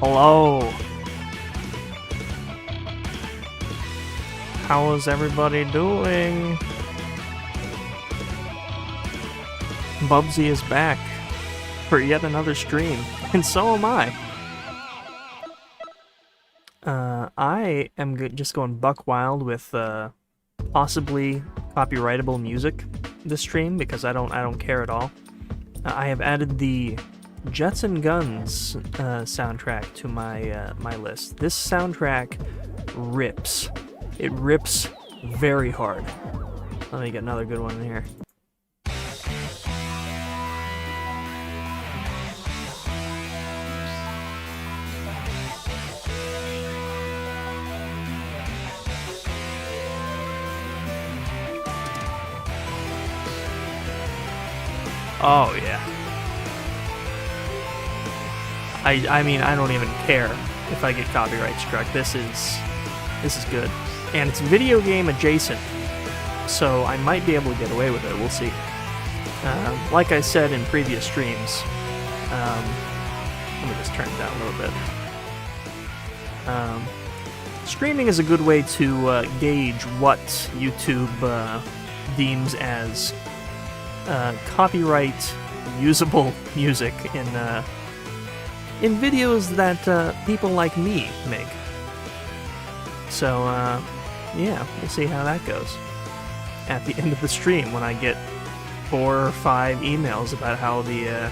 Hello. How is everybody doing? Bubsy is back for yet another stream, and so am I. I am just going buck wild with possibly copyrightable music this stream because I don't care at all. I have added the Jets and Guns soundtrack to my my list. This soundtrack rips. It rips very hard. Let me get another good one in here. Oh yeah. I mean, I don't even care if I get copyright struck. This is good. And it's video game adjacent, so I might be able to get away with it. We'll see. Like I said in previous streams, let me just turn it down a little bit. Streaming is a good way to gauge what YouTube deems as copyright usable music in videos that people like me make. So, yeah, we'll see how that goes at the end of the stream when I get 4 or 5 emails about how the,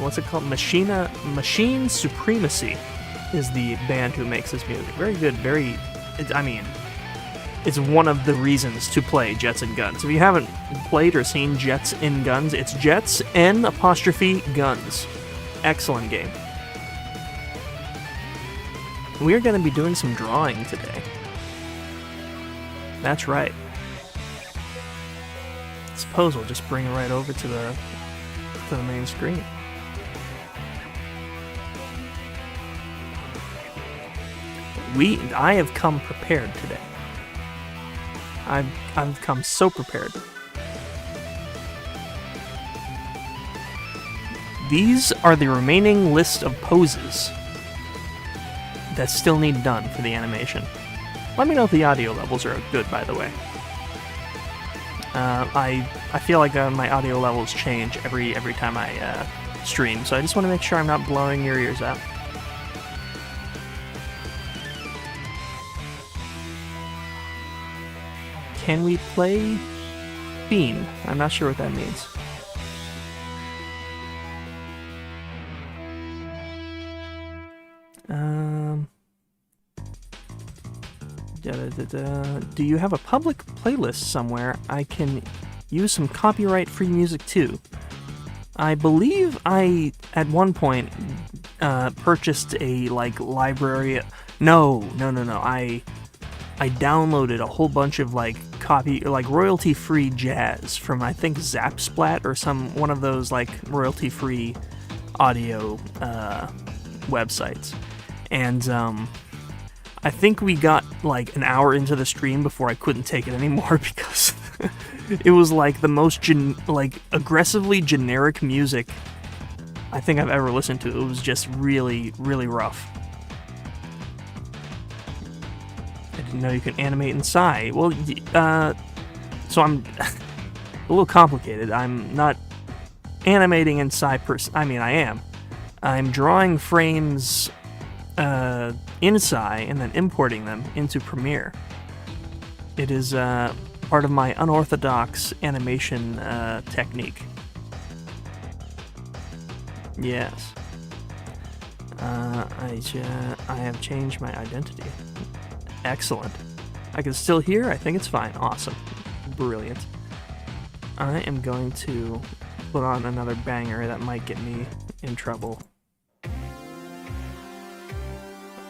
what's it called? Machine Supremacy is the band who makes this music. Very good, I mean, it's one of the reasons to play Jets and Guns. If you haven't played or seen Jets and Guns, it's Jets N apostrophe Guns. Excellent game. We are going to be doing some drawing today. That's right. I suppose we'll just bring it right over to the main screen. I have come prepared today. I've come so prepared. These are the remaining list of poses that still need done for the animation. Let me know if the audio levels are good, by the way. I feel like my audio levels change every time I stream, so I just want to make sure I'm not blowing your ears out. Can we play Fiend? I'm not sure what that means. Do you have a public playlist somewhere I can use some copyright-free music too? I believe I, at one point, purchased a like library. No. I downloaded a whole bunch of like royalty-free jazz from I think Zapsplat or one of those like royalty-free audio websites, and I think we got like an hour into the stream before I couldn't take it anymore because it was like the most aggressively generic music I think I've ever listened to. It was just really, really rough. I didn't know you could animate in SAI. Well, so I'm a little complicated. I'm not animating in SAI I mean, I am. I'm drawing frames in SAI and then importing them into Premiere. It is part of my unorthodox animation technique. Yes. I have changed my identity. Excellent. I can still hear? I think it's fine. Awesome. Brilliant. I am going to put on another banger that might get me in trouble.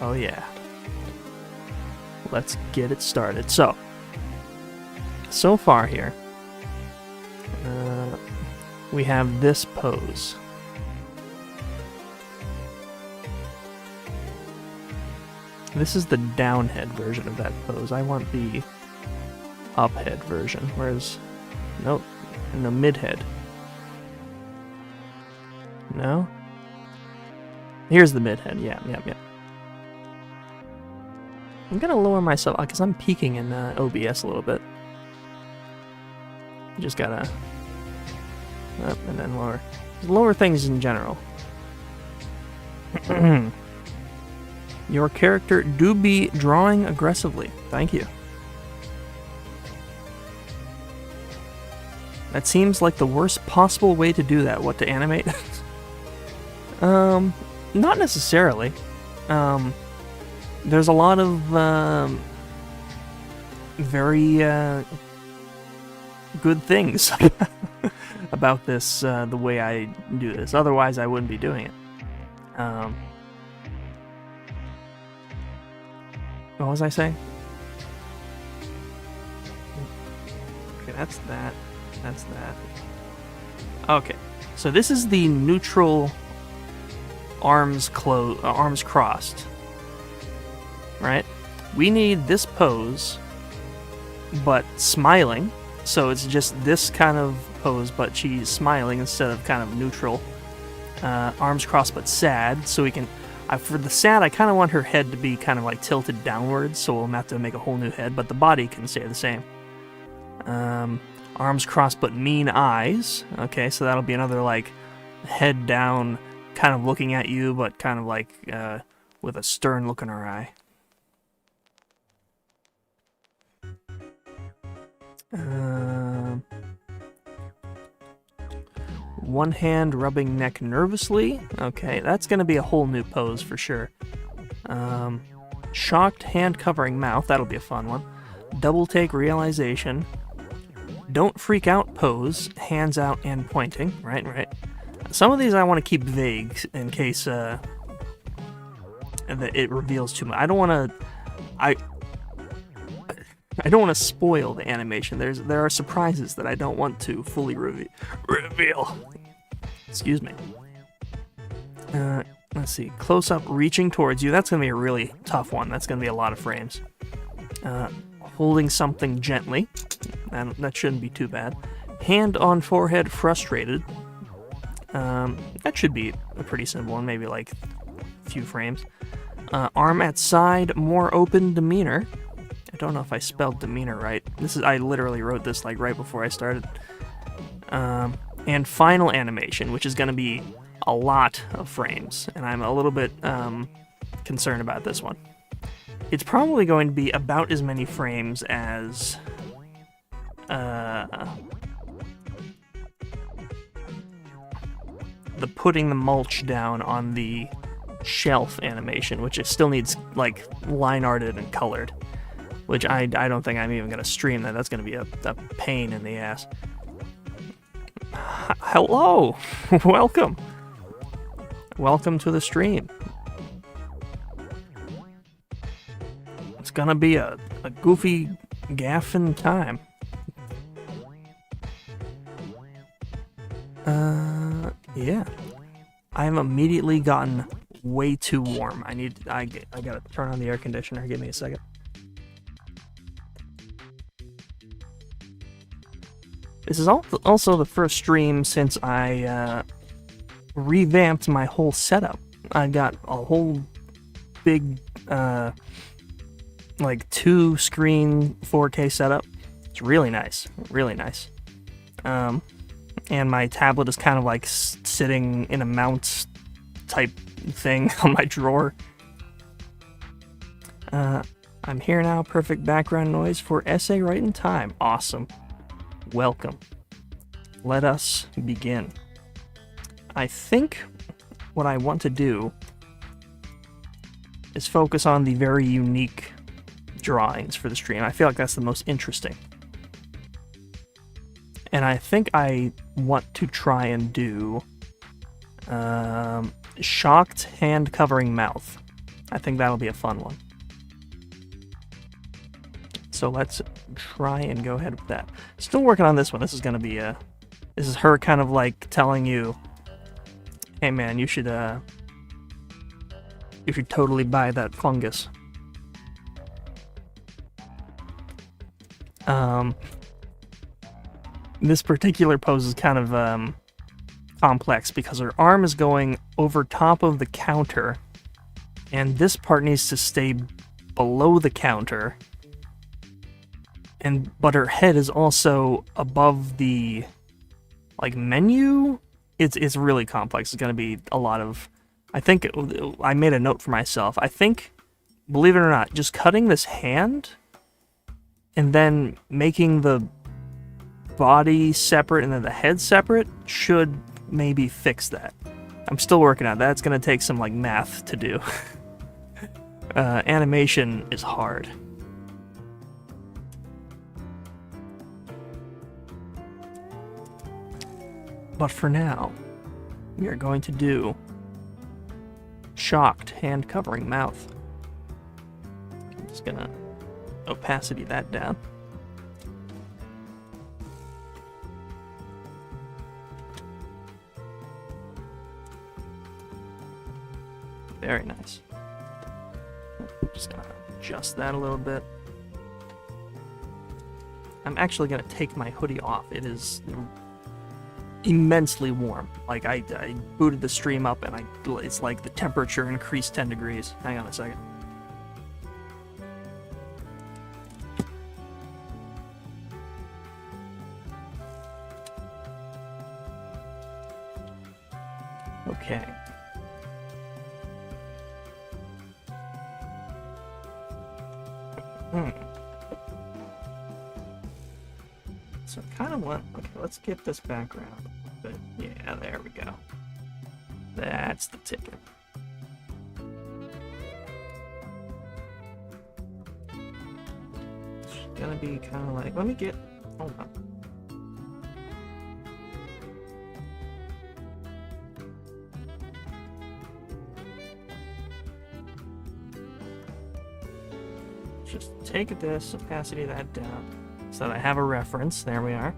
Oh yeah. Let's get it started. So far here, we have this pose. This is the down head version of that pose. I want the up head version. Whereas, nope, no mid head. No? Here's the mid head. Yeah. I'm gonna lower myself because I'm peaking in OBS a little bit. Just gotta up and then lower. Just lower things in general. Your character do be drawing aggressively. Thank you. That seems like the worst possible way to do that. What, to animate? Not necessarily. There's a lot of very good things about this, the way I do this. Otherwise, I wouldn't be doing it. What was I saying? Okay, that's that. That's that. Okay, so this is the neutral arms crossed. Right? We need this pose, but smiling. So it's just this kind of pose, but she's smiling instead of kind of neutral. Arms crossed, but sad. So we can. For the sad, I kind of want her head to be kind of like tilted downwards, so we'll have to make a whole new head, but the body can stay the same. Arms crossed, but mean eyes. Okay, so that'll be another like head down, kind of looking at you, but kind of like with a stern look in her eye. One hand rubbing neck nervously. Okay, that's going to be a whole new pose for sure. Shocked hand covering mouth. That'll be a fun one. Double take realization. Don't freak out pose. Hands out and pointing. Right. Some of these I want to keep vague in case that it reveals too much. I don't want to spoil the animation. There are surprises that I don't want to fully reveal. Excuse me. Let's see. Close up, reaching towards you. That's going to be a really tough one. That's going to be a lot of frames. Holding something gently. That shouldn't be too bad. Hand on forehead, frustrated. That should be a pretty simple one. Maybe like a few frames. Arm at side, more open demeanor. I don't know if I spelled demeanor right. I literally wrote this like right before I started. And final animation, which is going to be a lot of frames, and I'm a little bit concerned about this one. It's probably going to be about as many frames as the putting the mulch down on the shelf animation, which it still needs like line arted and colored. Which I don't think I'm even going to stream that. That's going to be a pain in the ass. Hello! Welcome! welcome to the stream. It's gonna be a goofy, gaffing time. Yeah. I've immediately gotten way too warm. I gotta turn on the air conditioner. Give me a second. This is also the first stream since I revamped my whole setup. I got a whole big, like 2-screen 4K setup. It's really nice, really nice. And my tablet is kind of like sitting in a mount type thing on my drawer. I'm here now. Perfect background noise for essay right in time. Awesome. Welcome. Let us begin. I think what I want to do is focus on the very unique drawings for the stream. I feel like that's the most interesting. And I think I want to try and do shocked hand covering mouth. I think that'll be a fun one. So let's try and go ahead with that. Still working on this one. This is gonna be this is her kind of like telling you, hey man, you should totally buy that fungus. This particular pose is kind of complex because her arm is going over top of the counter, and this part needs to stay below the counter, but her head is also above the like menu. It's really complex. It's gonna be a lot of. I think I made a note for myself. I think, believe it or not, just cutting this hand and then making the body separate and then the head separate should maybe fix that. I'm still working on that. That's gonna take some like math to do. Animation is hard. But for now, we are going to do shocked hand covering mouth. I'm just gonna opacity that down. Very nice. Just gonna adjust that a little bit. I'm actually gonna take my hoodie off. It is immensely warm. Like I booted the stream up and it's like the temperature increased 10 degrees. Hang on a second. Okay. So I kind of want, okay, let's get this background. But yeah, there we go. That's the ticket. It's gonna be kind of like, let me get, hold on. Just take this, opacity that down, so that I have a reference. There we are.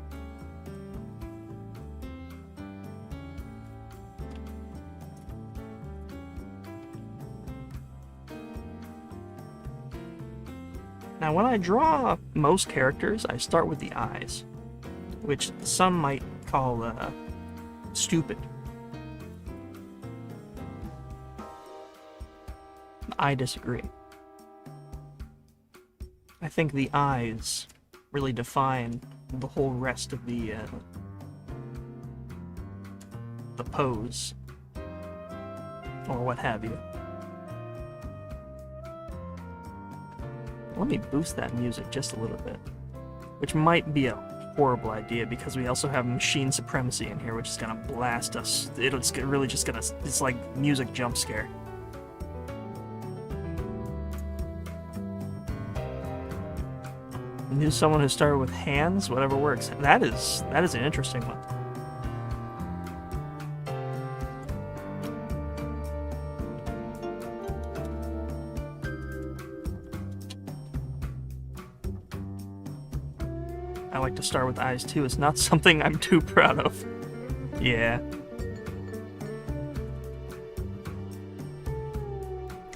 Now, when I draw most characters, I start with the eyes, which some might call stupid. I disagree. I think the eyes really define the whole rest of the pose, or what have you. Let me boost that music just a little bit, which might be a horrible idea because we also have machine supremacy in here, which is gonna blast us. It's really just gonna, it's like music jump scare. Knew someone who started with hands, whatever works. That is an interesting one. like to start with eyes too. It's not something I'm too proud of. Yeah.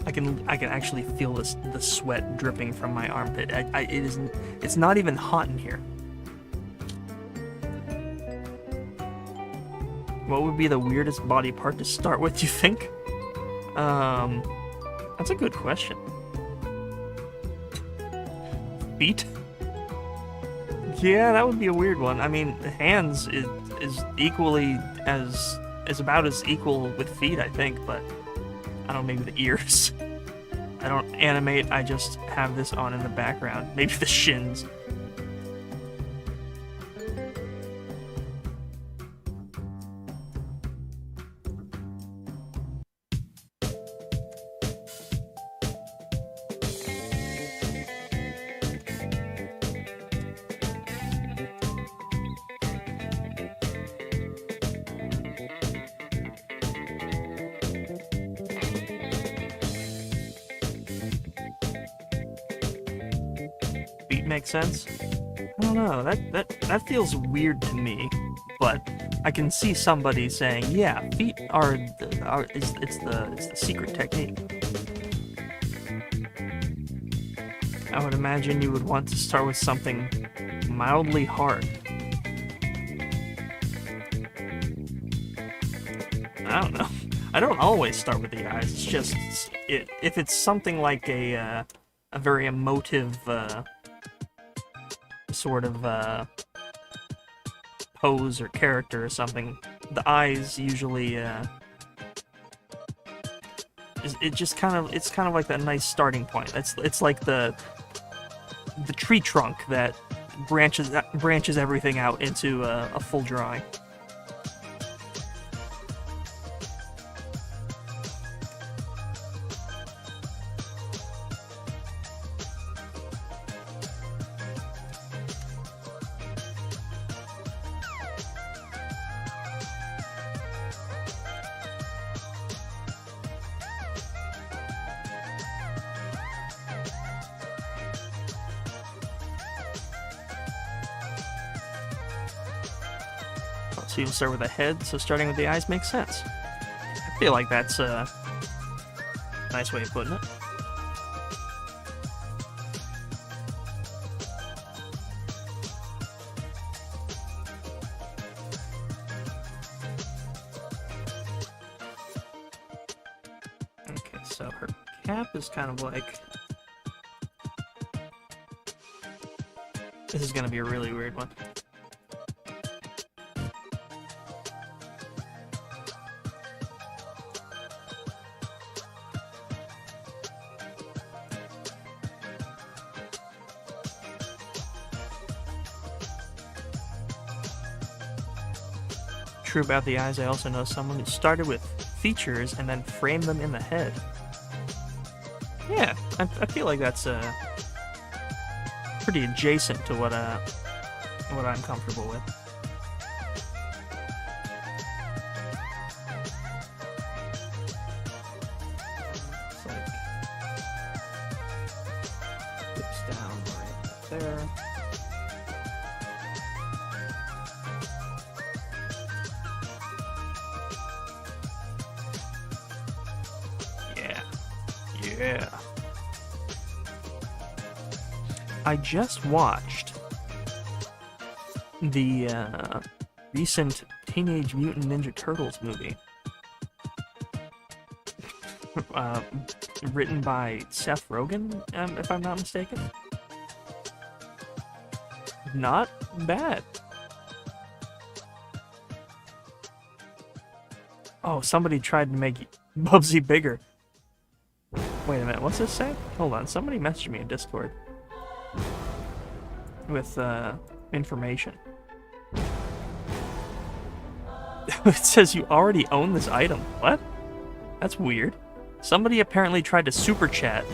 I can actually feel the sweat dripping from my armpit. It's not even hot in here. What would be the weirdest body part to start with, you think? That's a good question. Feet? Yeah, that would be a weird one. I mean, hands is equally is about as equal with feet, I think, but I don't know, maybe the ears. I don't animate, I just have this on in the background. Maybe the shins. Makes sense? I don't know, that feels weird to me, but I can see somebody saying, yeah, feet it's the secret technique. I would imagine you would want to start with something mildly hard. I don't know. I don't always start with the eyes, it's just, if it's something like a very emotive, sort of pose or character or something, the eyes usually it's kind of like that nice starting point. It's like the tree trunk that branches everything out into a full drawing. So you'll start with the head, so starting with the eyes makes sense. I feel like that's a nice way of putting it. Okay, so her cap is kind of like... This is gonna be a really weird one. True about the eyes, I also know someone who started with features and then framed them in the head. Yeah, I feel like that's pretty adjacent to what I'm comfortable with. It's like dips down right there. Yeah. I just watched the recent Teenage Mutant Ninja Turtles movie. Written by Seth Rogen, if I'm not mistaken. Not bad. Oh, somebody tried to make Bubsy bigger. Wait a minute, what's this say? Hold on, somebody messaged me in Discord with information. It says you already own this item. What? That's weird. Somebody apparently tried to super chat,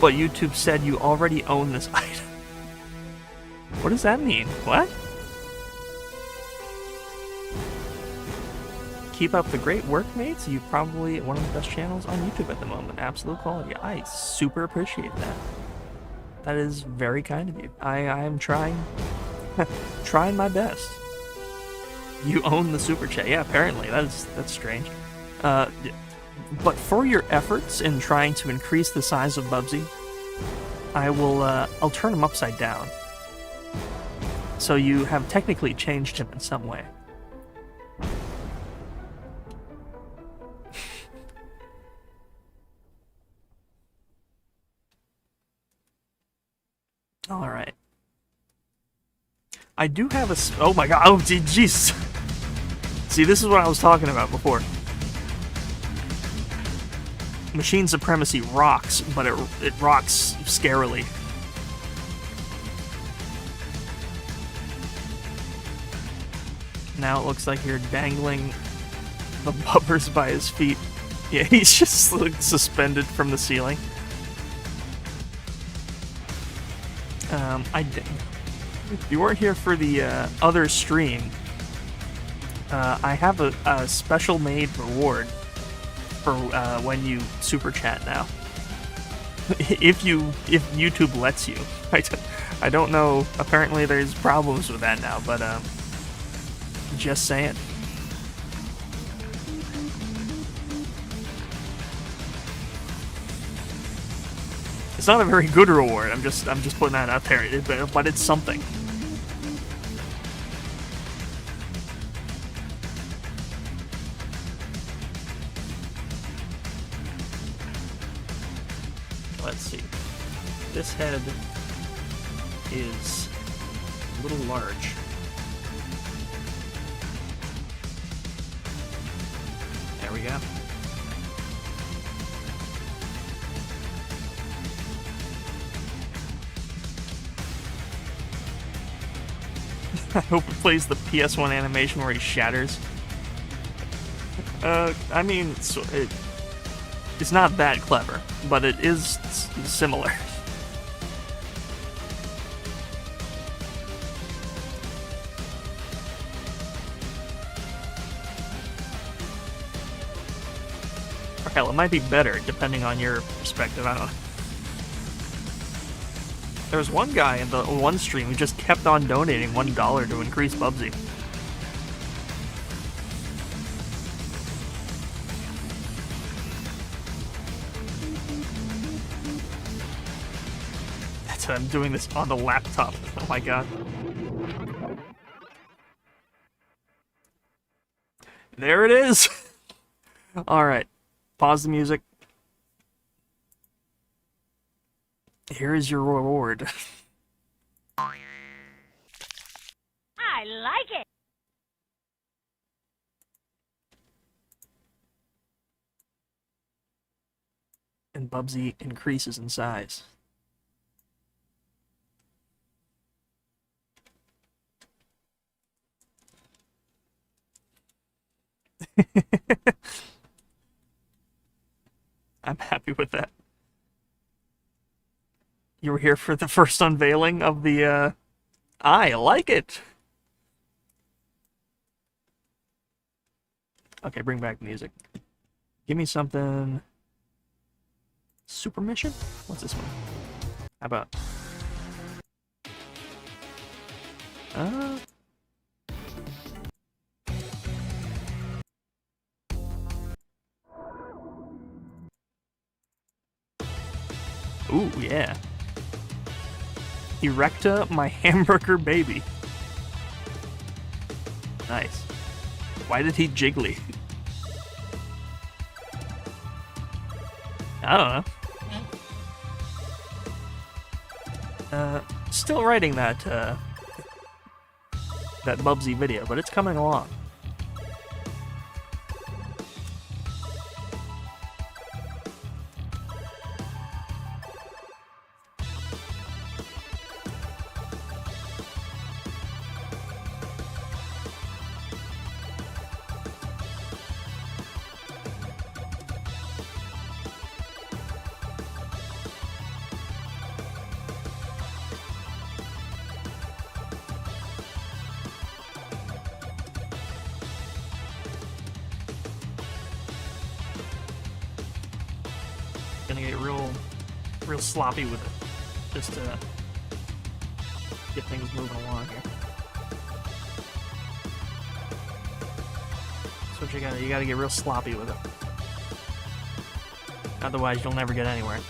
but YouTube said you already own this item. What does that mean? What? Keep up the great work, mates. You're probably one of the best channels on YouTube at the moment. Absolute quality. I super appreciate that. That is very kind of you. I am trying, trying my best. You own the super chat. Yeah, apparently that's strange. But for your efforts in trying to increase the size of Bubsy, I'll turn him upside down. So you have technically changed him in some way. All right. I do have a. Oh my god! Oh jeez. See, this is what I was talking about before. Machine supremacy rocks, but it rocks scarily. Now it looks like you're dangling the bubbers by his feet. Yeah, he's just like suspended from the ceiling. If you weren't here for the other stream, I have a special made reward for when you super chat now. if YouTube lets you. I don't know. Apparently there's problems with that now, but just saying. It's not a very good reward. I'm just putting that out there, but it's something. Let's see. This head is a little large. There we go. I hope it plays the PS1 animation where he shatters. I mean, it's not that clever, but it is similar. Or hell, it might be better, depending on your perspective, I don't know. There was one guy in the one stream who just kept on donating $1 to increase Bubsy. I'm doing this on the laptop. Oh my god. There it is! Alright. Pause the music. Here is your reward. I like it! And Bubsy increases in size. I'm happy with that. You were here for the first unveiling of the, I like it! Okay, bring back music. Give me something... Super Mission? What's this one? How about... Ooh, yeah. Erecta, my hamburger baby. Nice. Why did he jiggly? I don't know. Still writing that, that Bubsy video, but it's coming along. Gonna get real sloppy with it. just to get things moving along here. That's what you gotta get real sloppy with it. Otherwise, you'll never get anywhere.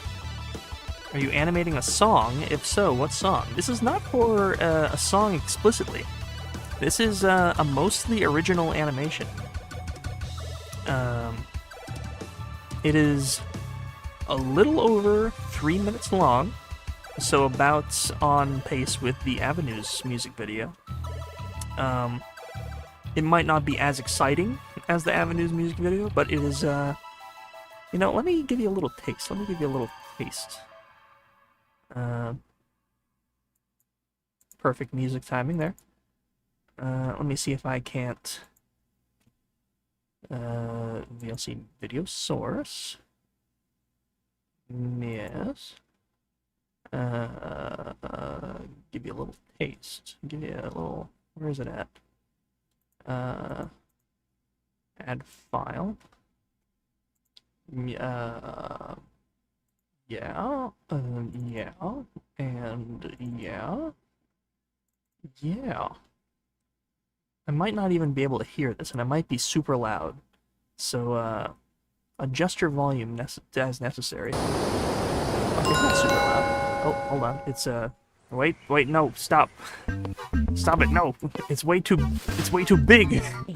Are you animating a song? If so, what song? This is not for a song explicitly. This is a mostly original animation. It is a little over 3 minutes long, so about on pace with the Avenues music video. It might not be as exciting as the Avenues music video, but it is, you know, let me give you a little taste. Perfect music timing there. Let me see if I can't... VLC video source. Yes. Give you a little taste. Give you a little... Where is it at? Add file. Yeah. Yeah. And yeah. Yeah. I might not even be able to hear this, and it might be super loud. So, adjust your volume as necessary. Okay, it's not super loud. Oh, hold on. It's, wait, no, stop. Stop it, no. It's way too big. How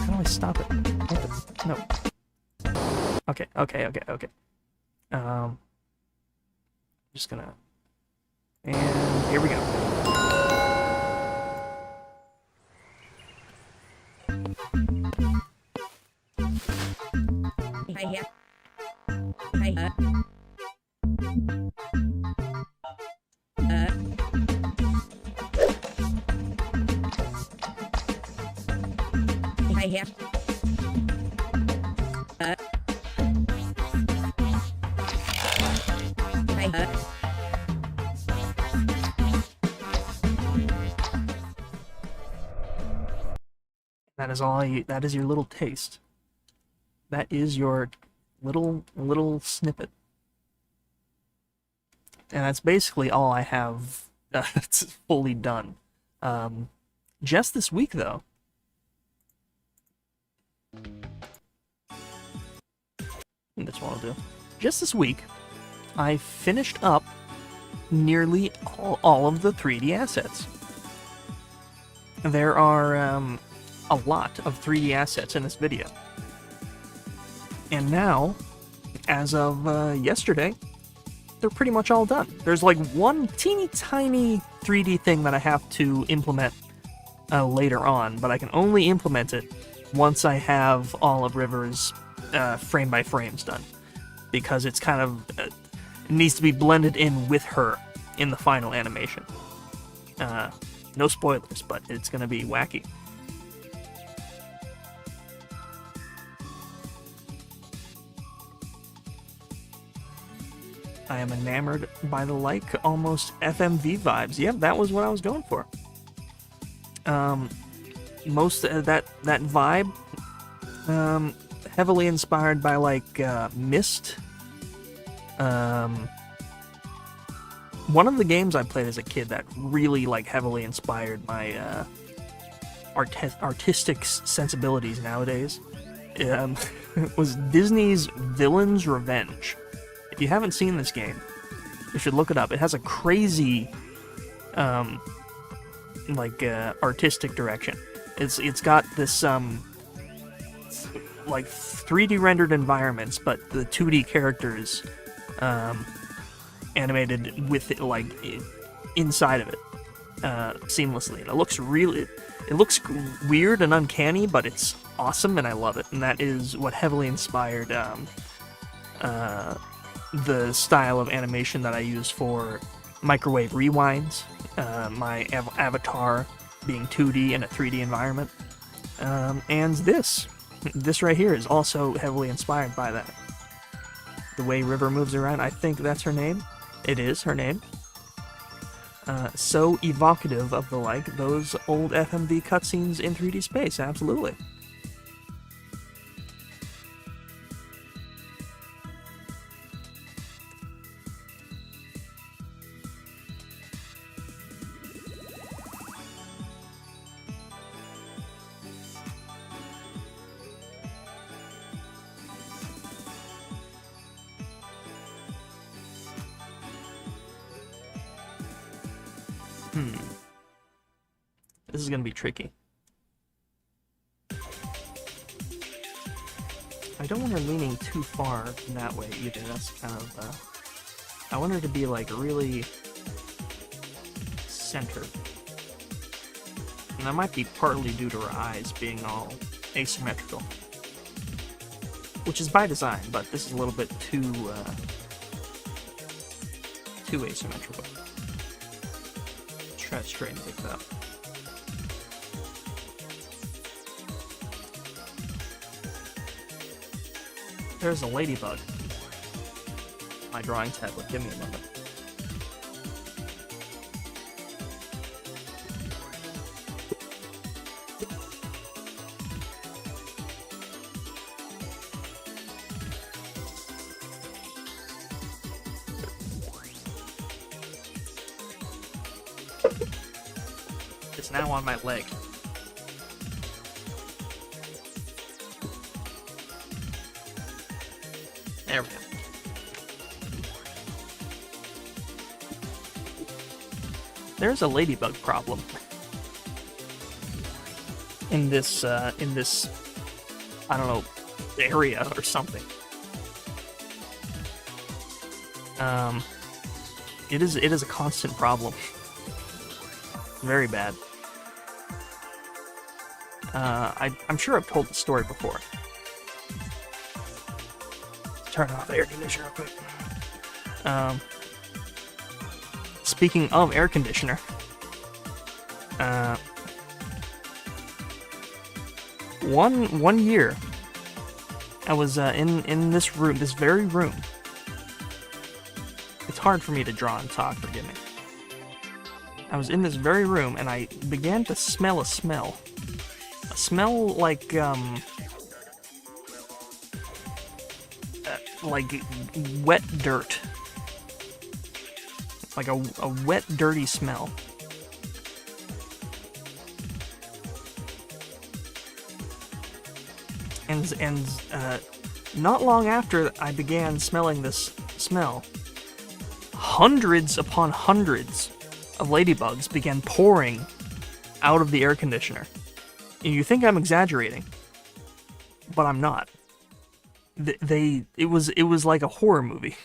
do I stop it? No. Okay. Just gonna... And here we go. That is all that is your little taste. That is your little snippet. And that's basically all I have fully done. Just this week, though. This one will do. Just this week, I finished up nearly all of the 3D assets. There are a lot of 3D assets in this video. And now, as of yesterday, they're pretty much all done. There's like one teeny tiny 3D thing that I have to implement later on, but I can only implement it once I have all of River's frame by frames done, because it's kind of it needs to be blended in with her in the final animation. No spoilers, but it's gonna be wacky. I am enamored by the almost FMV vibes. Yep, that was what I was going for. Most that vibe, heavily inspired by Myst. One of the games I played as a kid that really heavily inspired my artistic sensibilities nowadays was Disney's Villain's Revenge. If you haven't seen this game, you should look it up. It has a crazy artistic direction. It's got this 3D rendered environments, but the 2D characters animated with it inside of it seamlessly. And it looks weird and uncanny, but it's awesome and I love it. And that is what heavily inspired the style of animation that I use for microwave rewinds, my avatar being 2D in a 3D environment, and this right here is also heavily inspired by that. The way River moves around, I think that's her name. It is her name. So evocative of those old FMV cutscenes in 3D space, absolutely. This is gonna be tricky. I don't want her leaning too far that way either. That's kind of, I want her to be like really centered. And that might be partly due to her eyes being all asymmetrical. Which is by design, but this is a little bit too asymmetrical. Try to straighten things up. There's a ladybug. My drawing tablet, give me a moment. It's now on my leg. There we go. There's a ladybug problem in this I don't know, area or something. It is a constant problem. Very bad. I'm sure I've told the story before. Turn off the air conditioner real quick. Speaking of air conditioner, one year I was in this room, this very room. It's hard for me to draw and talk, forgive me. I was in this very room and I began to smell a smell. A smell like wet dirt. Like a wet, dirty smell. And not long after I began smelling this smell, hundreds upon hundreds of ladybugs began pouring out of the air conditioner. And you think I'm exaggerating, but I'm not. It was like a horror movie.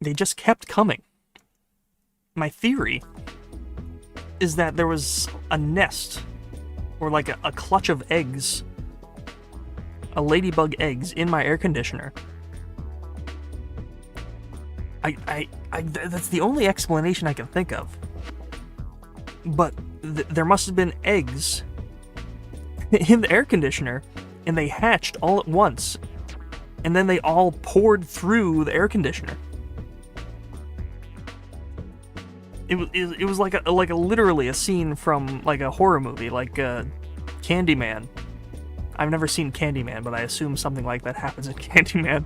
They just kept coming. My theory is that there was a nest, or like a clutch of eggs, a ladybug eggs in my air conditioner. That's the only explanation I can think of. But there must have been eggs in the air conditioner, and they hatched all at once, and then they all poured through the air conditioner. It was like a literally a scene from like a horror movie, like Candyman. I've never seen Candyman, but I assume something like that happens in Candyman.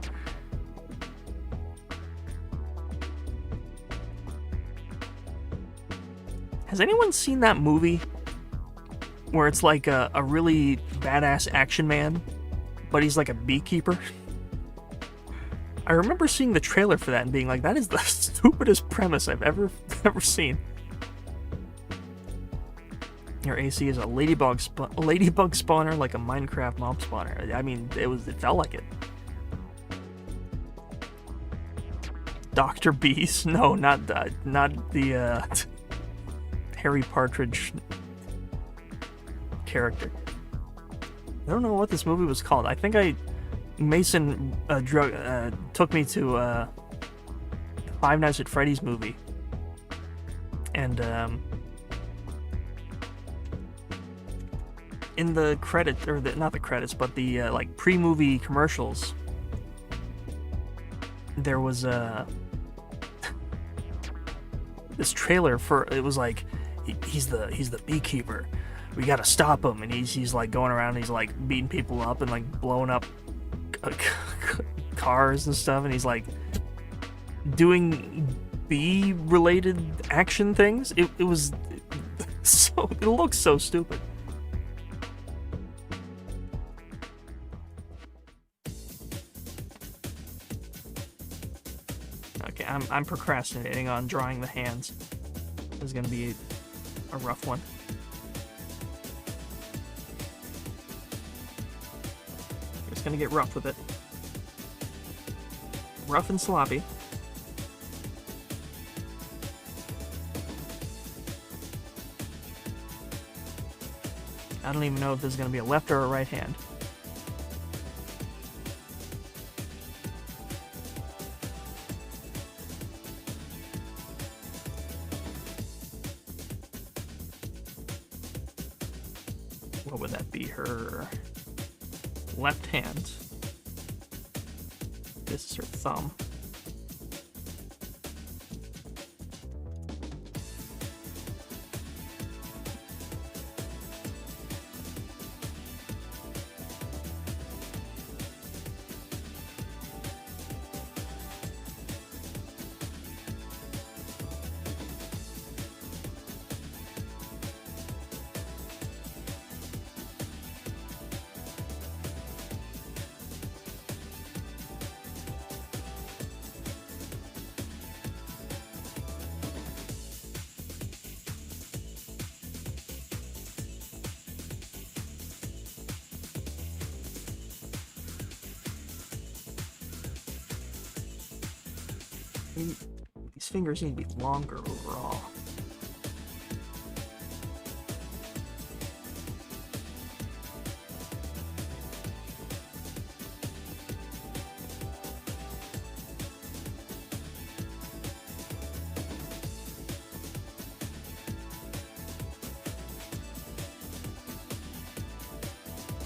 Has anyone seen that movie where it's like a really badass action man, but he's like a beekeeper? I remember seeing the trailer for that and being like, that is the stupidest premise I've ever seen. Your AC is a ladybug spawner, like a Minecraft mob spawner. I mean, it felt like it. Dr. Bees? No, not the Harry Partridge character. I don't know what this movie was called. I think Mason took me to Five Nights at Freddy's movie, and in the credits, or not the credits, but the like pre-movie commercials, there was this trailer for, it was like he's the beekeeper. We gotta stop him, and he's like going around, and he's like beating people up and like blowing up cars and stuff, and he's like doing bee-related action things. It was so, it looks so stupid. Okay, I'm procrastinating on drawing the hands. is going to be a rough one. Just going to get rough with it. Rough and sloppy. I don't even know if this is going to be a left or a right hand. What would that be? Her left hand. This is her thumb. These fingers need to be longer overall.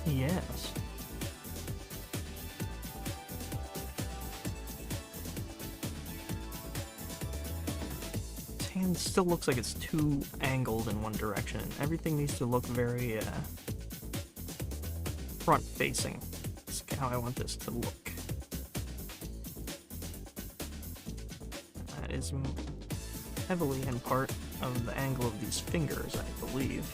Yes. Hand still looks like it's too angled in one direction. Everything needs to look very front-facing. That's how I want this to look. That is heavily in part of the angle of these fingers, I believe.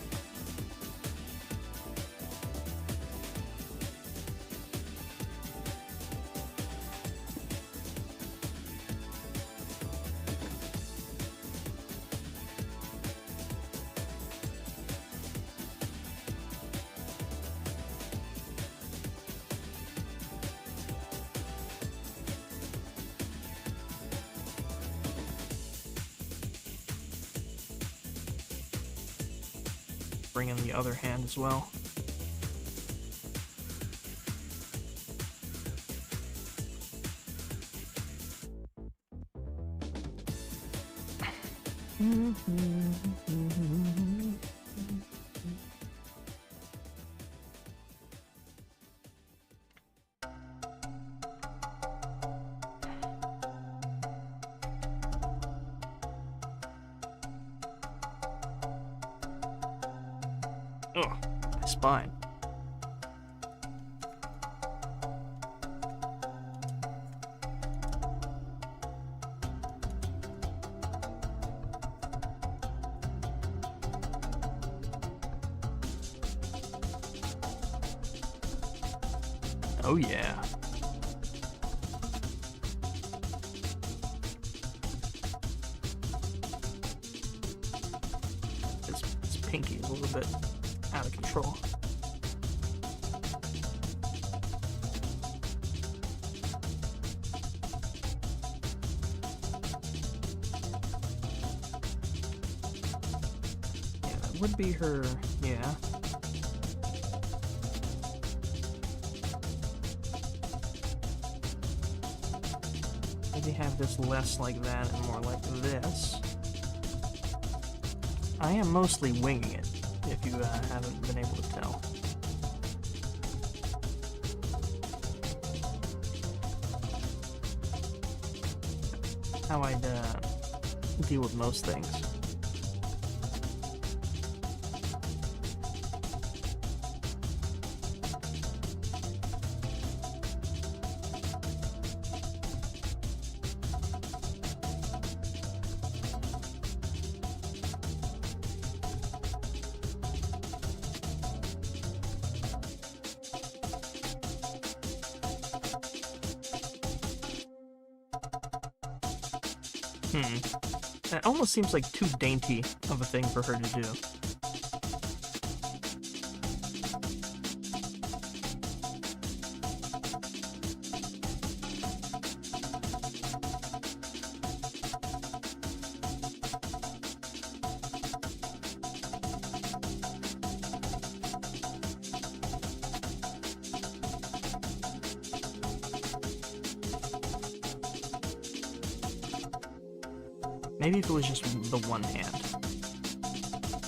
Bring in the other hand as well. Oh, my spine. Oh yeah. This pinky is a little bit out of control. Yeah, that would be her, yeah. Maybe have this less like that and more like this. I am mostly winging it, if you haven't been able to tell. How I'd deal with most things. It almost seems like too dainty of a thing for her to do. Maybe if it was just the one hand.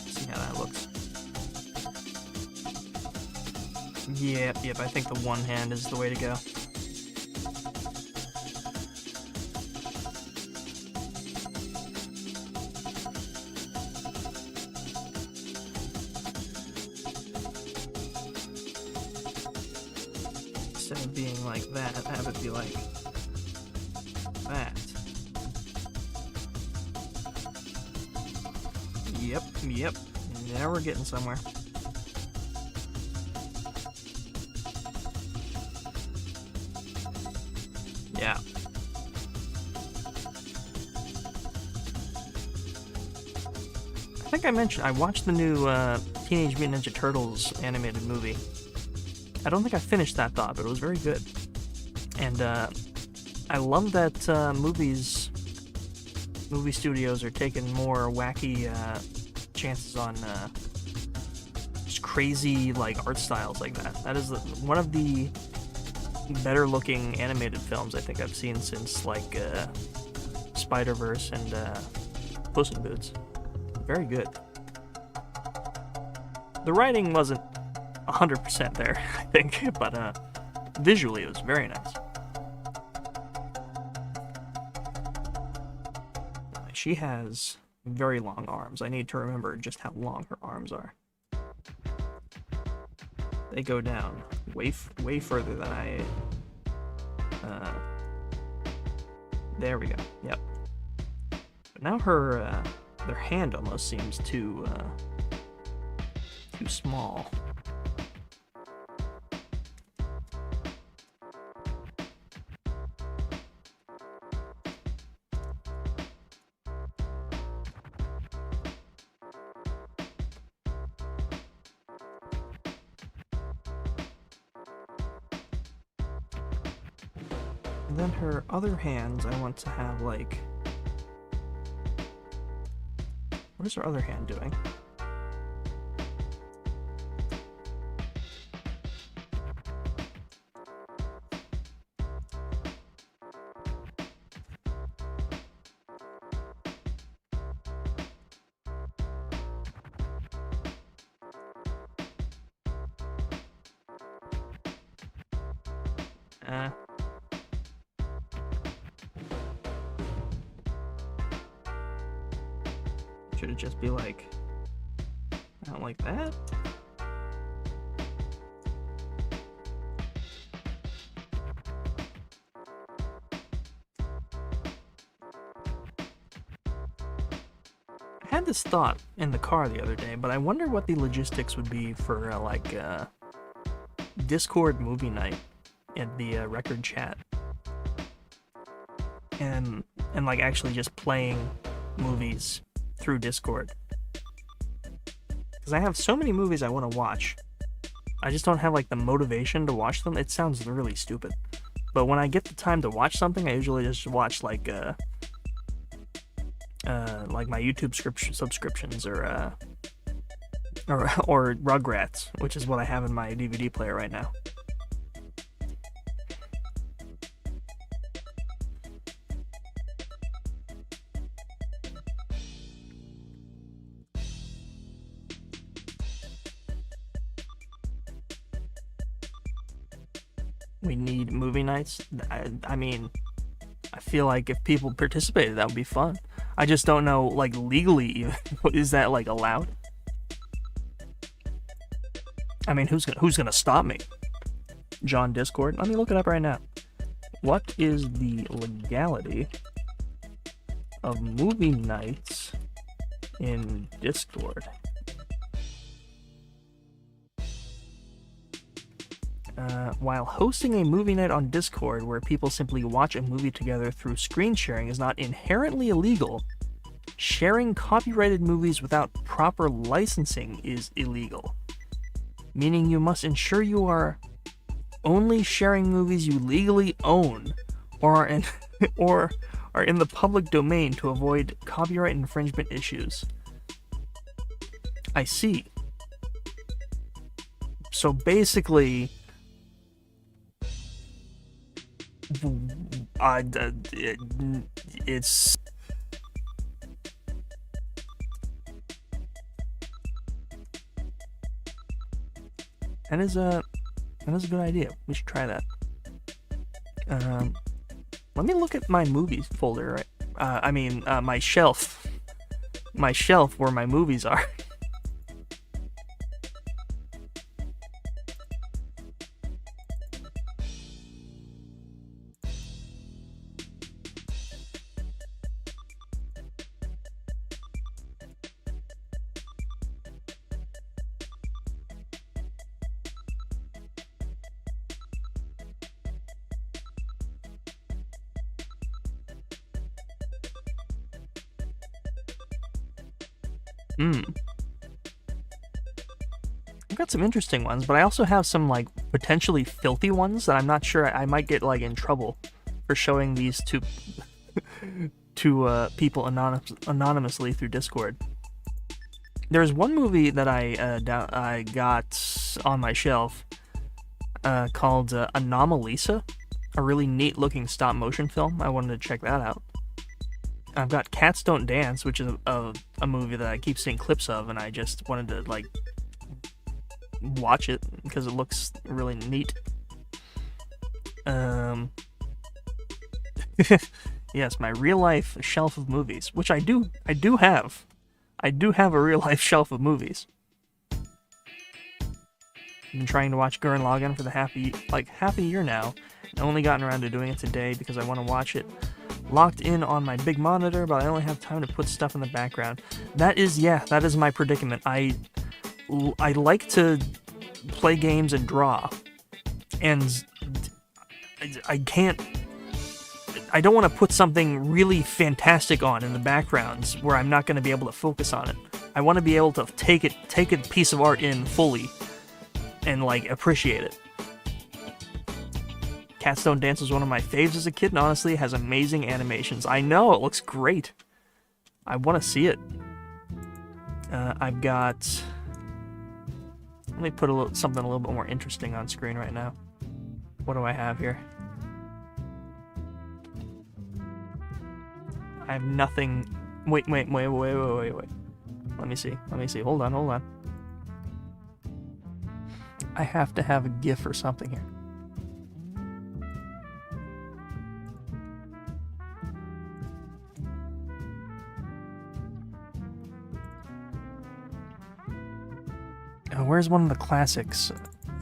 See how that looks. Yep, I think the one hand is the way to go. Instead of being like that, have it be like that. Yep. Now we're getting somewhere. Yeah. I think I mentioned I watched the new Teenage Mutant Ninja Turtles animated movie. I don't think I finished that thought, but it was very good. And I love that movie studios are taking more wacky chances on just crazy like art styles like that. That is one of the better looking animated films I think I've seen since like Spider-Verse and Puss in Boots. Very good. The writing wasn't 100% there, I think, but visually it was very nice. She has very long arms. I need to remember just how long her arms are. They go down way further than I... there we go. Yep. But now their hand almost seems too small. And then her other hands, I want to have like... What is her other hand doing? Should it just be like, not like that? I had this thought in the car the other day, but I wonder what the logistics would be for like Discord movie night at the record chat, and like actually just playing movies through Discord, because I have so many movies I want to watch. I just don't have like the motivation to watch them. It sounds really stupid, but when I get the time to watch something, I usually just watch like my YouTube subscriptions or Rugrats, which is what I have in my DVD player right now. We need movie nights. I mean, I feel like if people participated, that would be fun. I just don't know, like, legally, is that, like, allowed? I mean, who's gonna stop me? John Discord? Let me look it up right now. What is the legality of movie nights in Discord? While hosting a movie night on Discord where people simply watch a movie together through screen sharing is not inherently illegal, Sharing copyrighted movies without proper licensing is illegal, meaning you must ensure you are only sharing movies you legally own or are in, or are in the public domain to avoid copyright infringement issues. I see. So basically, it's that is a good idea. We should try that. Let me look at my movies folder. Right? My shelf. My shelf where my movies are. I've got some interesting ones, but I also have some like potentially filthy ones that I'm not sure I might get like in trouble for showing these to people anonymously through Discord. There's one movie that I got on my shelf called Anomalisa, a really neat looking stop motion film. I wanted to check that out. I've got Cats Don't Dance, which is a movie that I keep seeing clips of, and I just wanted to like watch it because it looks really neat. Yes, my real life shelf of movies, which I do have. I do have a real life shelf of movies. I've been trying to watch Gurren Lagann for the half a year now, and only gotten around to doing it today because I want to watch it locked in on my big monitor, but I only have time to put stuff in the background. That is my predicament. I like to play games and draw, and I don't want to put something really fantastic on in the backgrounds where I'm not going to be able to focus on it. I want to be able to take a piece of art in fully and like appreciate it. Cats Don't Dance was one of my faves as a kid, and honestly, it has amazing animations. I know, it looks great. I want to see it. I've got... Let me put something a little bit more interesting on screen right now. What do I have here? I have nothing... Wait. Let me see. Hold on. I have to have a GIF or something here. Where's one of the classics?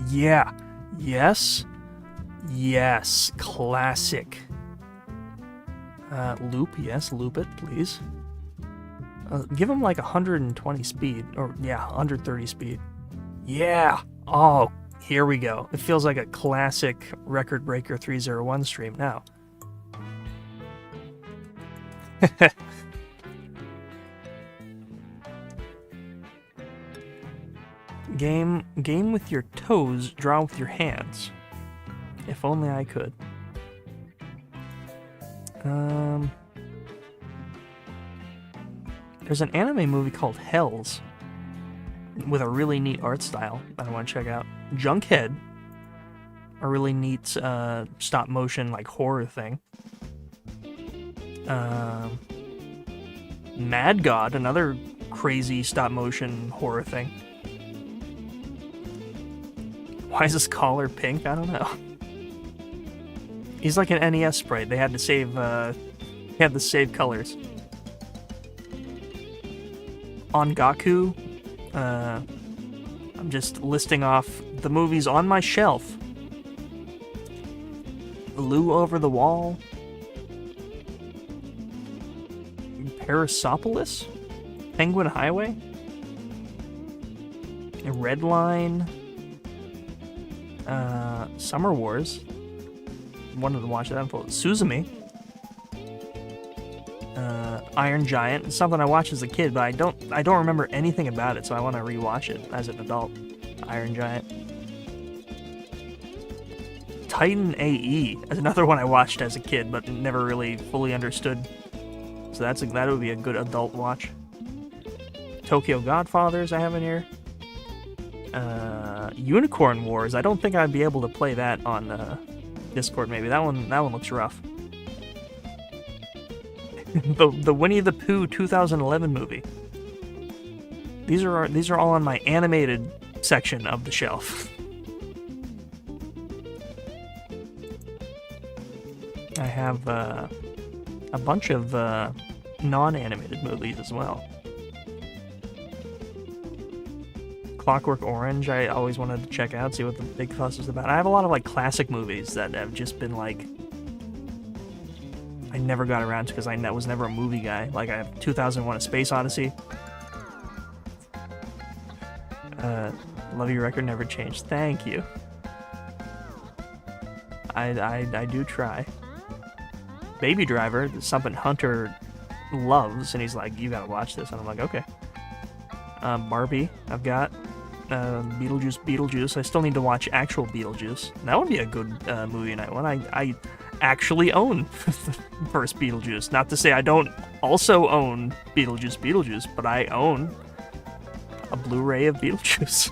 Yeah. Yes, classic. Loop, yes, loop it, please. Give him like 120 speed, or yeah, 130 speed. Yeah! Oh, here we go. It feels like a classic Record Breaker 301 stream now. Game with your toes, draw with your hands. If only I could. There's an anime movie called Hells with a really neat art style that I want to check out. Junkhead, a really neat stop motion like horror thing. Mad God, another crazy stop motion horror thing. Why is his collar pink? I don't know. He's like an NES sprite. They had to save colors. Ongaku. I'm just listing off the movies on my shelf. Lou Over the Wall. Parasopolis. Penguin Highway. Red Line. Summer Wars. Wanted to watch that. Suzume. Iron Giant. It's something I watched as a kid, but I don't remember anything about it, so I want to rewatch it as an adult. Iron Giant. Titan AE is another one I watched as a kid, but never really fully understood. So that would be a good adult watch. Tokyo Godfathers I have in here. Unicorn Wars. I don't think I'd be able to play that on Discord. Maybe that one looks rough. the Winnie the Pooh 2011 movie. These are all on my animated section of the shelf. I have a bunch of non-animated movies as well. Clockwork Orange, I always wanted to check out, see what the big fuss is about. I have a lot of like classic movies that have just been like I never got around to because I was never a movie guy. Like I have 2001: A Space Odyssey. Love Your Record Never Changed. Thank you. I do try. Baby Driver is something Hunter loves, and he's like, you gotta watch this, and I'm like, okay. Barbie, I've got. Beetlejuice. I still need to watch actual Beetlejuice. That would be a good movie night one. I actually own the first Beetlejuice. Not to say I don't also own Beetlejuice, but I own a Blu-ray of Beetlejuice.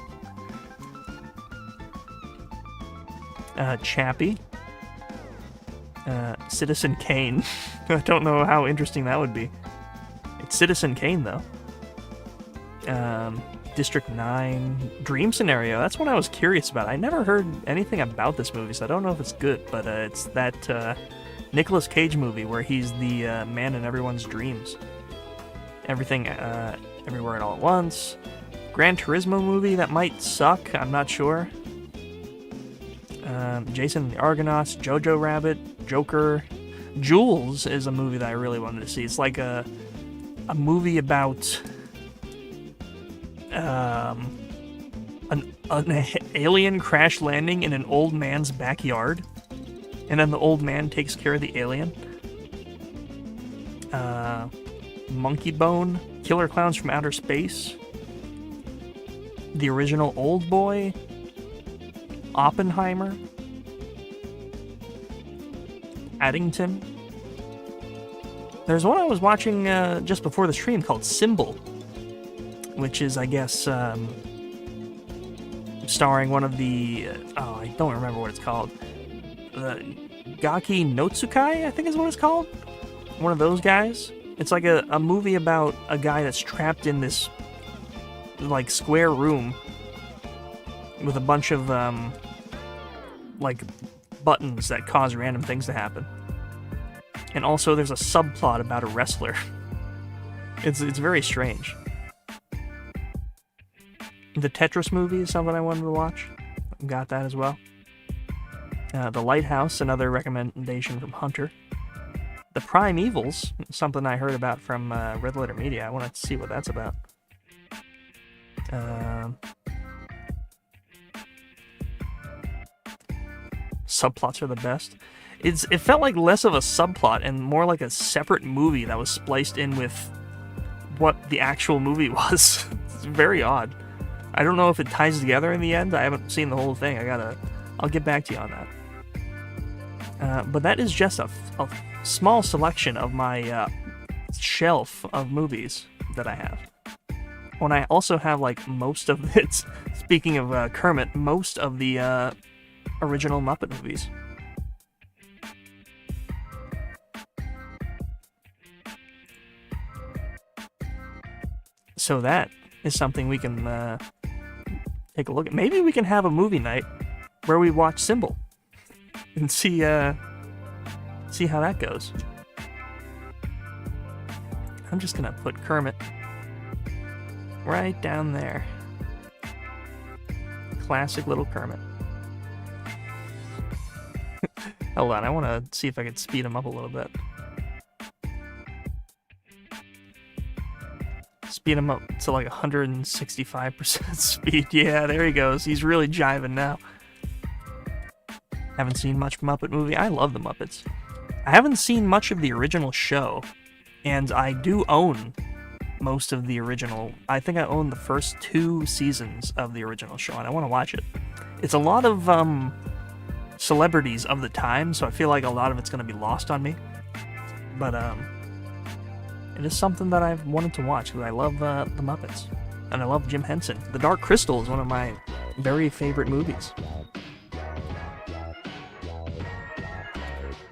Chappie. Citizen Kane. I don't know how interesting that would be. It's Citizen Kane, though. District 9. Dream Scenario. That's one I was curious about. I never heard anything about this movie, so I don't know if it's good, but it's that Nicolas Cage movie where he's the man in everyone's dreams. Everything, Everywhere and All at Once. Gran Turismo movie that might suck. I'm not sure. Jason and the Argonauts. Jojo Rabbit. Joker. Jules is a movie that I really wanted to see. It's like a movie about an alien crash landing in an old man's backyard, and then the old man takes care of the alien. Monkey Bone, Killer Clowns from Outer Space, the original Old Boy, Oppenheimer, Addington. There's one I was watching just before the stream called Symbol, which is, I guess, starring one of the... I don't remember what it's called. Gaki Notsukai, I think is what it's called. One of those guys. It's like a movie about a guy that's trapped in this, like, square room with a bunch of, like, buttons that cause random things to happen. And also there's a subplot about a wrestler. It's very strange. The Tetris movie is something I wanted to watch. Got that as well. The Lighthouse, another recommendation from Hunter. The Primevals, something I heard about from Red Letter Media. I wanted to see what that's about. Subplots are the best. It felt like less of a subplot and more like a separate movie that was spliced in with what the actual movie was. It's very odd. I don't know if it ties together in the end. I haven't seen the whole thing. I'll get back to you on that. But that is just a small selection of my shelf of movies that I have. When I also have, like, most of it, speaking of Kermit, most of the original Muppet movies. So that is something we can take a look at. Maybe we can have a movie night where we watch Symbol and see how that goes. I'm just gonna put Kermit right down there. Classic little Kermit. Hold on, I want to see if I can speed him up a little bit. Speed him up to like 165% speed. Yeah, there he goes. He's really jiving now. Haven't seen much Muppet movie. I love the Muppets. I haven't seen much of the original show. And I do own most of the original. I think I own the first 2 seasons of the original show, and I want to watch it. It's a lot of celebrities of the time, so I feel like a lot of it's going to be lost on me. But it is something that I've wanted to watch because I love the Muppets, and I love Jim Henson. The Dark Crystal is one of my very favorite movies.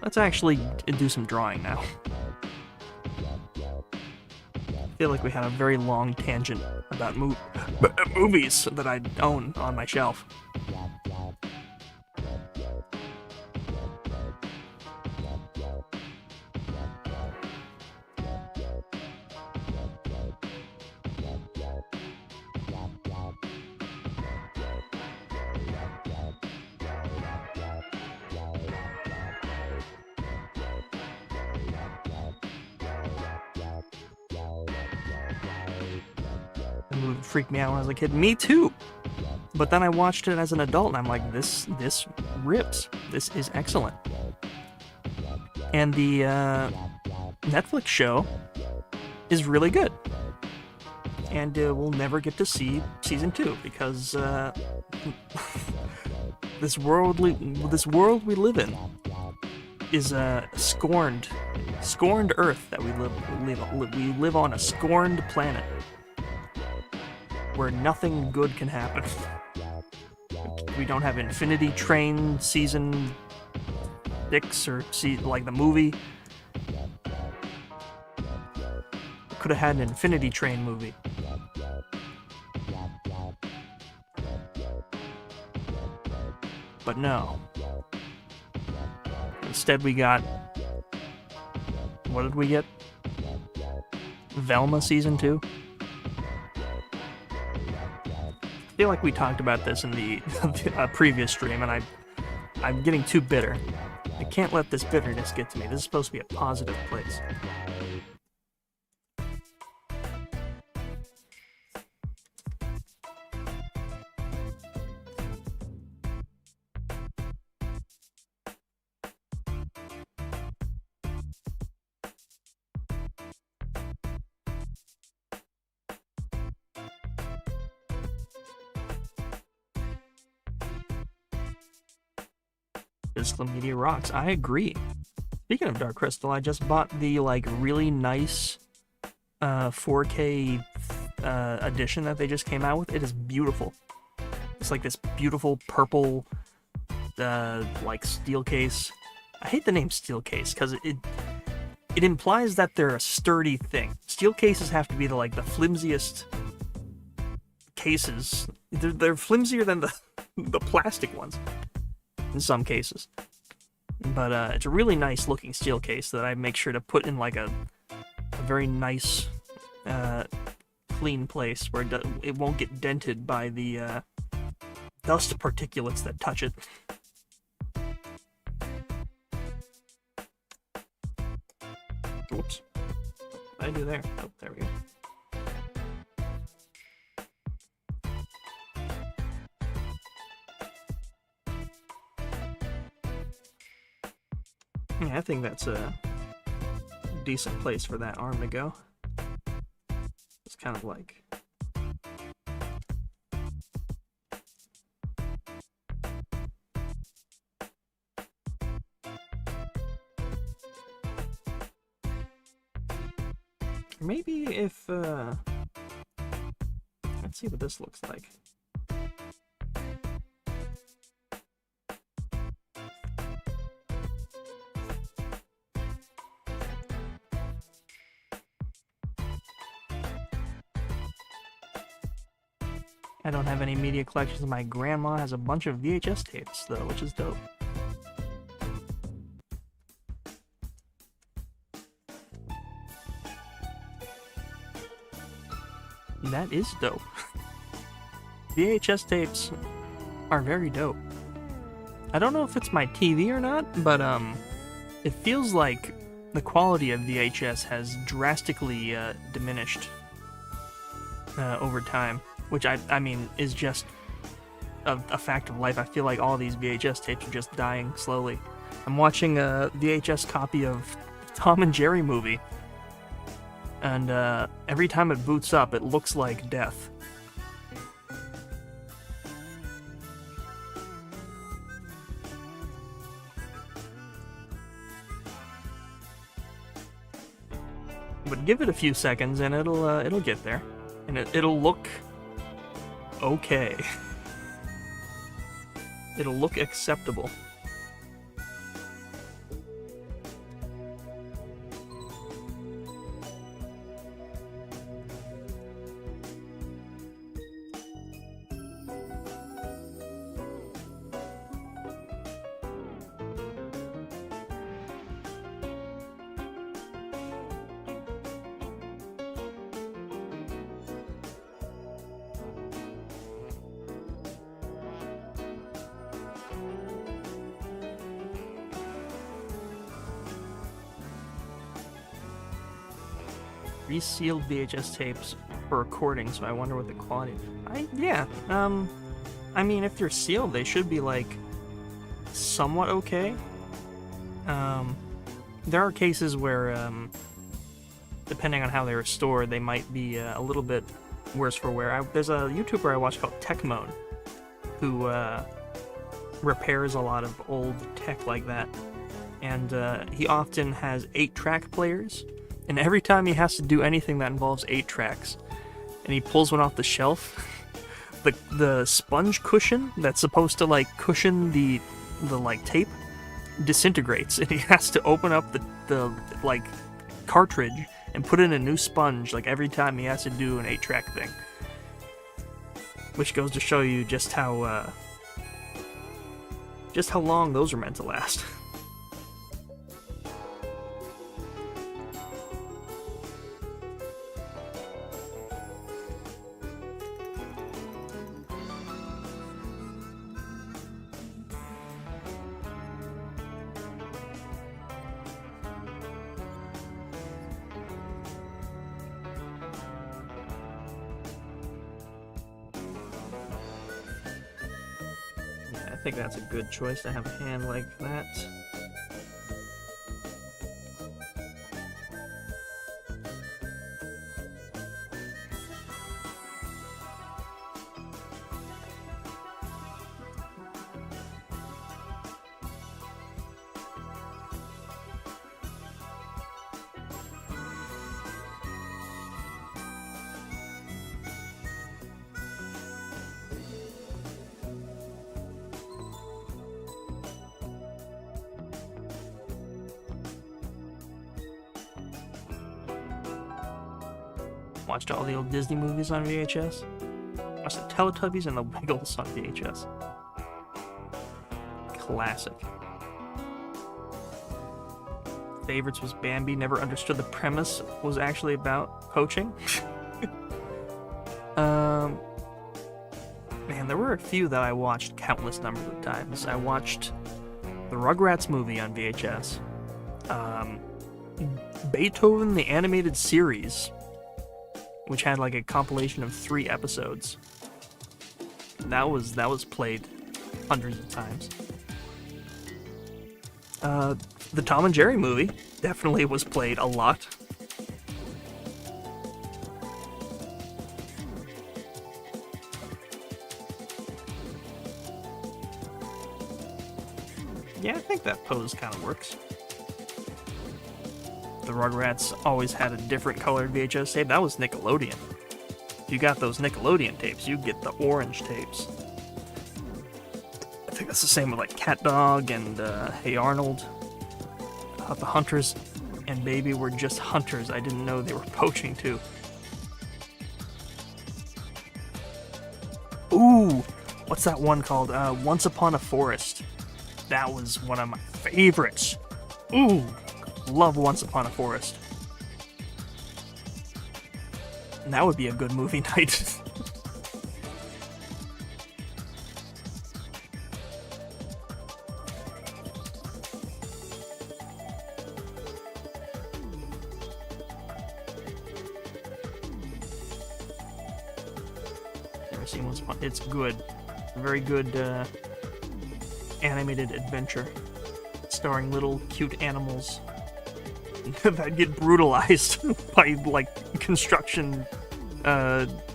Let's actually do some drawing now. I feel like we had a very long tangent about movies that I own on my shelf. The movie freaked me out when I was a kid. Me too! But then I watched it as an adult and I'm like, this rips. This is excellent. And the Netflix show is really good. And we'll never get to see season 2 because this world we live in is a scorned Earth that we live on a scorned planet where nothing good can happen. We don't have Infinity Train season 6 or like the movie. Could have had an Infinity Train movie. But no. Instead we got... What did we get? Velma season 2? I feel like we talked about this in the previous stream, and I'm getting too bitter. I can't let this bitterness get to me. This is supposed to be a positive place. Crystal Media rocks. I agree. Speaking of Dark Crystal, I just bought the really nice 4K edition that they just came out with. It is beautiful. It's like this beautiful purple steel case. I hate the name steel case because it implies that they're a sturdy thing. Steel cases have to be the flimsiest cases. They're flimsier than the plastic ones in some cases. But it's a really nice looking steel case that I make sure to put in a very nice clean place where it won't get dented by the dust particulates that touch it. Oops. What did I do there? Oh, there we go. Yeah, I think that's a decent place for that arm to go. It's kind of like... Maybe if, let's see what this looks like. I don't have any media collections. My grandma has a bunch of VHS tapes, though, which is dope. That is dope. VHS tapes are very dope. I don't know if it's my TV or not, but it feels like the quality of VHS has drastically diminished over time. Which, I mean, is just a fact of life. I feel like all these VHS tapes are just dying slowly. I'm watching a VHS copy of Tom and Jerry movie, and every time it boots up, it looks like death. But give it a few seconds, and it'll get there, and it'll look okay. It'll look acceptable. Resealed VHS tapes for recording, so I wonder what the quality. I mean, if they're sealed, they should be like somewhat okay. There are cases where, depending on how they were stored, they might be a little bit worse for wear. There's a YouTuber I watch called Techmoan, who repairs a lot of old tech like that, and he often has 8-track players. And every time he has to do anything that involves 8 tracks, and he pulls one off the shelf, the sponge cushion that's supposed to like cushion the like tape disintegrates, and he has to open up the like cartridge and put in a new sponge like every time he has to do an 8-track thing. Which goes to show you just how long those are meant to last. I think that's a good choice to have a hand like that. Watched all the old Disney movies on VHS. Watched the Teletubbies and the Wiggles on VHS. Classic. Favorites was Bambi. Never understood the premise was actually about poaching. Man, there were a few that I watched countless numbers of times. I watched the Rugrats movie on VHS. Beethoven the Animated Series, which had like a compilation of 3 episodes. That was played hundreds of times. The Tom and Jerry movie definitely was played a lot. Yeah, I think that pose kind of works. The Rugrats always had a different colored VHS tape. That was Nickelodeon. If you got those Nickelodeon tapes, you get the orange tapes. I think that's the same with like Cat Dog and Hey Arnold. The Hunters and Baby were just hunters. I didn't know they were poaching too. Ooh, what's that one called? Once Upon a Forest. That was one of my favorites. Ooh. Love Once Upon a Forest. And that would be a good movie night. Never seen Once Upon. It's good. Very good animated adventure starring little cute animals. that get brutalized by like construction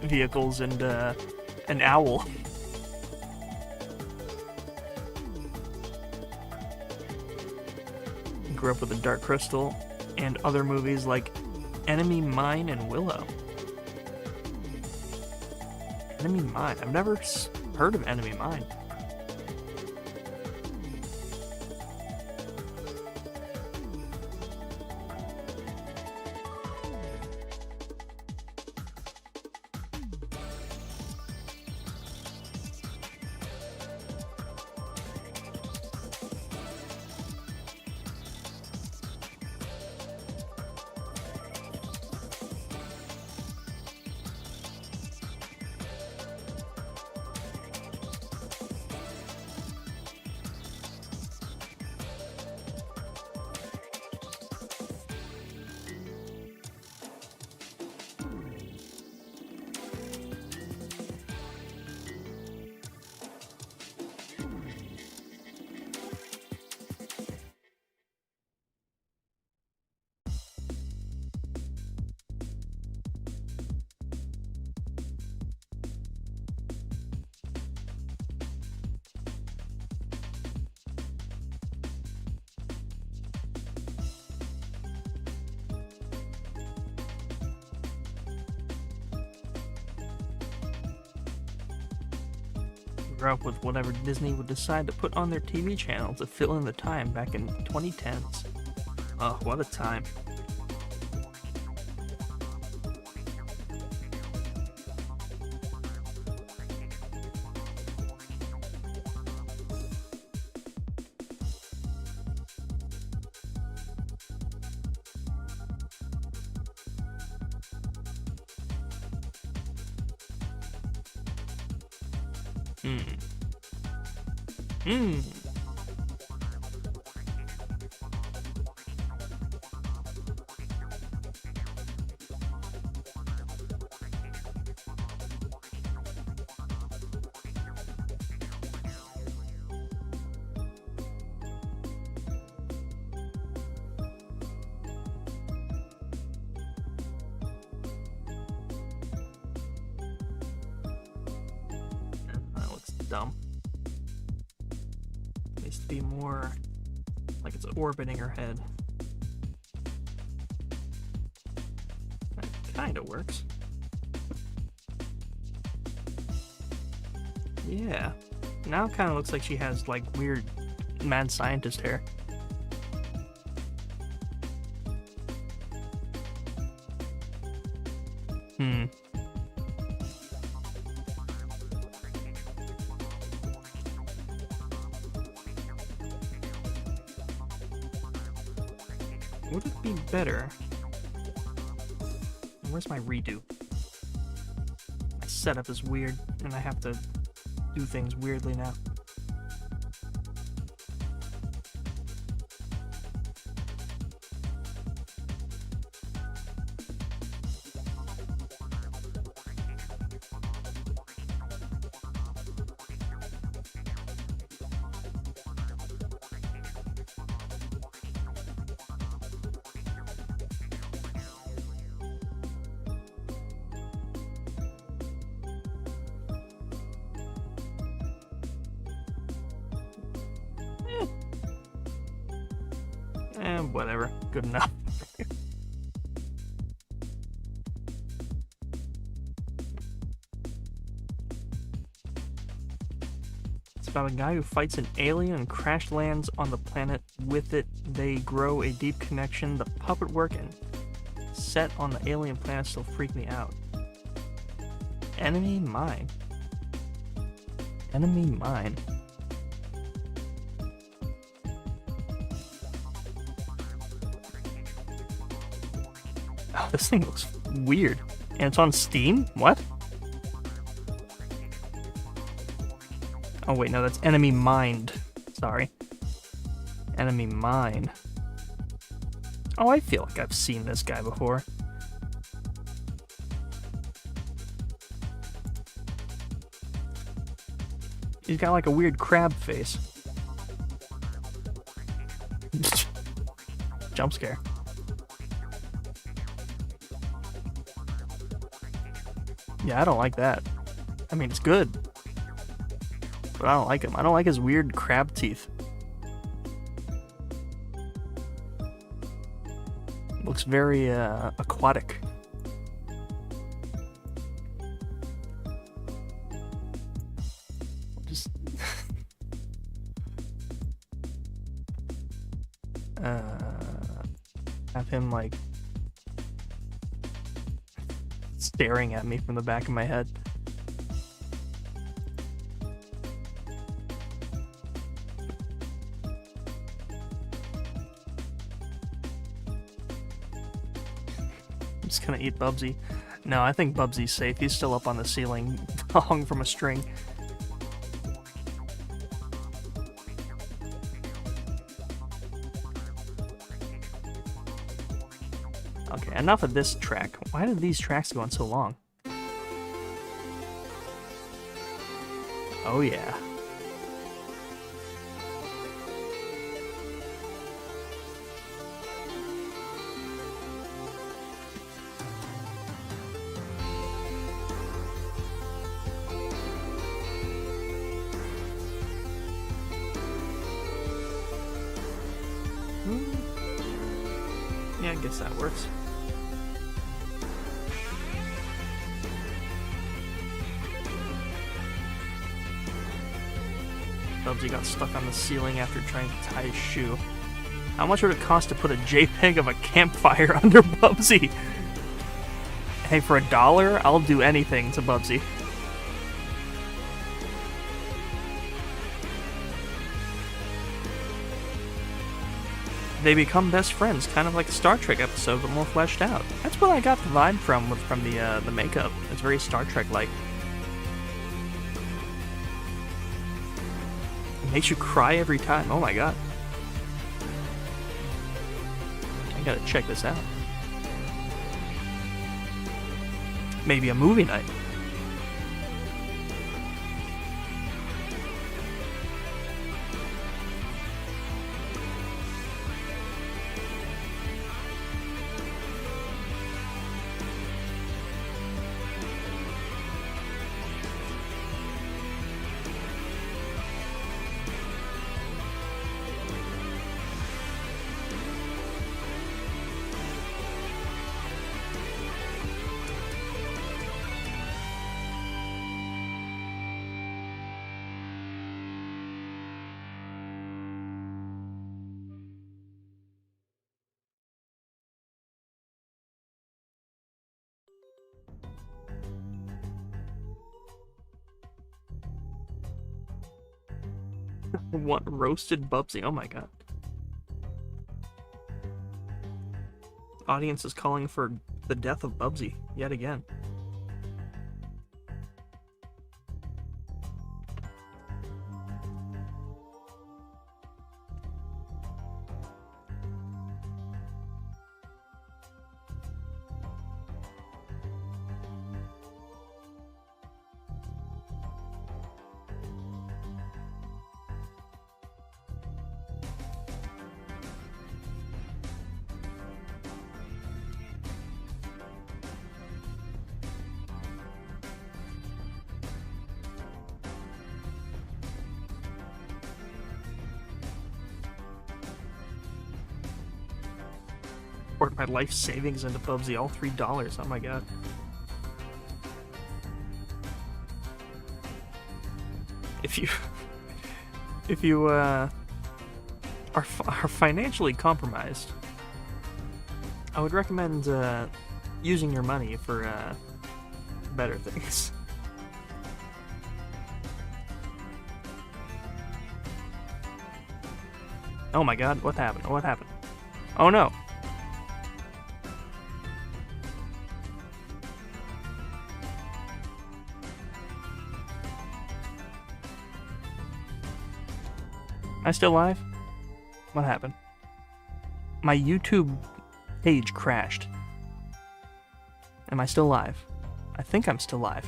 vehicles and an owl. Grew up with The Dark Crystal and other movies like Enemy Mine and Willow. Enemy Mine. I've never heard of Enemy Mine. Grew up with whatever Disney would decide to put on their TV channel to fill in the time back in 2010s. Oh, what a time. That looks dumb. Needs to be more like it's orbiting her head. That kind of works. Yeah. Now it kind of looks like she has like weird mad scientist hair. Would it be better? Where's my redo? My setup is weird, and I have to do things weirdly now. Whatever. Good enough. It's about a guy who fights an alien and crash lands on the planet. With it, they grow a deep connection. The puppet work and set on the alien planet still freak me out. Enemy Mine. Enemy Mine. Oh, this thing looks weird. And it's on Steam? What? Oh wait, no, that's Enemy Mind. Sorry. Enemy Mine. Oh, I feel like I've seen this guy before. He's got like a weird crab face. Jump scare. Yeah, I don't like that. I mean, it's good, but I don't like him. I don't like his weird crab teeth. Looks very aquatic. Just have him like staring at me from the back of my head. I'm just gonna eat Bubsy. No, I think Bubsy's safe. He's still up on the ceiling, hung from a string. Okay, enough of this track. Why did these tracks go on so long? Oh yeah. Yeah, I guess that works. Bubsy got stuck on the ceiling after trying to tie his shoe. How much would it cost to put a JPEG of a campfire under Bubsy? Hey, for $1, I'll do anything to Bubsy. They become best friends, kind of like a Star Trek episode, but more fleshed out. That's what I got the vibe from the makeup. It's very Star Trek-like. It makes you cry every time. Oh my god. I gotta check this out. Maybe a movie night. What roasted Bubsy? Oh my god. Audience is calling for the death of Bubsy yet again. Poured my life savings into Bubsy, all $3. Oh my god. If you are financially compromised, I would recommend using your money for better things. Oh my god, what happened? What happened? Oh no. Am I still live? What happened? My YouTube page crashed. Am I still live? I think I'm still live.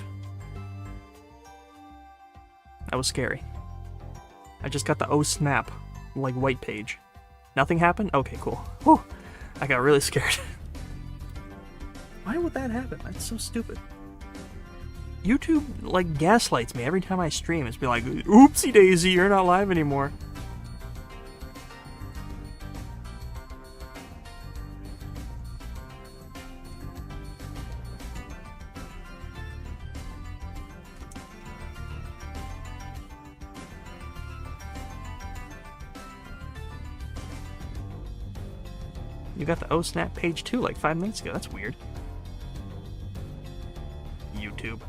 That was scary. I just got the oh snap, like white page. Nothing happened? Okay, cool. Whew. I got really scared. Why would that happen? That's so stupid. YouTube, like, gaslights me every time I stream. It's be like, oopsie daisy, you're not live anymore. You got the oh snap page too, like 5 minutes ago. That's weird. YouTube.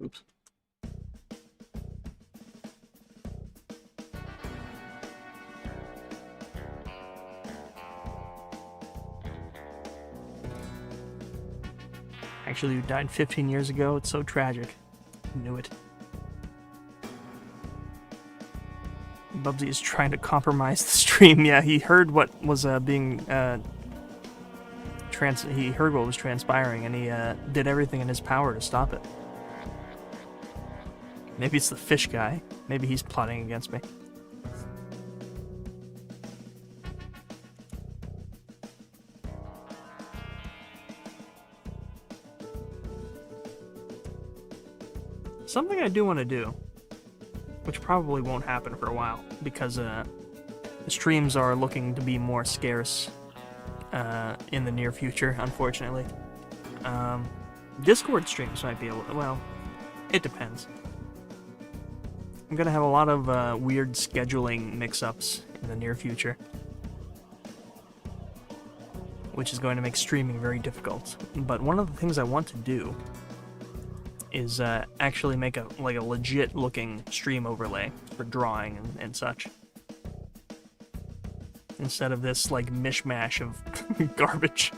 Oops. Actually, you died 15 years ago. It's so tragic. Knew it. Bubsy is trying to compromise the stream. Yeah, he heard what was being he heard what was transpiring, and he did everything in his power to stop it. Maybe it's the fish guy. Maybe he's plotting against me. Something I do want to do, which probably won't happen for a while, because the streams are looking to be more scarce in the near future, unfortunately. Discord streams might be well, it depends. I'm gonna have a lot of weird scheduling mix-ups in the near future, which is going to make streaming very difficult. But one of the things I want to do is actually make a legit looking stream overlay for drawing and such, instead of this like mishmash of garbage.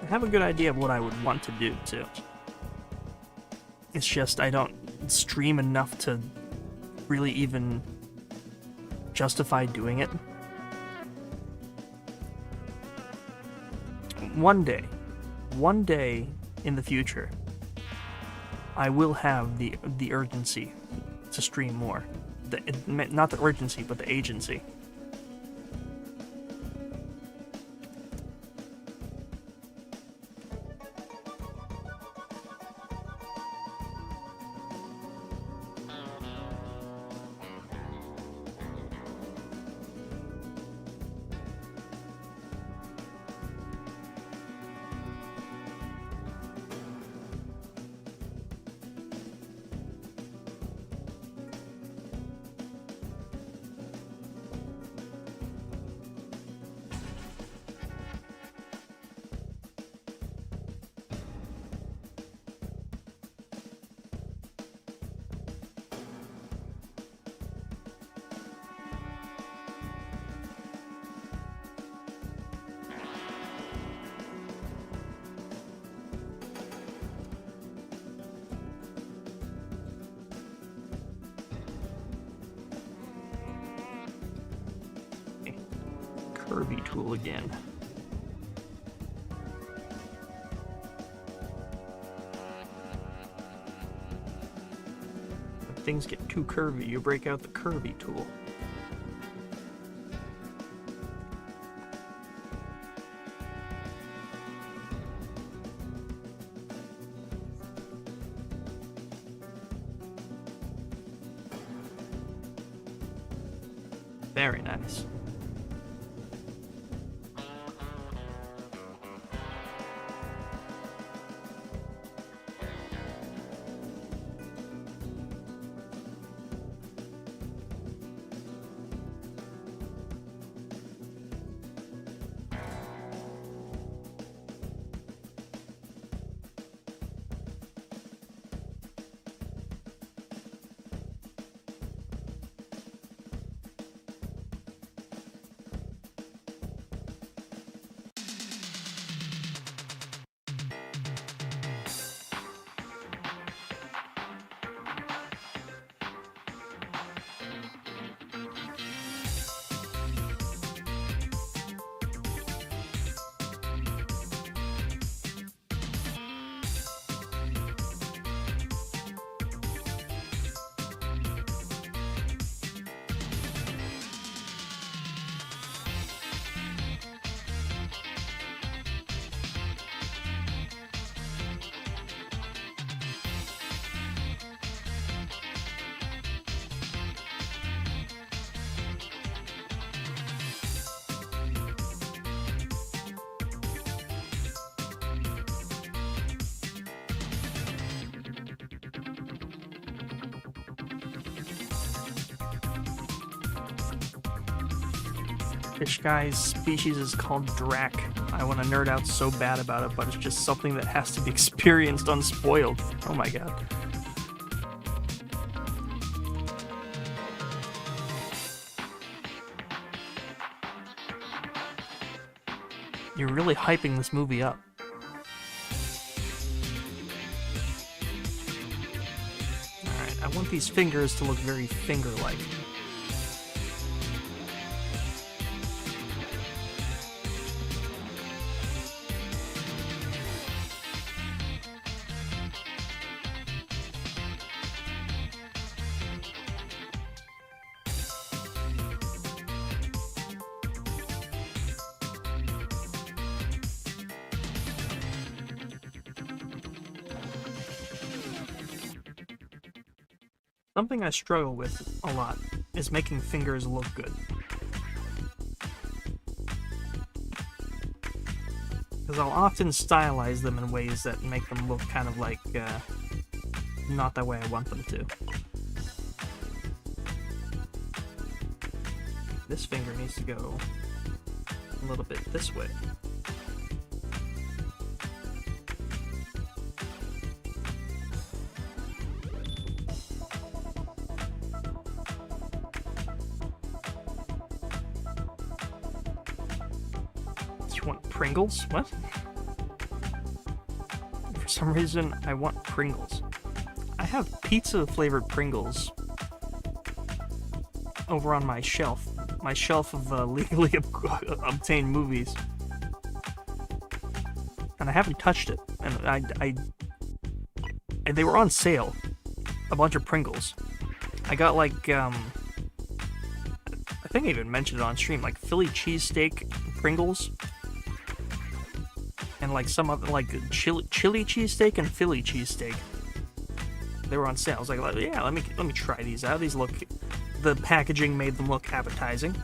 I have a good idea of what I would want to do too. It's just I don't stream enough to really even justify doing it. One day in the future, I will have the urgency to stream more. Not the urgency, but the agency. Curvy tool again. When things get too curvy, you break out the curvy tool. Very nice. Fish guy's species is called Drac. I want to nerd out so bad about it, but it's just something that has to be experienced unspoiled. Oh my god. You're really hyping this movie up. Alright, I want these fingers to look very finger-like. Something I struggle with a lot is making fingers look good. Because I'll often stylize them in ways that make them look kind of like, not the way I want them to. This finger needs to go a little bit this way. You want Pringles? What? For some reason, I want Pringles. I have pizza-flavored Pringles over on my shelf. My shelf of legally obtained movies. And I haven't touched it. And and they were on sale. A bunch of Pringles. I got like, I think I even mentioned it on stream, like Philly cheesesteak Pringles. And like some other, like chili cheesesteak and Philly cheesesteak. They were on sale. I was like, yeah, let me try these out. These look, the packaging made them look appetizing,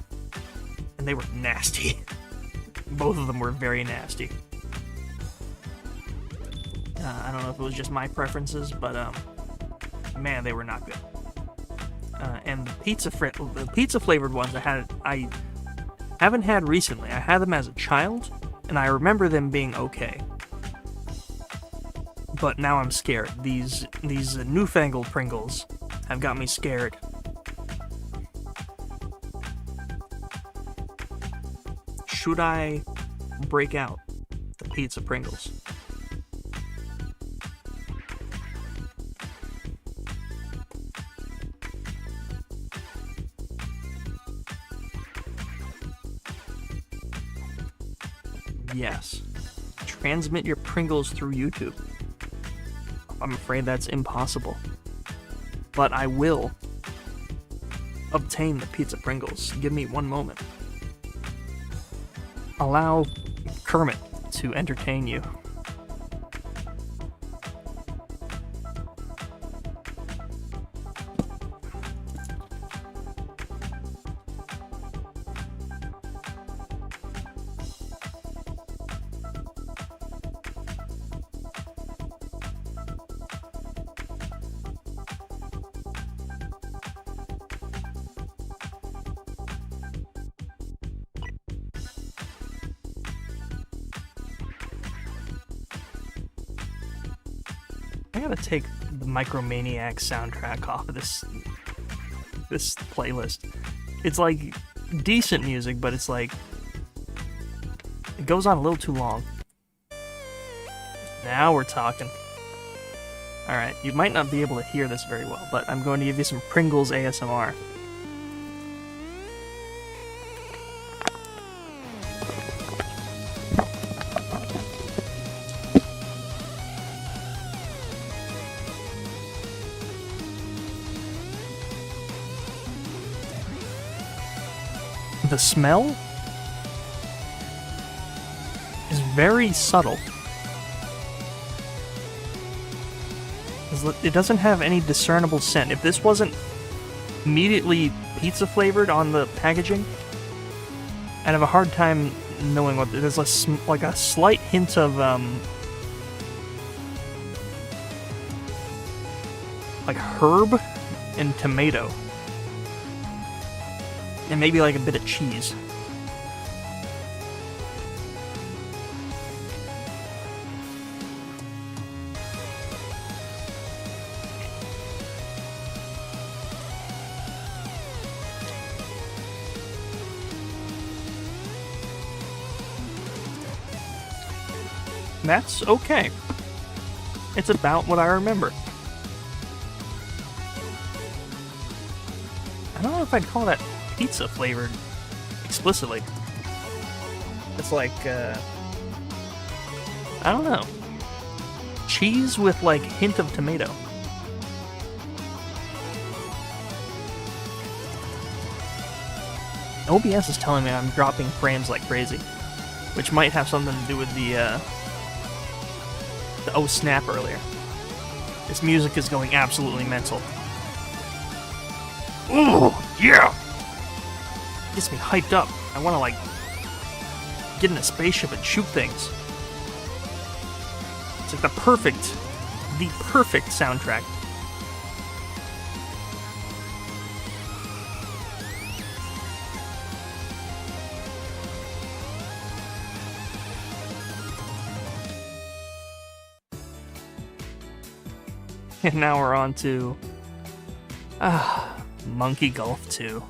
and they were nasty. Both of them were very nasty. I don't know if it was just my preferences, but man, they were not good. And the pizza flavored ones I haven't had recently. I had them as a child. And I remember them being okay. But now I'm scared. These newfangled Pringles have got me scared. Should I break out the pizza Pringles? Yes. Transmit your Pringles through YouTube. I'm afraid that's impossible. But I will obtain the pizza Pringles. Give me one moment. Allow Kermit to entertain you. I gotta take the Micromaniac soundtrack off of this playlist. It's like decent music, but it's like it goes on a little too long. Now we're talking. Alright, you might not be able to hear this very well, but I'm going to give you some Pringles ASMR. The smell is very subtle. It doesn't have any discernible scent. If this wasn't immediately pizza flavored on the packaging, I'd have a hard time knowing what. There's like a slight hint of like herb and tomato. And maybe like a bit of cheese. That's okay. It's about what I remember. I don't know if I'd call that pizza flavored explicitly. It's like, I don't know. Cheese with, like, hint of tomato. OBS is telling me I'm dropping frames like crazy, which might have something to do with the oh snap earlier. This music is going absolutely mental. Ooh, yeah! Gets me hyped up. I want to, like, get in a spaceship and shoot things. It's like the perfect soundtrack. And now we're on to Monkey Golf 2.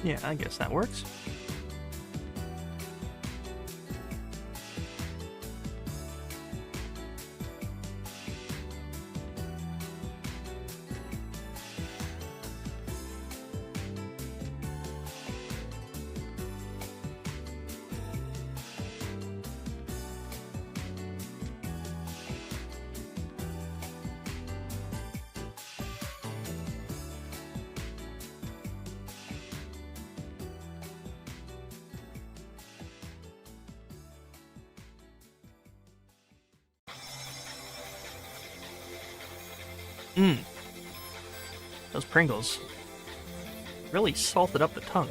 Yeah, I guess that works. Those Pringles really salted up the tongue.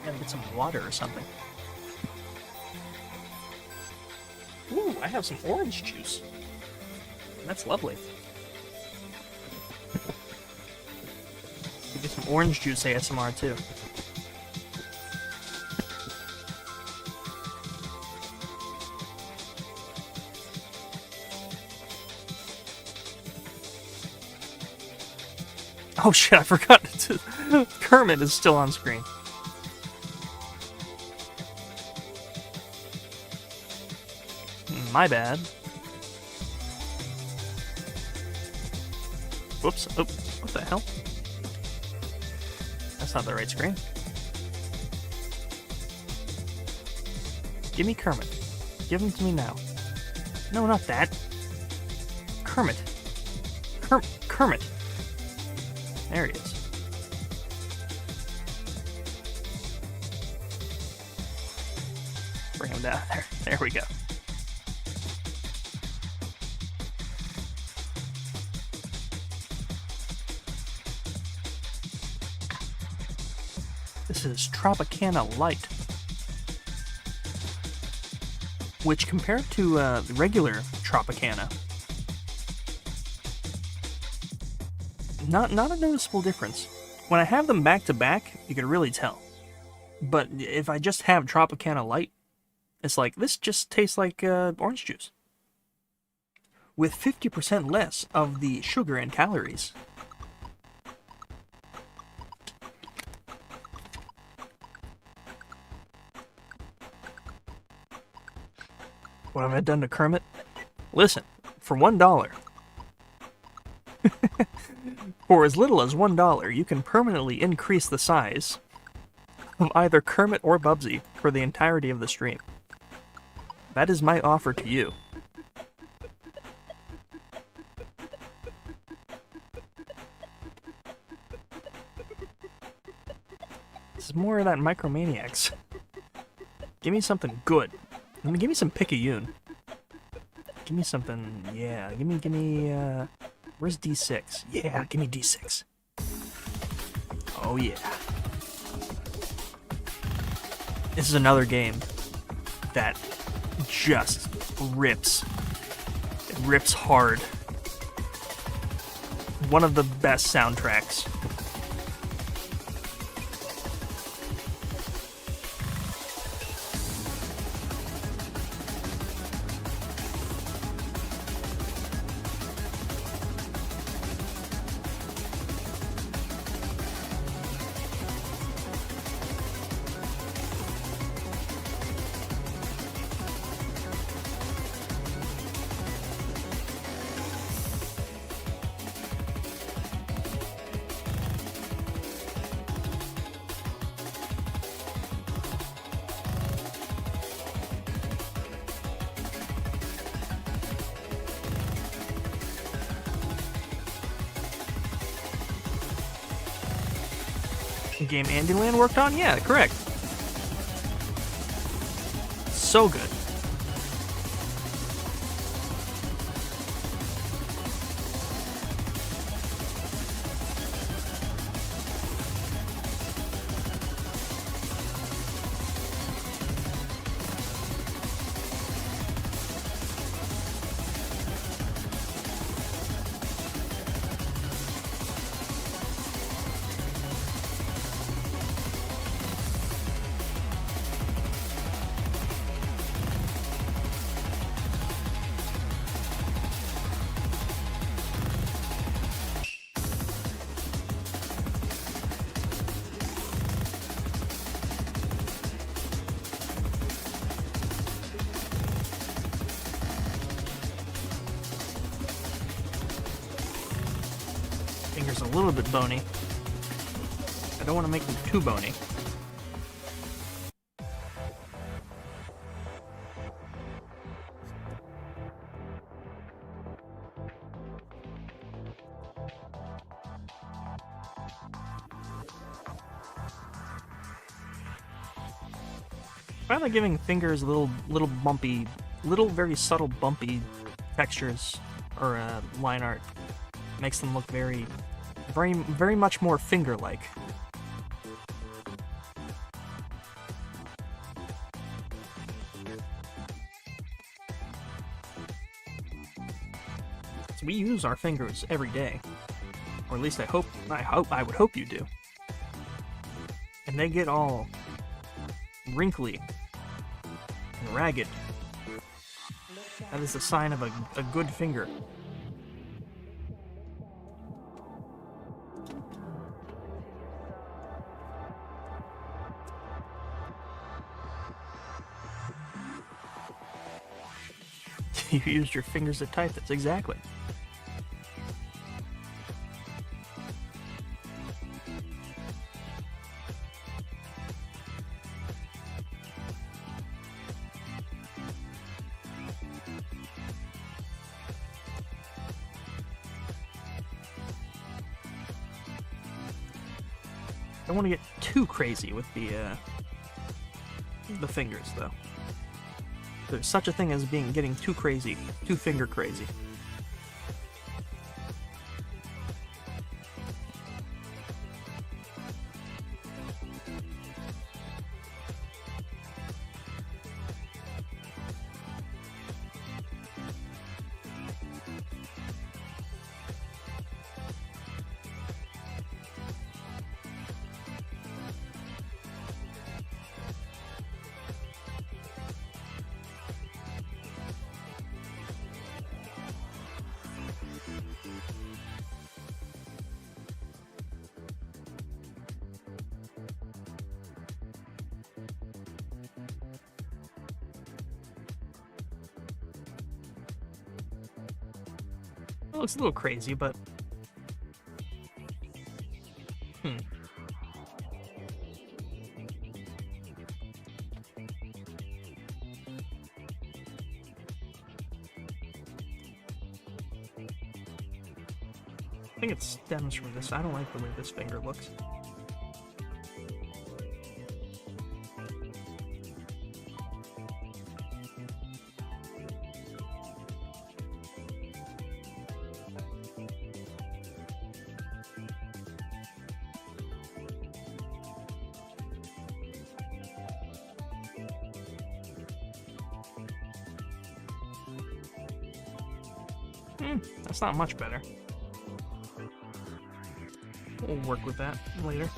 Gotta get some water or something. Ooh, I have some orange juice. That's lovely. Get some orange juice ASMR too. Oh shit, I forgot to... Kermit is still on screen. My bad. Whoops. Oh, what the hell? That's not the right screen. Give me Kermit. Give him to me now. No, not that. Kermit. Kermit. There he is. Bring him down there. There we go. This is Tropicana Light, which compared to the regular Tropicana, not a noticeable difference. When I have them back to back, you can really tell. But if I just have Tropicana Light, it's like, this just tastes like orange juice. With 50% less of the sugar and calories. What have I done to Kermit? Listen, for $1, for as little as $1, you can permanently increase the size of either Kermit or Bubsy for the entirety of the stream. That is my offer to you. This is more of that Micromaniacs. Give me something good. Give me some Picayune. Give me something, yeah, give me, where's D6? Yeah, give me D6. Oh yeah. This is another game that just rips. It rips hard. One of the best soundtracks. Game Andyland worked on? Yeah, correct. So good. Finger's a little bit bony. I don't want to make them too bony. Finally giving fingers little bumpy, very subtle bumpy textures or line art. Makes them look very much more finger-like. So we use our fingers every day, or at least I would hope you do. And they get all wrinkly and ragged. That is a sign of a good finger. You used your fingers to type this, exactly. Don't want to get too crazy with the fingers, though. There's such a thing as getting too crazy, too finger crazy. It looks a little crazy, but... I think it stems from this. I don't like the way this finger looks. That's not much better. We'll work with that later.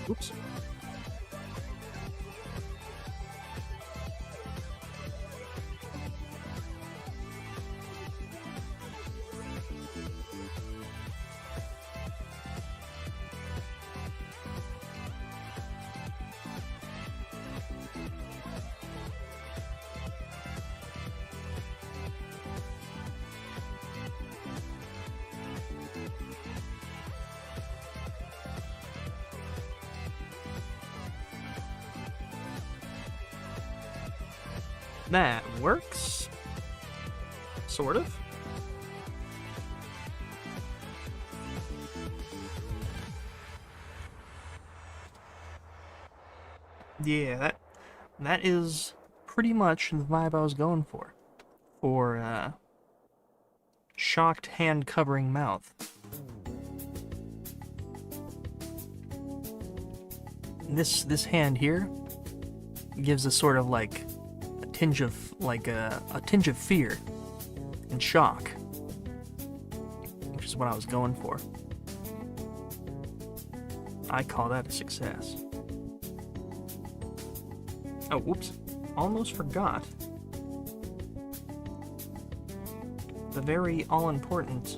Oops. That works. Sort of. Yeah, that is pretty much the vibe I was going for. For, shocked hand covering mouth. This hand here gives a sort of like a tinge of fear and shock, which is what I was going for. I call that a success. Oh, whoops. Almost forgot. The very all-important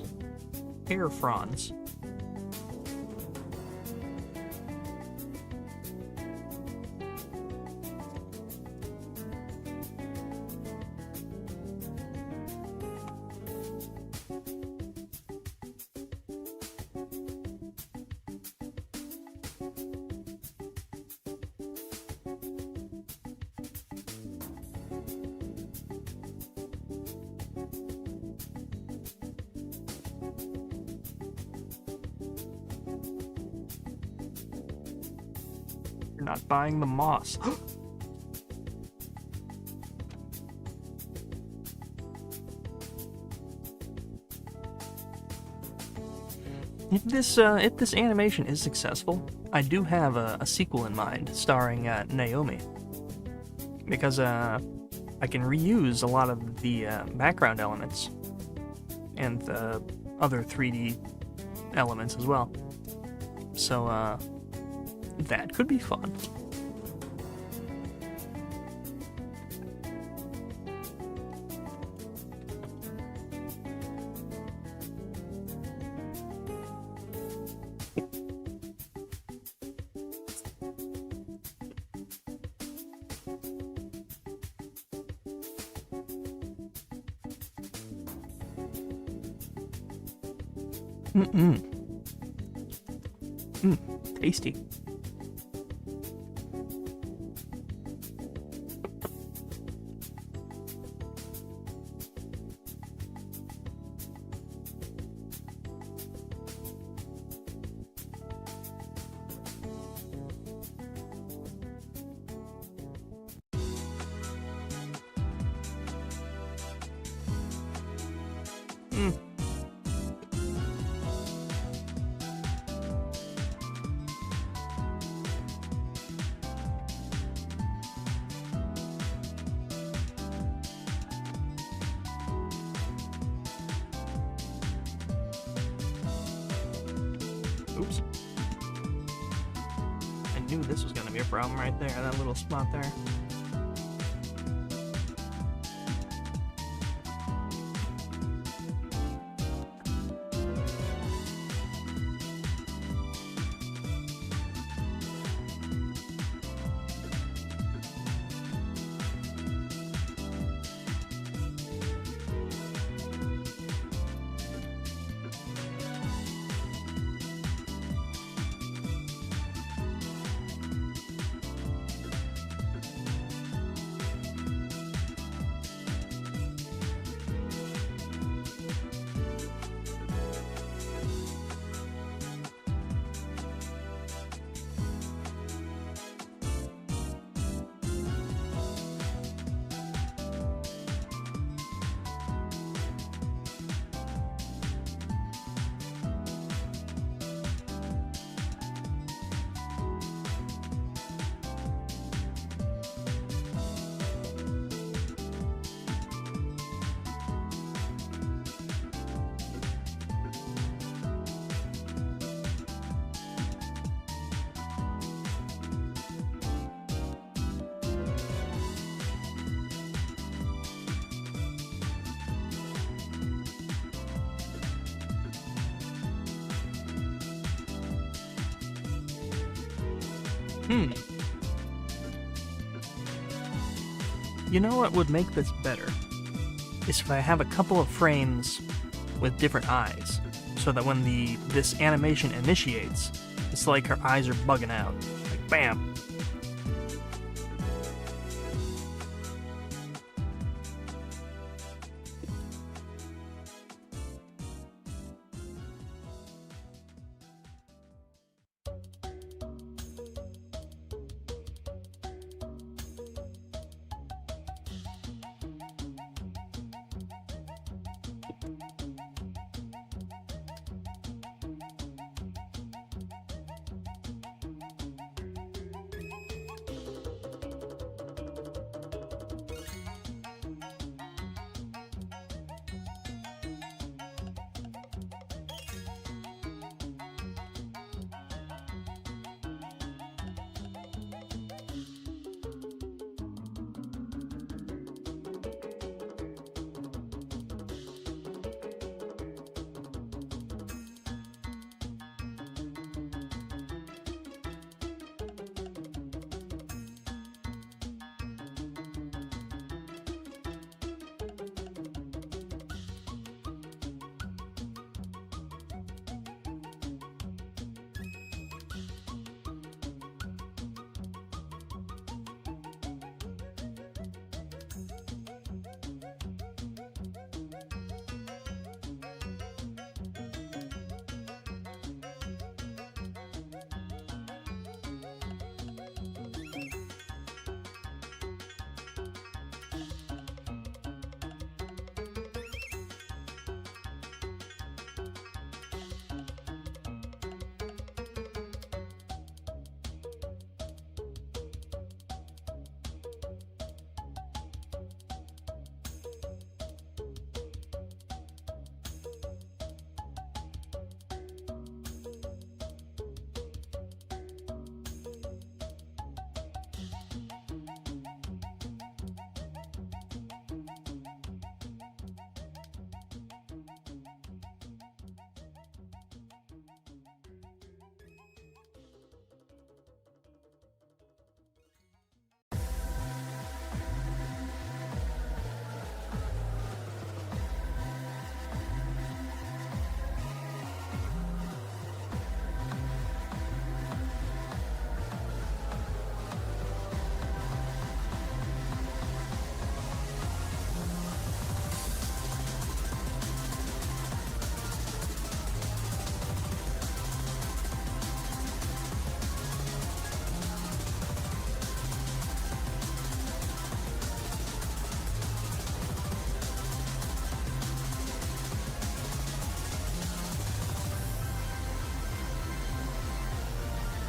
hair fronds. You're not buying the moss. If this animation is successful, I do have a sequel in mind starring Naomi, because I can reuse a lot of the background elements and the other 3D elements as well. So that could be fun. Tasty. Oops. I knew this was going to be a problem right there, that little spot there. You know what would make this better? Is if I have a couple of frames with different eyes, so that when this animation initiates, it's like her eyes are bugging out. Like, bam!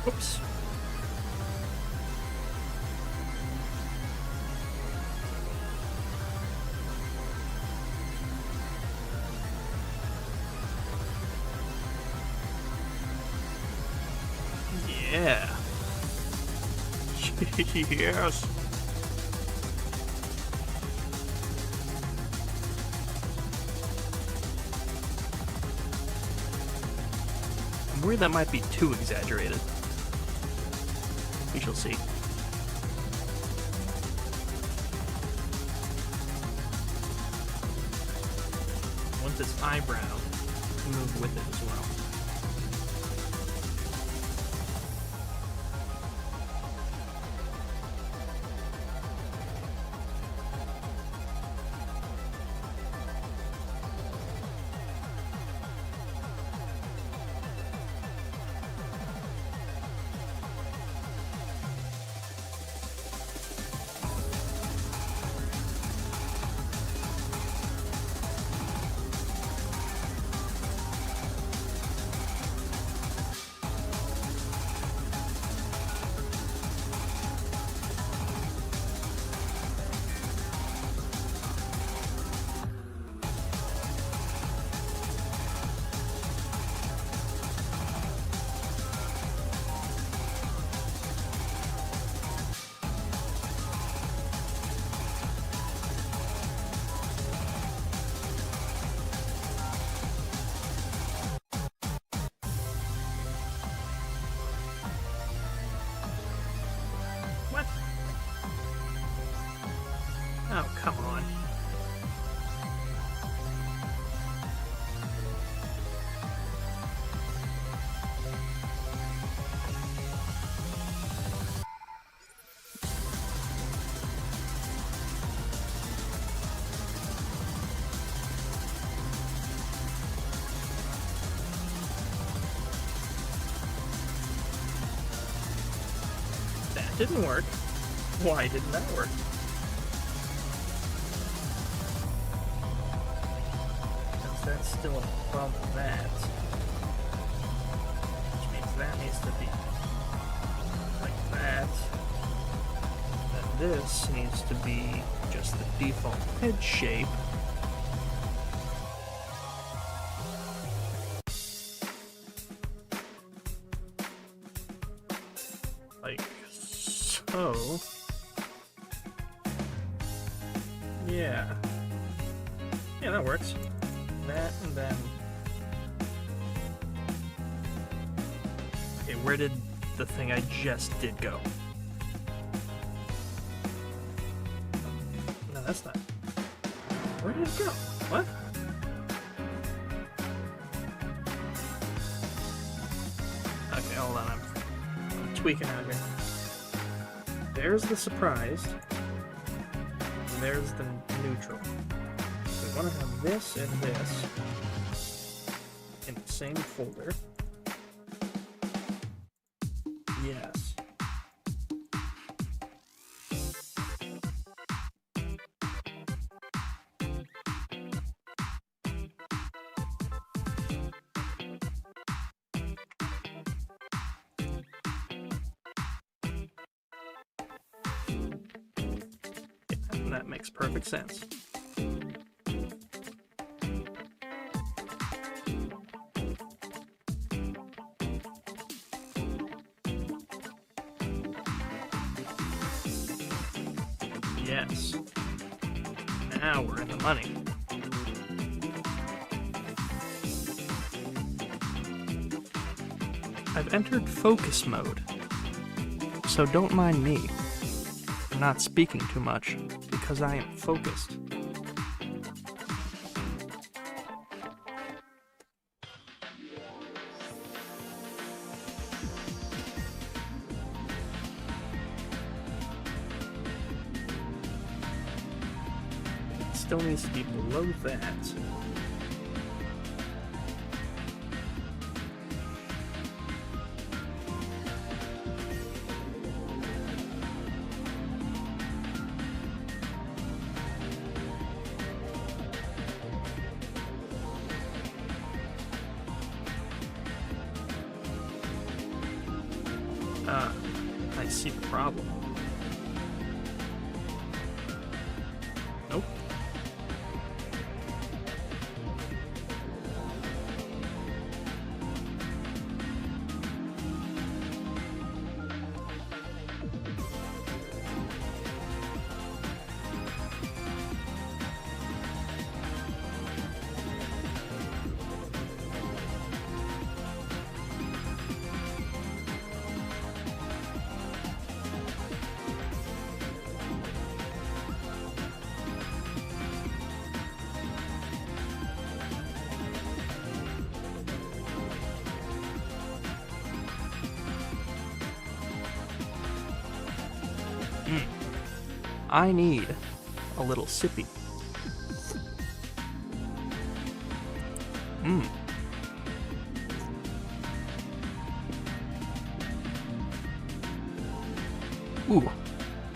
Oops. Yeah. Yes. I'm worried that might be too exaggerated. We shall see. Once it's eyebrow, move with it as well. What? Oh, come on. That didn't work. Why didn't that work? Because that's still above that. Which means that needs to be like that. Then this needs to be just the default head shape. Like so. Yeah. Yeah, that works. That and then. Okay, where did the thing I just did go? No, that's not. Where did it go? What? Okay, hold on. I'm tweaking out here. There's the surprised. There's the neutral. We want to have this and this in the same folder. Yes. That makes perfect sense. Yes. Now we're in the money. I've entered focus mode, so don't mind me for not speaking too much, because I am focused. It still needs to be below that. I see the problem. Nope. I need a little sippy. Ooh.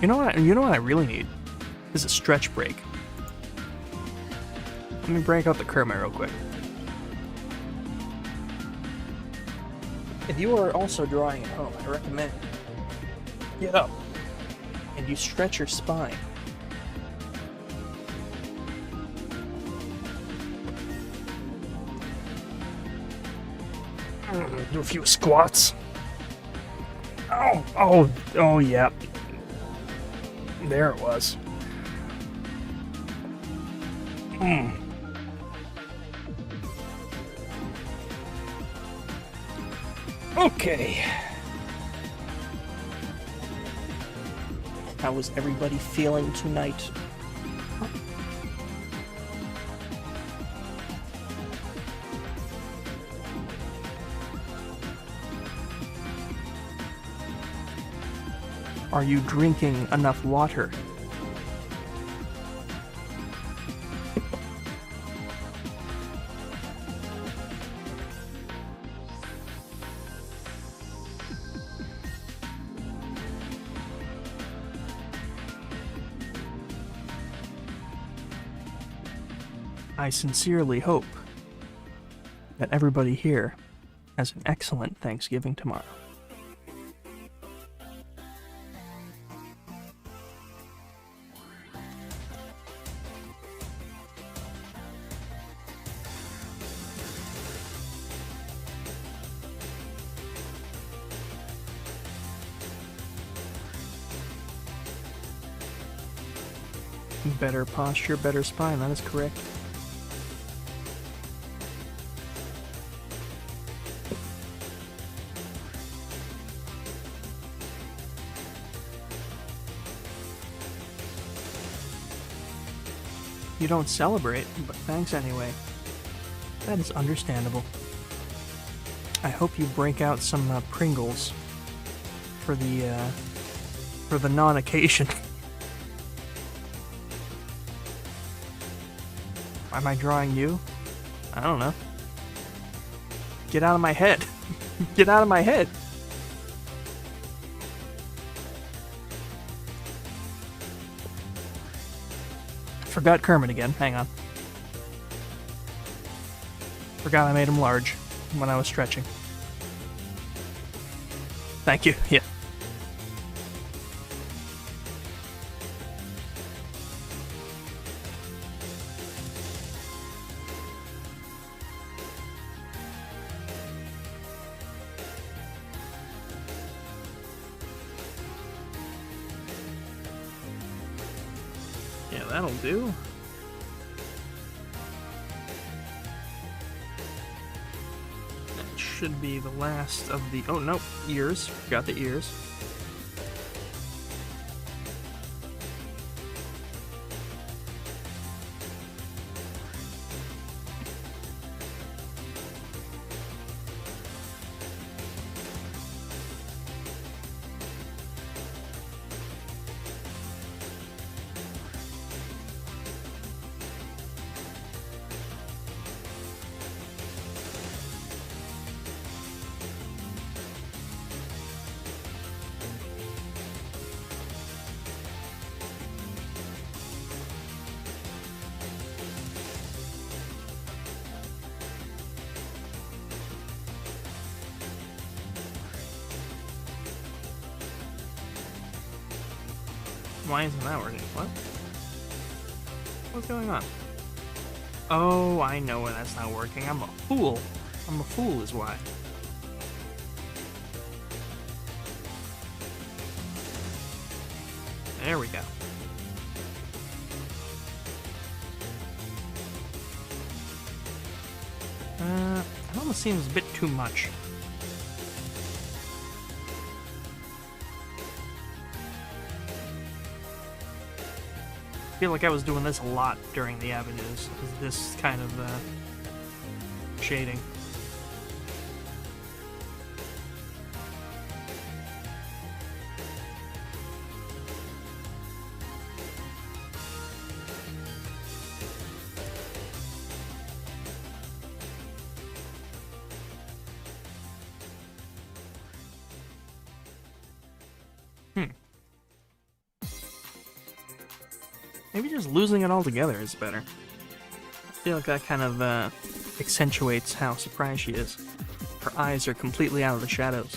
You know what I really need? Is a stretch break. Let me break out the Kermit real quick. If you are also drawing at home, I recommend get up and you stretch your spine. Do a few squats. Oh, yeah. There it was. Okay. How is everybody feeling tonight? Are you drinking enough water? I sincerely hope that everybody here has an excellent Thanksgiving tomorrow. Better posture, better spine, that is correct. You don't celebrate, but thanks anyway. That is understandable. I hope you break out some Pringles for the non-occasion. Am I drawing you? I don't know. Get out of my head. Get out of my head. Forgot Kermit again. Hang on. Forgot I made him large when I was stretching. Thank you. Yeah. Yeah, that'll do. That should be the last of the... Oh, no. Ears. Forgot the ears. Why isn't that working? What? What's going on? Oh, I know why that's not working. I'm a fool. I'm a fool is why. There we go. It almost seems a bit too much. I feel like I was doing this a lot during the avenues, this kind of shading. Maybe just losing it all together is better. I feel like that kind of accentuates how surprised she is. Her eyes are completely out of the shadows.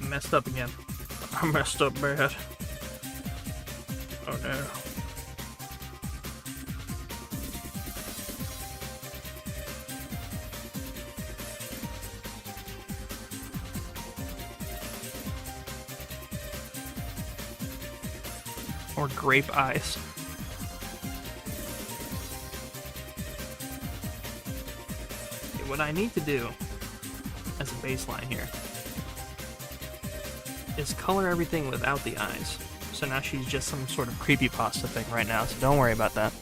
Messed up again. I messed up bad. Oh no. Or grape eyes. Okay, what I need to do as a baseline here is color everything without the eyes. So now she's just some sort of creepypasta thing right now, so don't worry about that.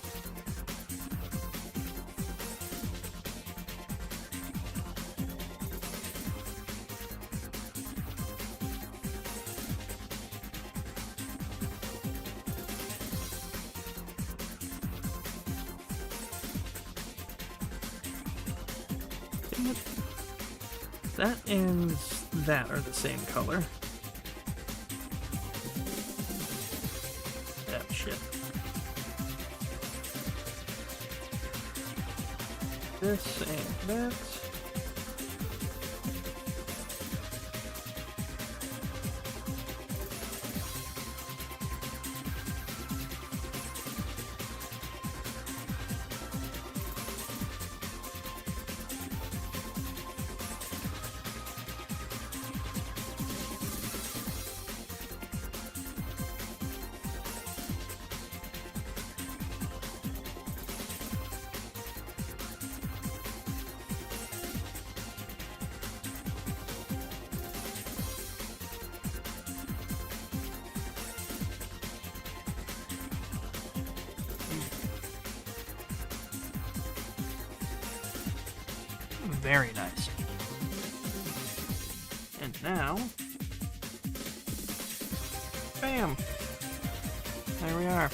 That and that are the same color. That shit. This and that. Very nice. And now, bam! There we are.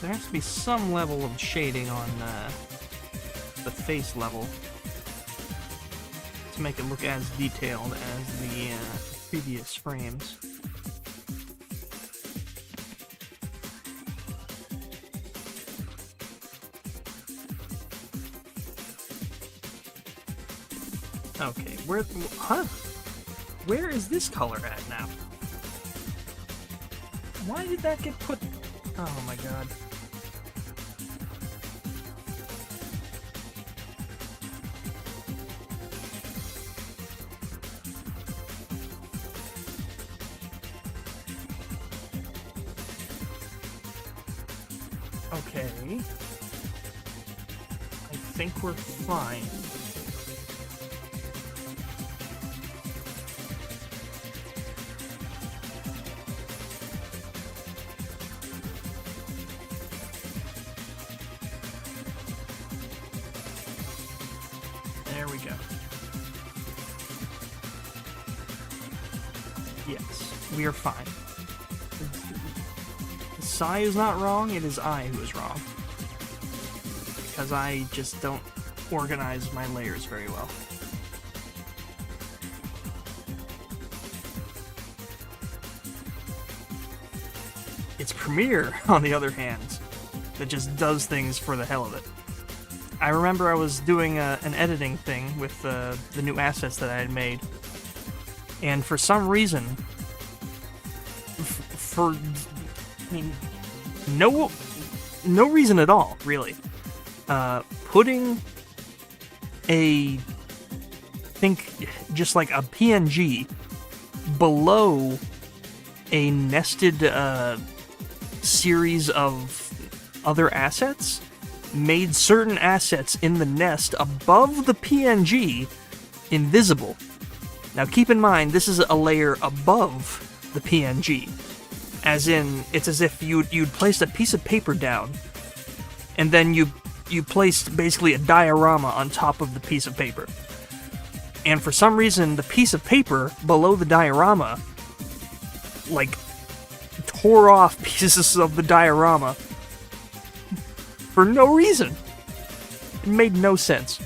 There has to be some level of shading on the face level to make it look as detailed as the previous frames. Okay, where is this color at now? Why did that get put? Oh my god. Okay. I think we're fine. There we go. Yes, we are fine. SAI is not wrong, it is I who is wrong. Because I just don't organize my layers very well. It's Premiere, on the other hand, that just does things for the hell of it. I remember I was doing an editing thing with the new assets that I had made, and for some reason, no reason at all, really. Putting just like a PNG below a nested series of other assets made certain assets in the nest above the PNG invisible. Now keep in mind, this is a layer above the PNG. As in, it's as if you'd placed a piece of paper down, and then you placed basically a diorama on top of the piece of paper. And for some reason, the piece of paper below the diorama, like, tore off pieces of the diorama for no reason. It made no sense.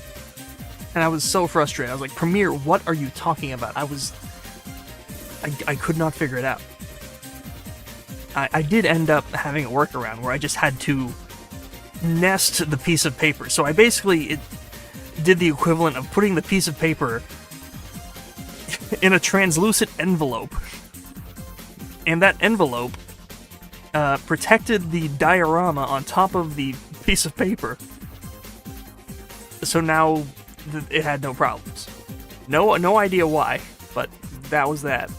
And I was so frustrated. I was like, Premiere, what are you talking about? I could not figure it out. I did end up having a workaround where I just had to nest the piece of paper. So I basically did the equivalent of putting the piece of paper in a translucent envelope. And that envelope protected the diorama on top of the piece of paper. So now it had no problems. No idea why, but that was that.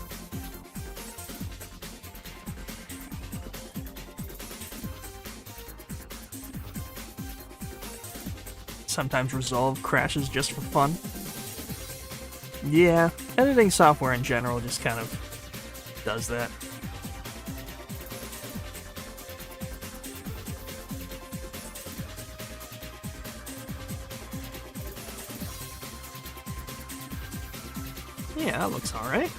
Sometimes Resolve crashes just for fun. Yeah, editing software in general just kind of does that. Yeah, that looks alright.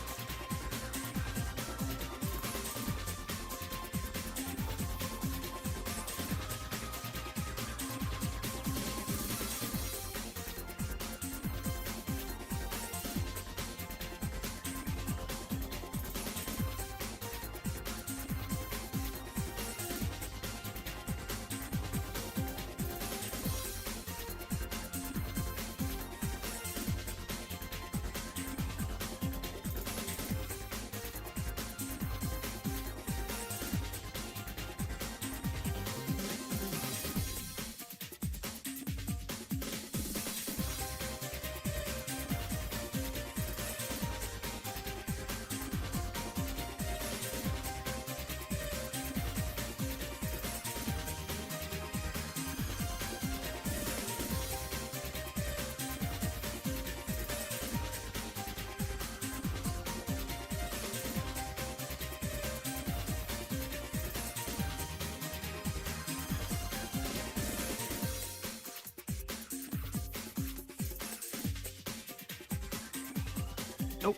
Nope.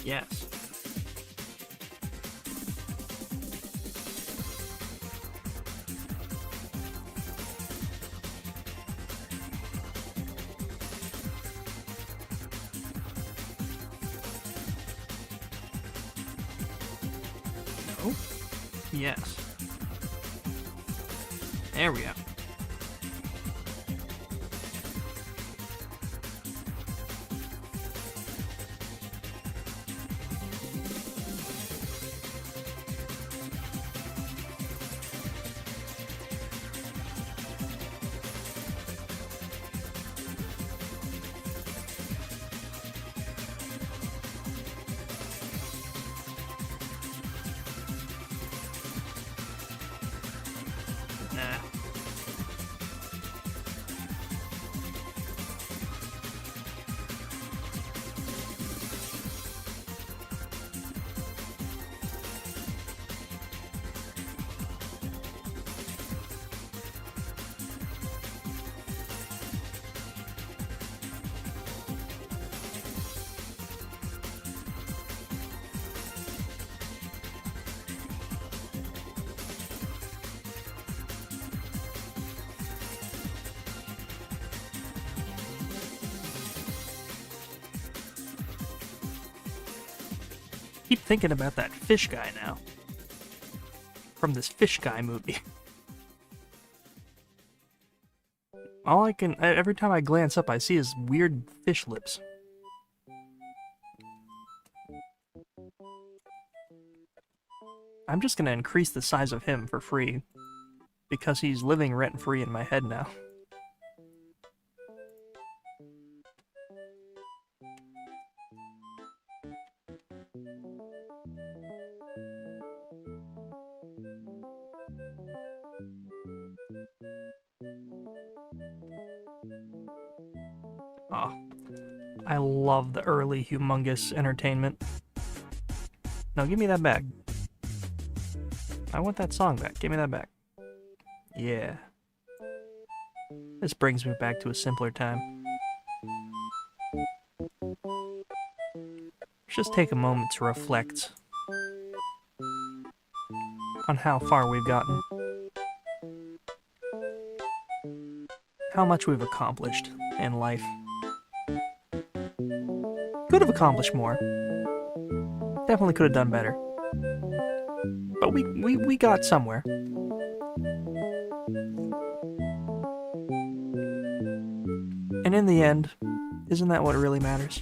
Yes. No. Yes. There we go. Nah. Keep thinking about that fish guy now. From this fish guy movie. Every time I glance up, I see his weird fish lips. I'm just gonna increase the size of him for free. Because he's living rent-free in my head now. Oh, I love the early humongous entertainment. No, give me that back. I want that song back. Give me that back. Yeah. This brings me back to a simpler time. Let's just take a moment to reflect on how far we've gotten. How much we've accomplished in life. Could have accomplished more. Definitely could have done better. But we got somewhere. And in the end, isn't that what really matters?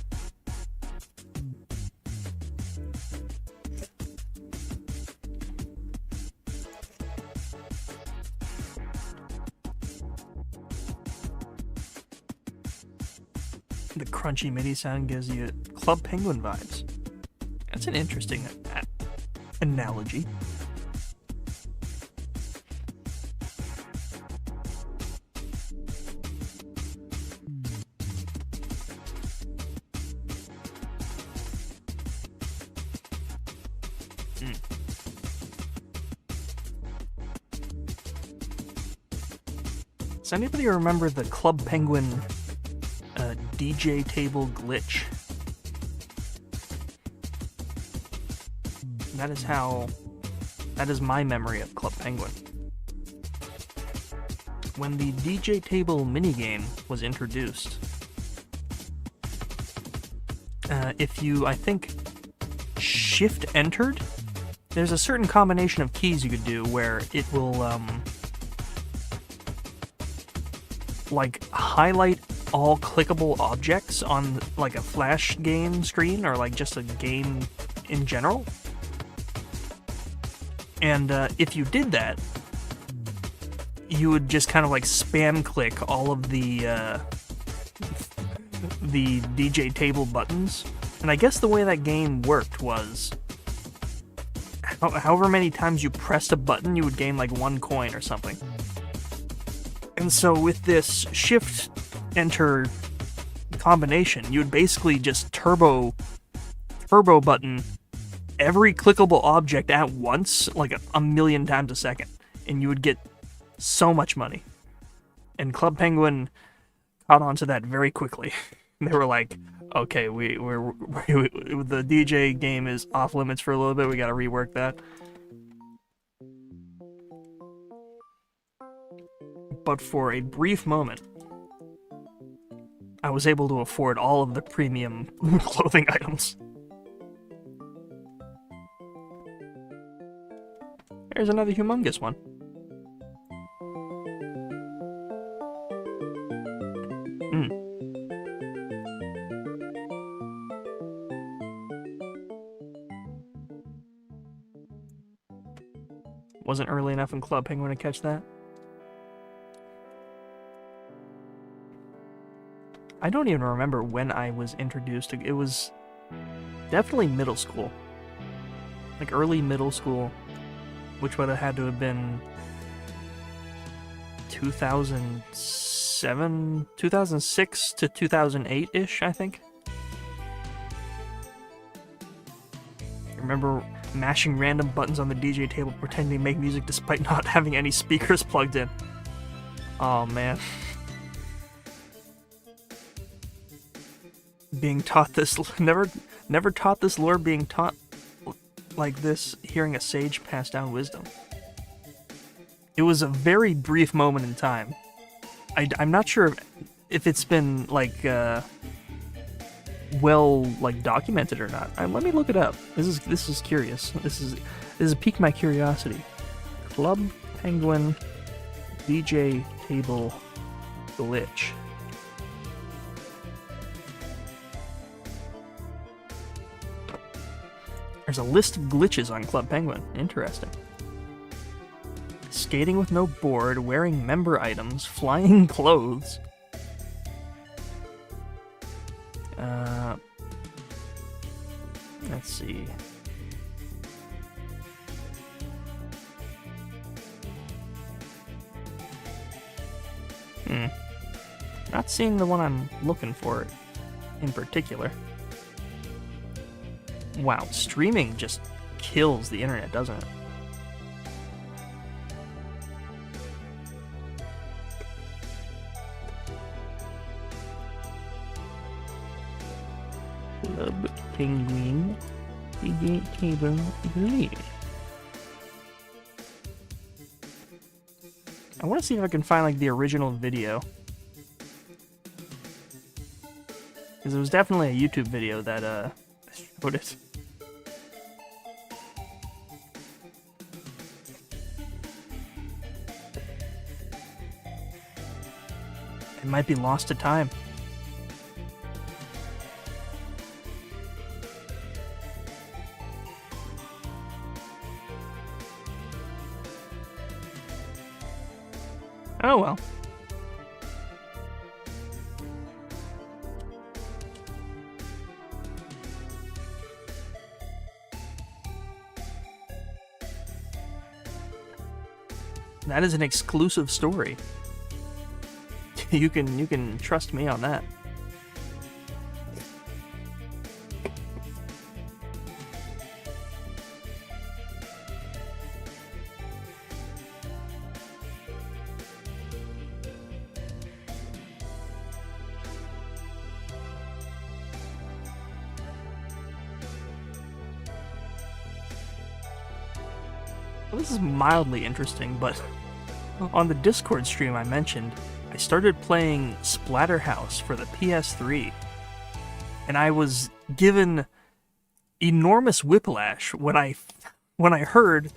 The crunchy MIDI sound gives you Club Penguin vibes. That's an interesting analogy. Does anybody remember the Club Penguin DJ table glitch? That is my memory of Club Penguin. When the DJ table minigame was introduced, if you, I think, shift entered, there's a certain combination of keys you could do where it will, like, highlight all clickable objects on, like, a flash game screen, or, like, just a game in general. And, if you did that, you would just kind of, like, spam click all of the DJ table buttons. And I guess the way that game worked was, however many times you pressed a button, you would gain, like, 1 coin or something. And so with this shift-enter combination, you would basically just turbo button every clickable object at once, like a million times a second, and you would get so much money. And Club Penguin caught on to that very quickly. They were like, okay, the DJ game is off limits for a little bit, we gotta rework that. But for a brief moment, I was able to afford all of the premium clothing items. Here's another humongous one. Wasn't early enough in Club Penguin to catch that. I don't even remember when I was introduced to it. Was definitely middle school. Like early middle school, which would have had to have been 2007, 2006 to 2008-ish, I think. I remember mashing random buttons on the DJ table pretending to make music despite not having any speakers plugged in. Oh man. Being taught this, never taught this lore, being taught like this, hearing a sage pass down wisdom. It was a very brief moment in time. I'm not sure if it's been like well like documented or not. Let me look it up. This is curious. This has piqued my curiosity. Club Penguin DJ table glitch. There's a list of glitches on Club Penguin. Interesting. Skating with no board, wearing member items, flying clothes. Let's see. Not seeing the one I'm looking for in particular. Wow, streaming just kills the internet, doesn't it? Club Penguin DJ table glitch. I want to see if I can find like the original video, because it was definitely a YouTube video that showed it. It might be lost to time. Oh well. That is an exclusive story. You can trust me on that. Well, this is mildly interesting, but on the Discord stream I mentioned, I started playing Splatterhouse for the PS3, and I was given enormous whiplash when I heard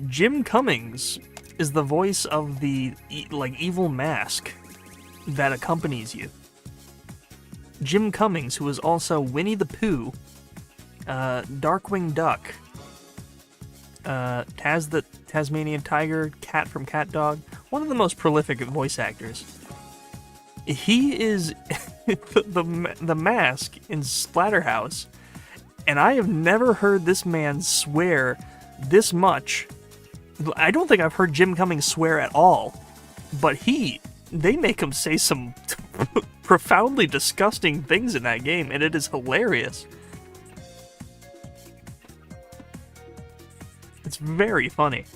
Jim Cummings is the voice of the evil mask that accompanies you. Jim Cummings, who is also Winnie the Pooh, Darkwing Duck, Taz the Tasmanian Tiger, Cat from Cat Dog, one of the most prolific voice actors. He is the mask in Splatterhouse, and I have never heard this man swear this much. I don't think I've heard Jim Cummings swear at all, but they make him say some profoundly disgusting things in that game, and it is hilarious. It's very funny.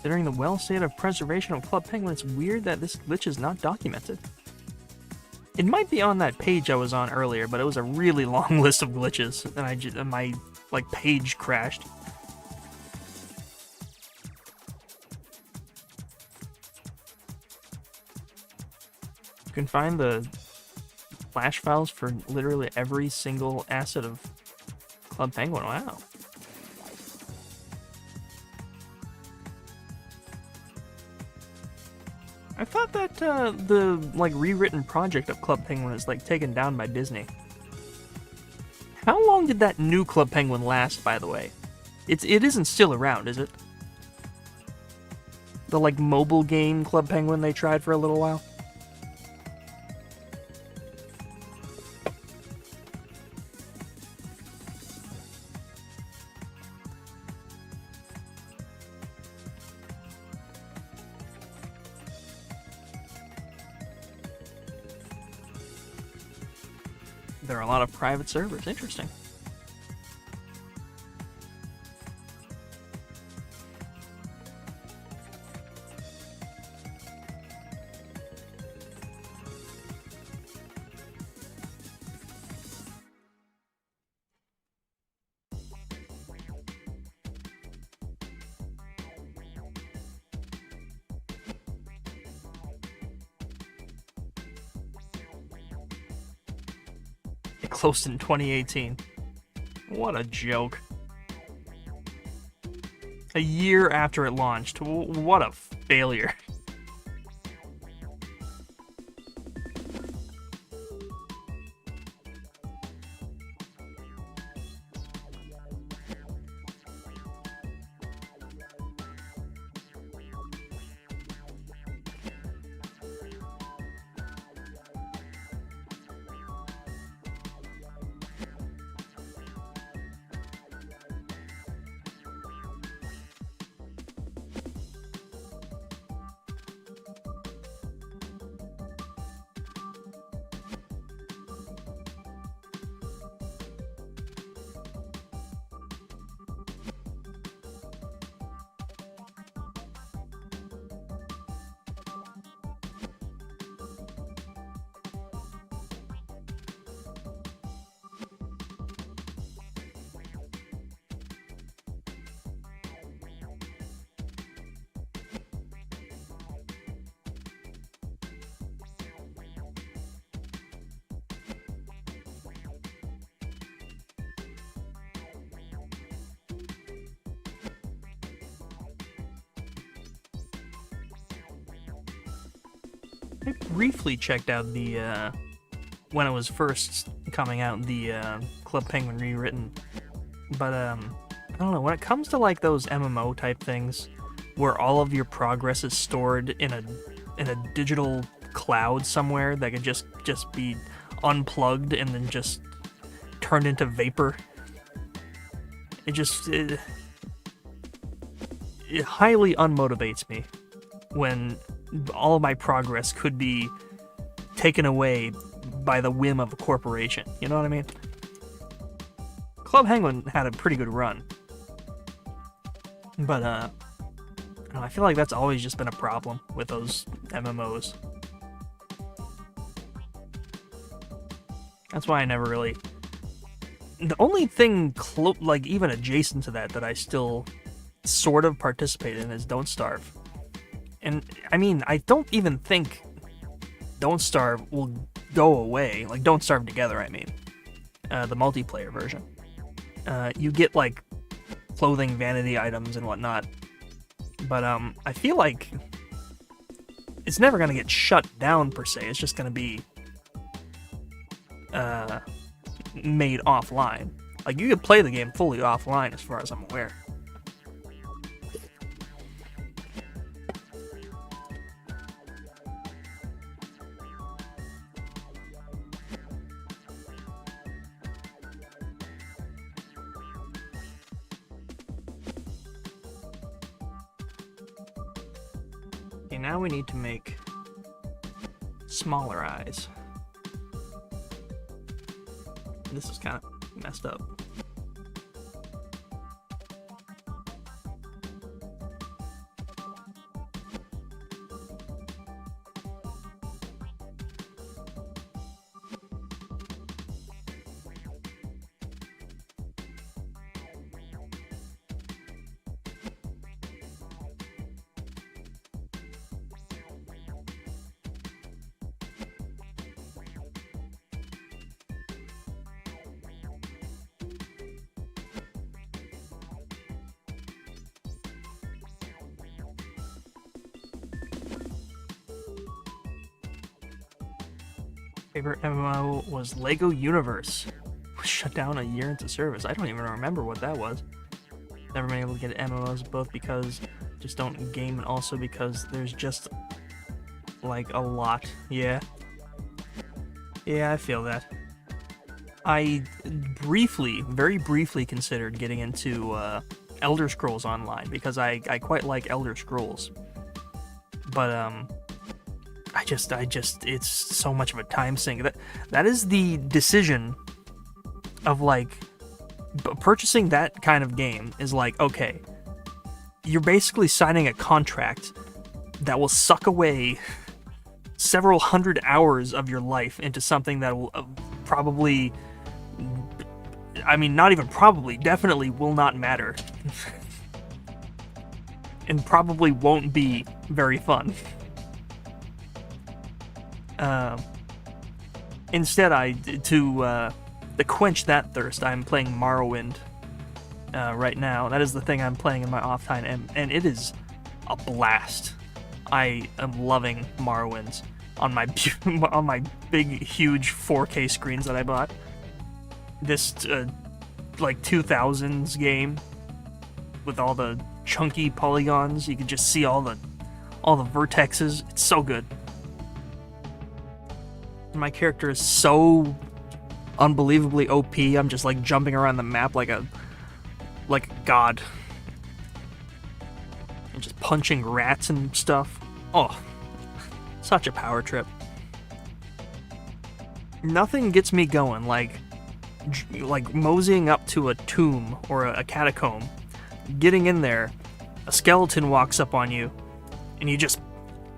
Considering the well state of preservation of Club Penguin, it's weird that this glitch is not documented. It might be on that page I was on earlier, but it was a really long list of glitches, and my page crashed. You can find the flash files for literally every single asset of Club Penguin. Wow. I thought that the rewritten project of Club Penguin is taken down by Disney. How long did that new Club Penguin last, by the way? It isn't still around, is it? The mobile game Club Penguin they tried for a little while? There are a lot of private servers. Interesting. It closed in 2018. What a joke. A year after it launched. What a failure. I briefly checked out the when it was first coming out, the Club Penguin rewritten, but I don't know, when it comes to like those MMO type things where all of your progress is stored in a digital cloud somewhere that could just be unplugged and then just turned into vapor, it highly unmotivates me when all of my progress could be taken away by the whim of a corporation. You know what I mean? Club Penguin had a pretty good run, but I don't know, I feel like that's always just been a problem with those MMOs. That's why I never really. The only thing like even adjacent to that I still sort of participate in is Don't Starve. And I mean, I don't even think Don't Starve will go away. Like Don't Starve Together, I mean, the multiplayer version. You get like clothing, vanity items, and whatnot. But I feel like it's never gonna get shut down per se. It's just gonna be made offline. Like you could play the game fully offline, as far as I'm aware. Okay, now we need to make smaller eyes. This is kind of messed up. Favorite MMO was Lego Universe. Was shut down a year into service. I don't even remember what that was. Never been able to get MMOs, both because just don't game and also because there's just like a lot. Yeah, I feel that. I very briefly considered getting into Elder Scrolls Online because I quite like Elder Scrolls. But I just it's so much of a time sink. That is the decision of like purchasing that kind of game is like, okay, you're basically signing a contract that will suck away several hundred hours of your life into something that will probably, I mean, not even probably, definitely will not matter. And probably won't be very fun. Instead, to quench that thirst, I'm playing Morrowind right now. That is the thing I'm playing in my off time, and it is a blast. I am loving Morrowind on my on my big, huge 4K screens that I bought. This like 2000s game with all the chunky polygons. You can just see all the vertexes. It's so good. My character is so unbelievably OP. I'm just like jumping around the map like a god. And just punching rats and stuff. Oh, such a power trip. Nothing gets me going like moseying up to a tomb or a catacomb, getting in there, a skeleton walks up on you, and you just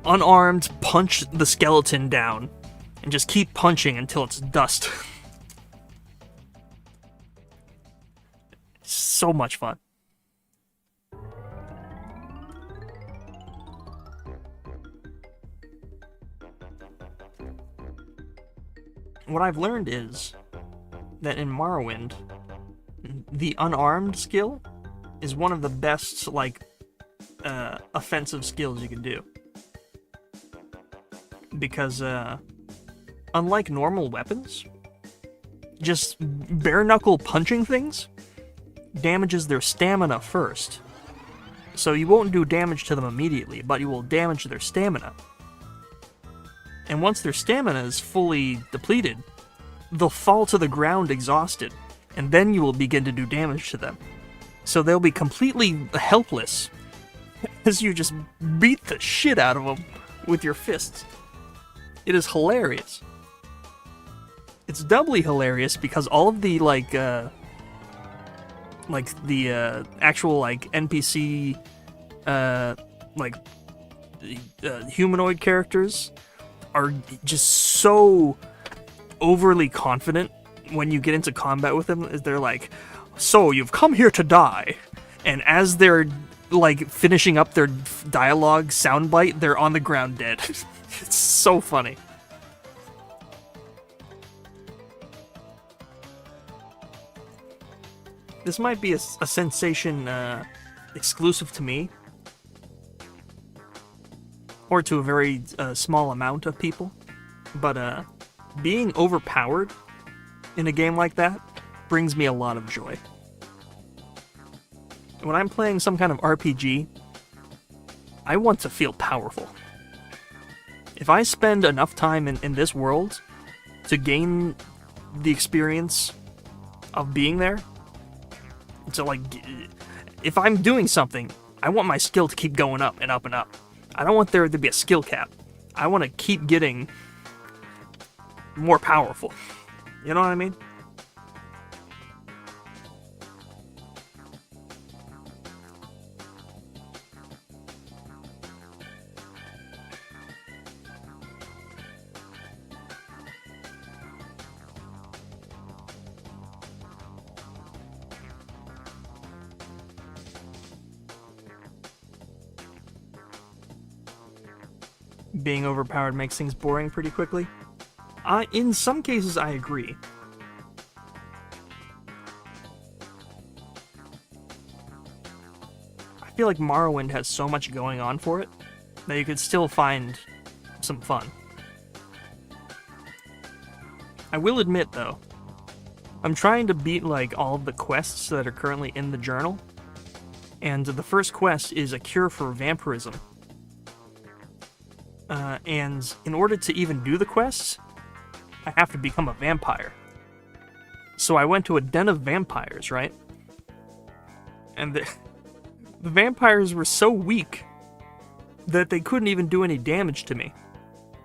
unarmed punch the skeleton down. And just keep punching until it's dust. So much fun. What I've learned is that in Morrowind, the unarmed skill is one of the best, like, offensive skills you can do. because unlike normal weapons, just bare-knuckle punching things damages their stamina first. So you won't do damage to them immediately, but you will damage their stamina. And once their stamina is fully depleted, they'll fall to the ground exhausted, and then you will begin to do damage to them. So they'll be completely helpless as you just beat the shit out of them with your fists. It is hilarious. It's doubly hilarious because all of the actual NPC humanoid characters are just so overly confident when you get into combat with them. They're like, so you've come here to die, and as they're finishing up their dialogue soundbite, they're on the ground dead. It's so funny. This might be a sensation exclusive to me, or to a very small amount of people, but being overpowered in a game like that brings me a lot of joy. When I'm playing some kind of RPG, I want to feel powerful. If I spend enough time in this world to gain the experience of being there, so if I'm doing something, I want my skill to keep going up and up and up. I don't want there to be a skill cap. I want to keep getting more powerful. You know what I mean? Being overpowered makes things boring pretty quickly. In some cases, I agree. I feel like Morrowind has so much going on for it that you could still find some fun. I will admit, though, I'm trying to beat all of the quests that are currently in the journal, and the first quest is a cure for vampirism. And in order to even do the quests, I have to become a vampire. So I went to a den of vampires, right? And the vampires were so weak that they couldn't even do any damage to me.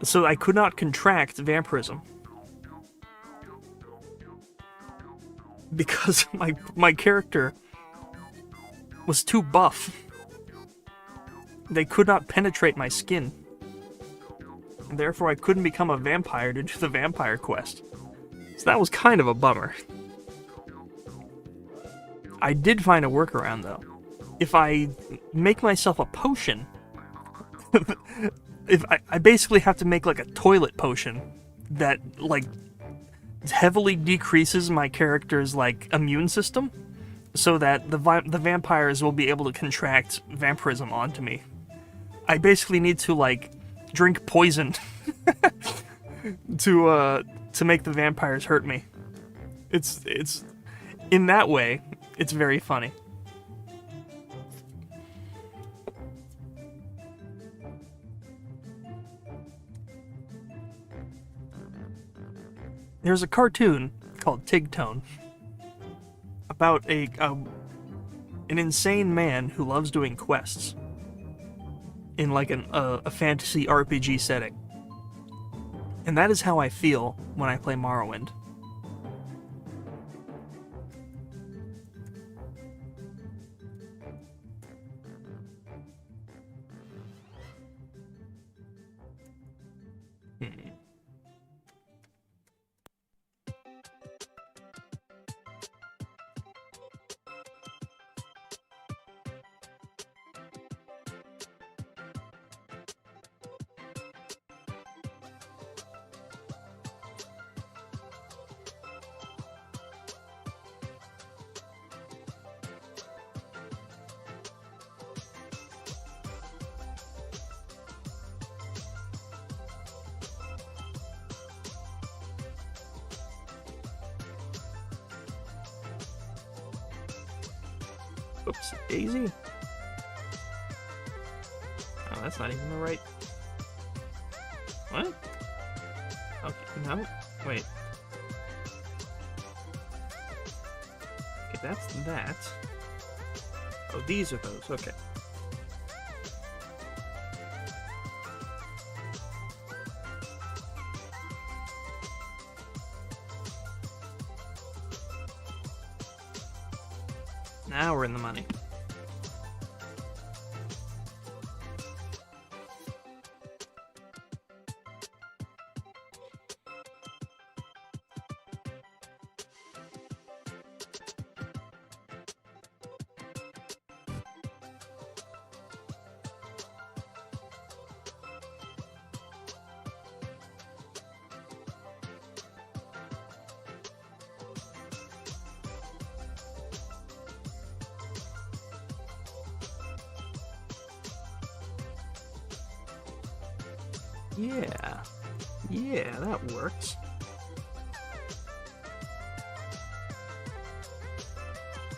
So I could not contract vampirism. Because my character was too buff. They could not penetrate my skin. And therefore I couldn't become a vampire to do the vampire quest. So that was kind of a bummer. I did find a workaround, though. If I make myself a potion, I basically have to make a toilet potion that heavily decreases my character's immune system, so that the vampires will be able to contract vampirism onto me. I basically need to drink poison to make the vampires hurt me. It's in that way, it's very funny. There's a cartoon called Tigtone about an insane man who loves doing quests in a fantasy RPG setting. And that is how I feel when I play Morrowind. Whoops, Daisy. Oh, that's not even the right. What? Okay, no. Wait. Okay, that's that. Oh, these are those. Okay. Now we're in the money. Yeah. Yeah, that works.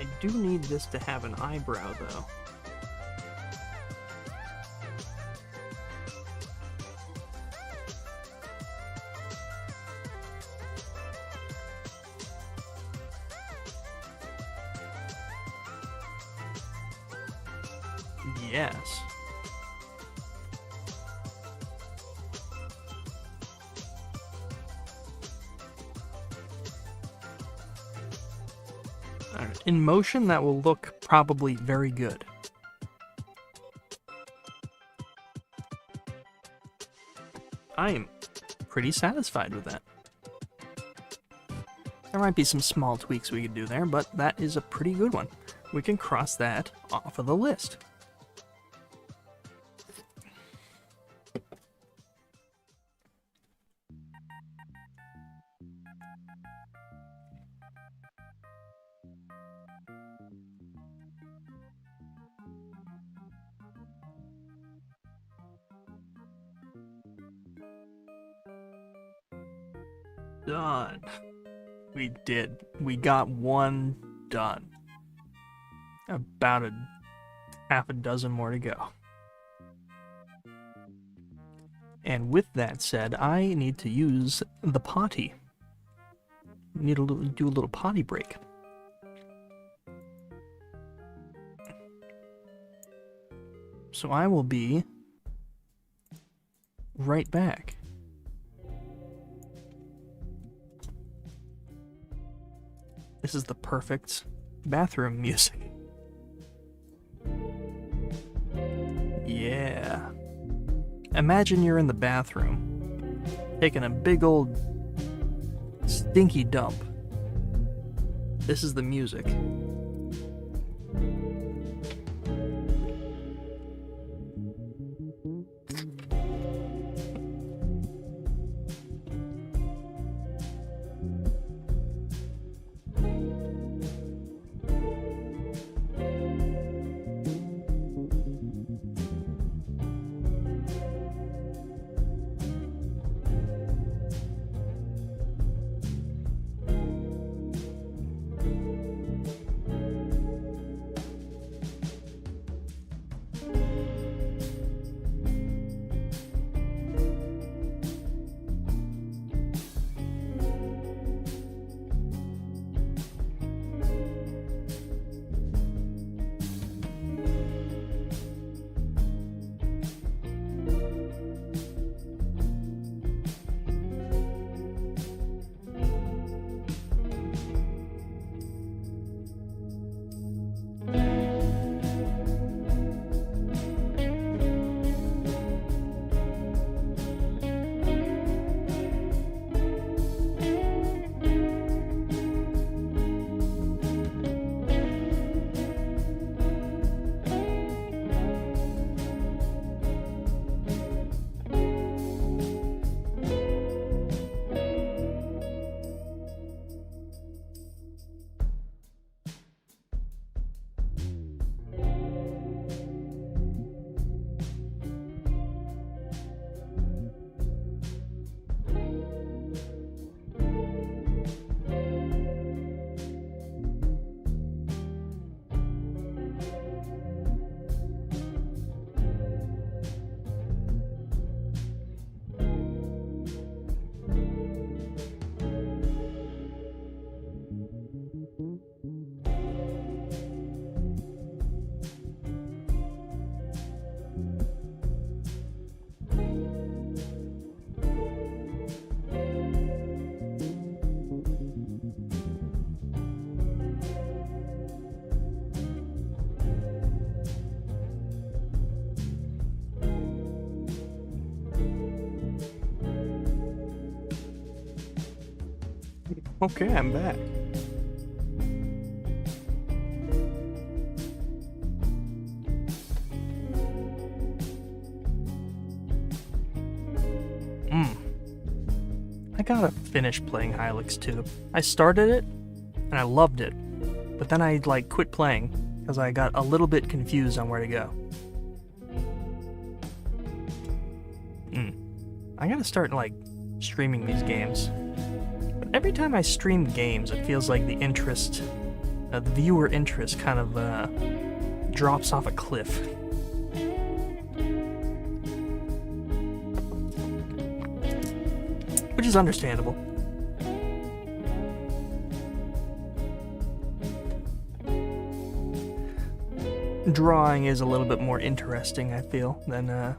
I do need this to have an eyebrow, though. Yes. In motion, that will look probably very good. I am pretty satisfied with that. There might be some small tweaks we could do there, but that is a pretty good one. We can cross that off of the list. Done. We did. We got one done. About a half a dozen more to go. And with that said, I need to use the potty. Need to do a little potty break. So I will be right back. This is the perfect bathroom music. Yeah. Imagine you're in the bathroom, taking a big old stinky dump. This is the music. Okay, I'm back. I gotta finish playing Hylix 2. I started it, and I loved it, but then I, like, quit playing, because I got a little bit confused on where to go. I gotta start, like, streaming these games. But every time I stream games, it feels like the interest, the viewer interest kind of, drops off a cliff. Which is understandable. Drawing is a little bit more interesting, I feel, than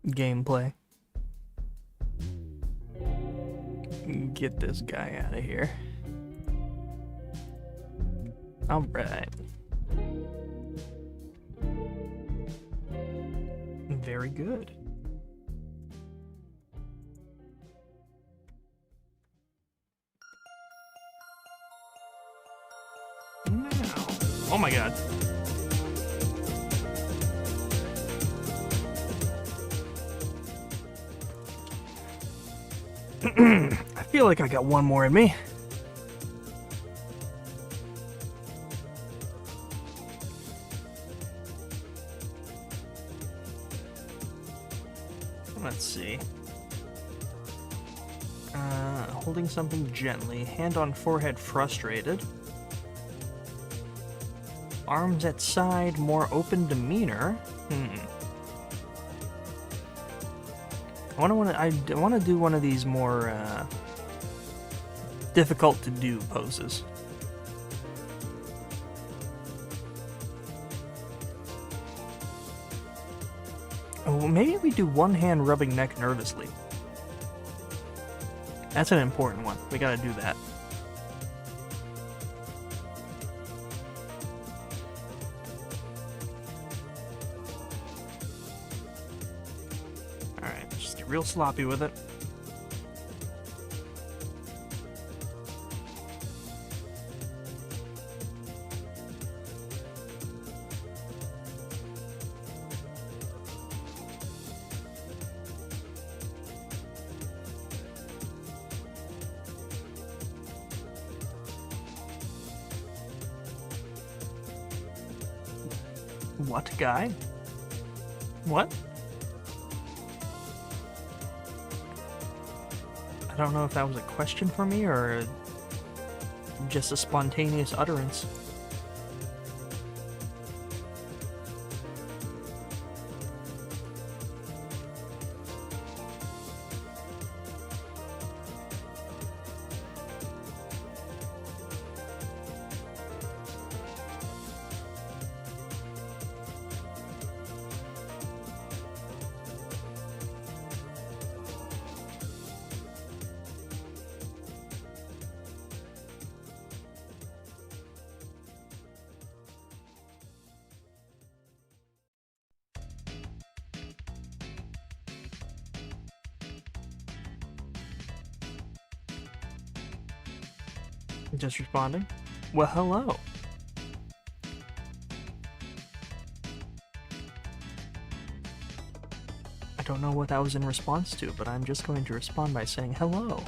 gameplay. Get this guy out of here. Alright. Very good. Oh my god. I feel like I got one more in me. Let's see. Holding something gently, hand on forehead frustrated. Arms at side, more open demeanor. I want to do one of these more difficult to do poses. Oh, maybe we do one hand rubbing neck nervously. That's an important one. We gotta do that. Alright, just get real sloppy with it. What guy? What? I don't know if that was a question for me or just a spontaneous utterance. Just responding? Well, hello. I don't know what that was in response to, but I'm just going to respond by saying hello.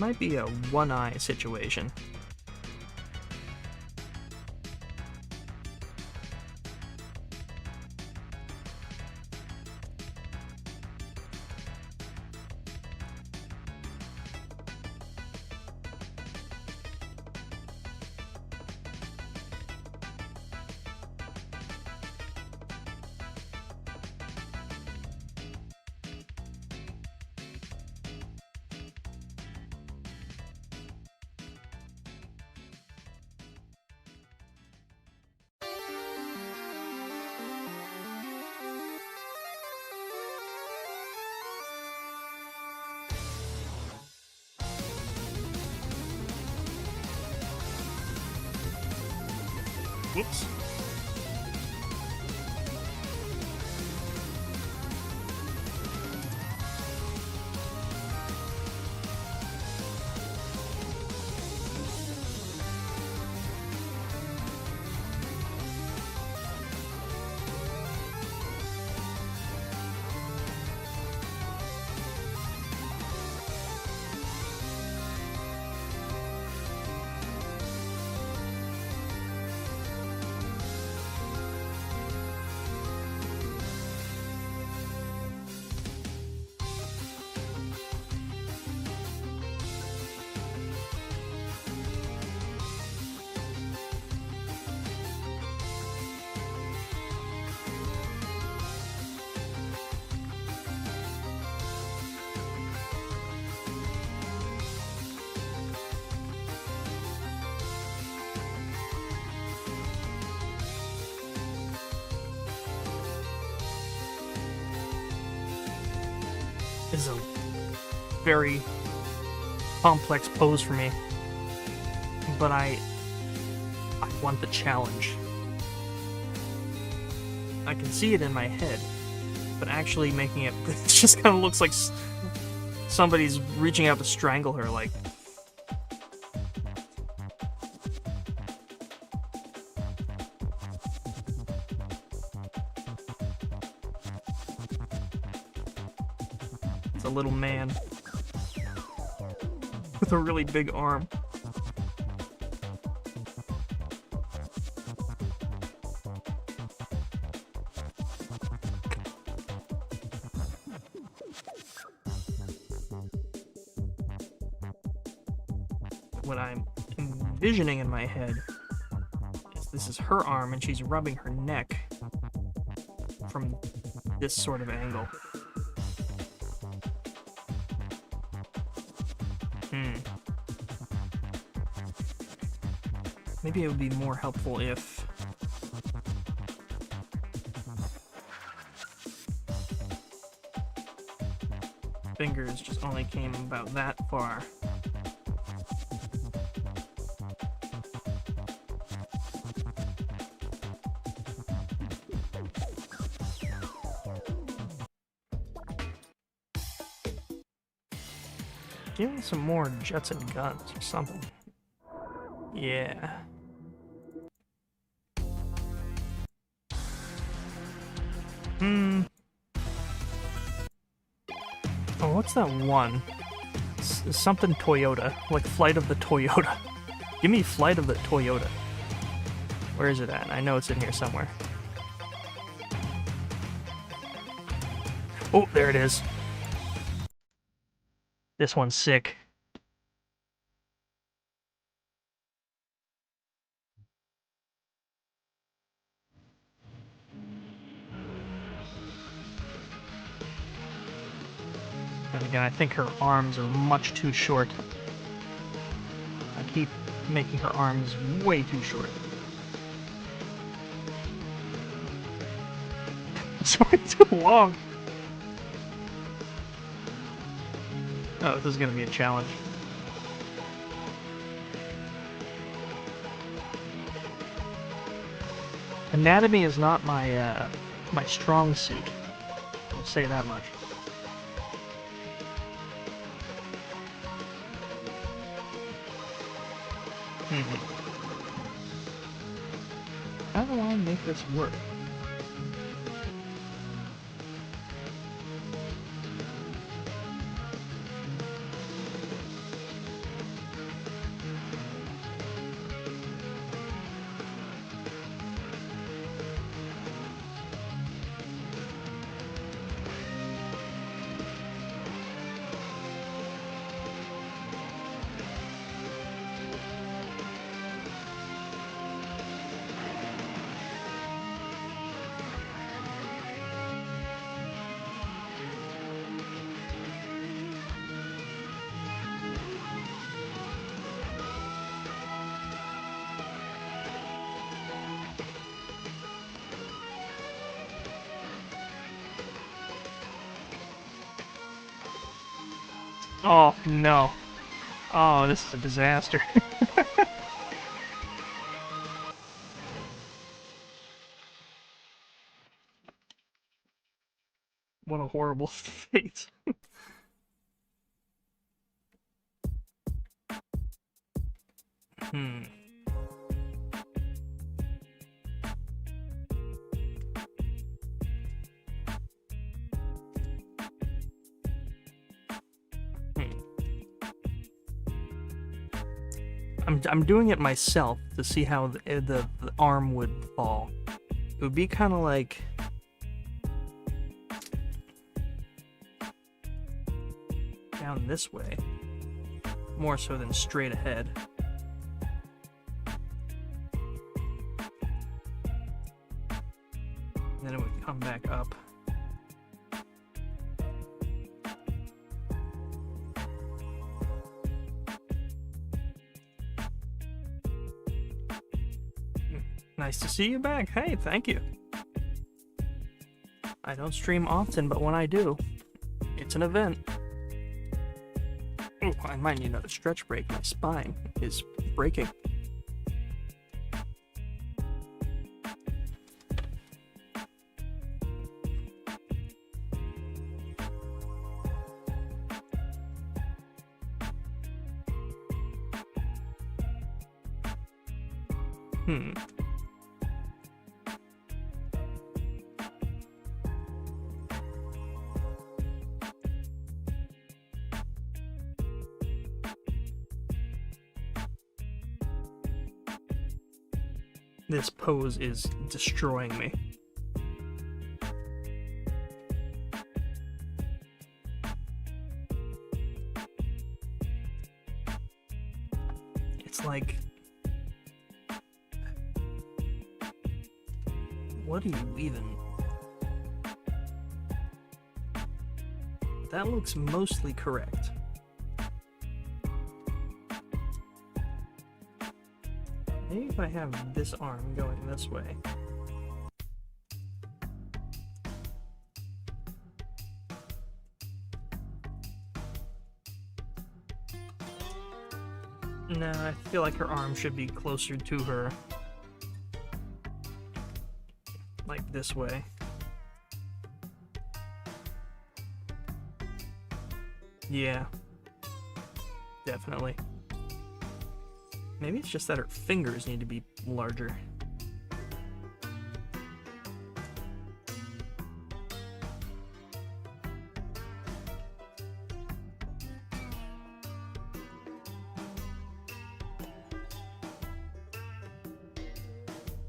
Might be a one-eye situation. Whoops. This is a very complex pose for me, but I want the challenge. I can see it in my head, but actually making it, it just kind of looks like somebody's reaching out to strangle her, like. It's a little man with a really big arm. What I'm envisioning in my head is this is her arm and she's rubbing her neck from this sort of angle. Maybe it would be more helpful if fingers just only came about that far. Give me some more jets and guns or something. Yeah. Oh, what's that one? Something Toyota. Like Flight of the Toyota. Give me Flight of the Toyota. Where is it at? I know it's in here somewhere. Oh, there it is. This one's sick. And again, I think her arms are much too short. I keep making her arms way too short. It's way too long. Oh, this is gonna be a challenge. Anatomy is not my my strong suit. I'll say that much. How do I make this work? Oh, no. Oh, this is a disaster. horrible face. Hmm. I'm doing it myself to see how the arm would fall. It would be kind of like down this way, more so than straight ahead. And then it would come back up. Nice to see you back. Hey, thank you. I don't stream often, but when I do, it's an event. Ooh, I might need another stretch break. My spine is breaking. This pose is destroying me. It's like... what do you even... That looks mostly correct. Maybe if I have this arm going this way. No, I feel like her arm should be closer to her. Like this way. Yeah. Definitely. Maybe it's just that her fingers need to be larger.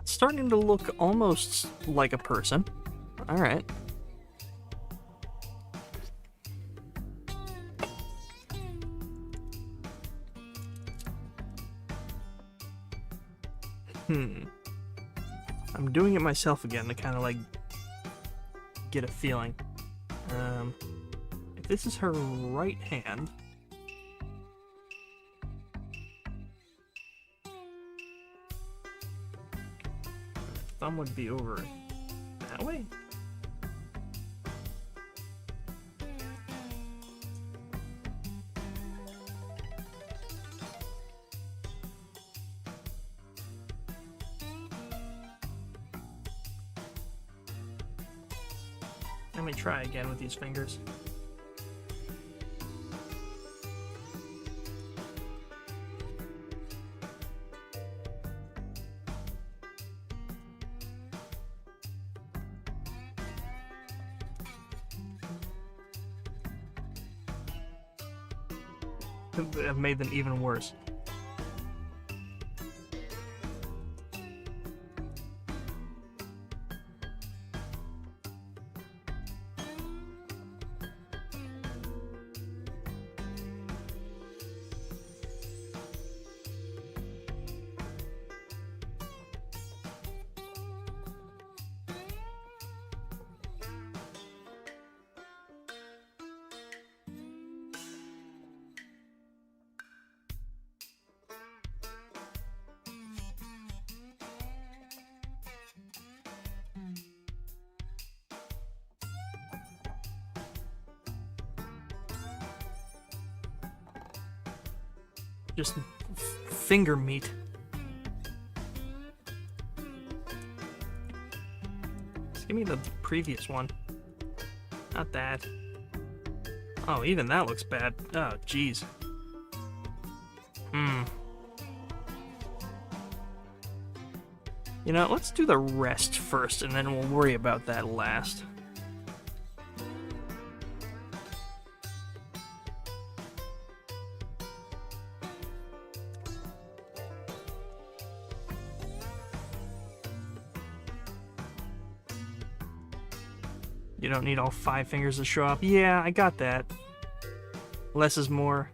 It's starting to look almost like a person. All right. I'm doing it myself again to kind of like get a feeling. If this is her right hand, thumb would be over that way. Let me try again with these fingers. I've made them even worse. Just finger meat. Just give me the previous one. Not that. Oh, even that looks bad. Oh, jeez. You know, let's do the rest first, and then we'll worry about that last. You don't need all 5 fingers to show up. Yeah, I got that. Less is more.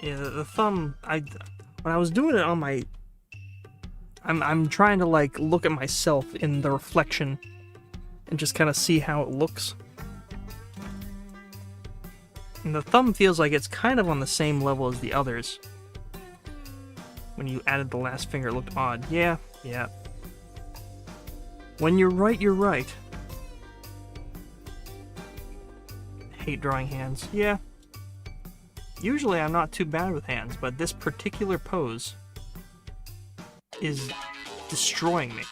Yeah, the thumb, when I was doing it on my... I'm trying to, like, look at myself in the reflection and just kind of see how it looks. And the thumb feels like it's kind of on the same level as the others. When you added the last finger, it looked odd. Yeah, yeah. When you're right, you're right. Hate drawing hands. Yeah. Usually I'm not too bad with hands, but this particular pose is destroying me.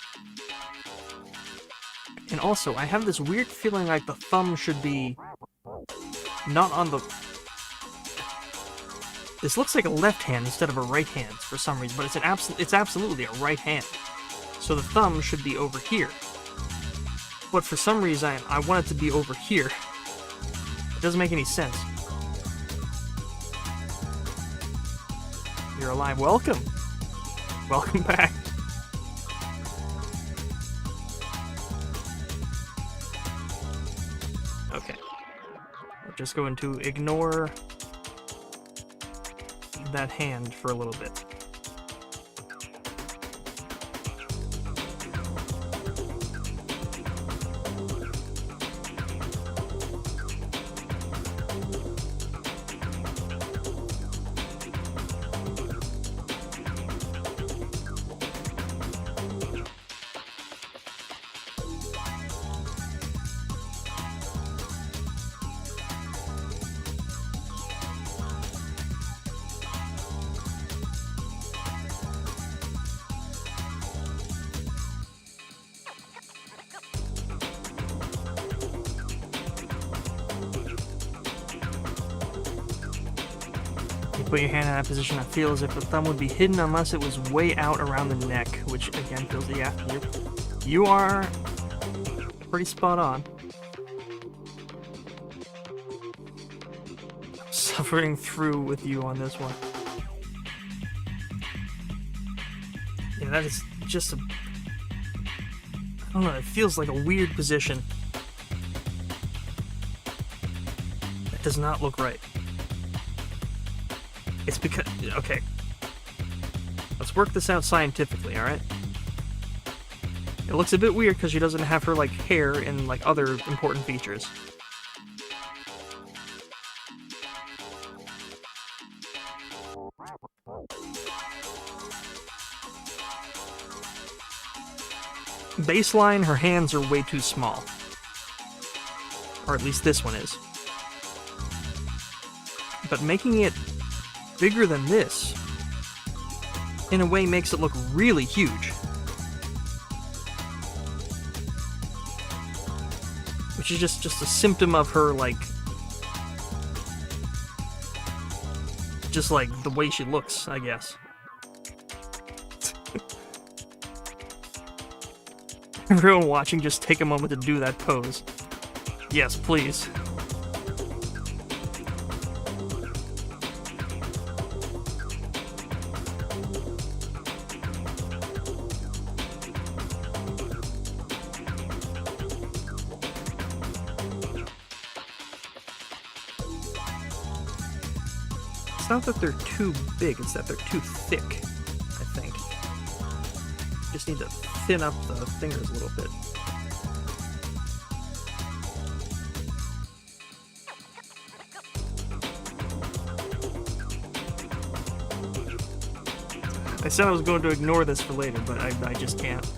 And also, I have this weird feeling like the thumb should be not on the... This looks like a left hand instead of a right hand for some reason, but it's absolutely a right hand. So the thumb should be over here. But for some reason, I want it to be over here. It doesn't make any sense. You're alive. Welcome! Welcome back. Okay. We're just going to ignore that hand for a little bit. Put your hand in that position, I feel as if the thumb would be hidden unless it was way out around the neck, which again feels, yeah, you are pretty spot on. I'm suffering through with you on this one. Yeah, that is just a... I don't know, it feels like a weird position. That does not look right. It's because... Okay. Let's work this out scientifically, alright? It looks a bit weird because she doesn't have her, like, hair and, like, other important features. Baseline, her hands are way too small. Or at least this one is. But making it bigger than this, in a way, makes it look really huge. Which is just a symptom of her, like... just, like, the way she looks, I guess. Everyone watching, just take a moment to do that pose. Yes, please. It's not that they're too big, it's that they're too thick, I think. Just need to thin up the fingers a little bit. I said I was going to ignore this for later, but I just can't.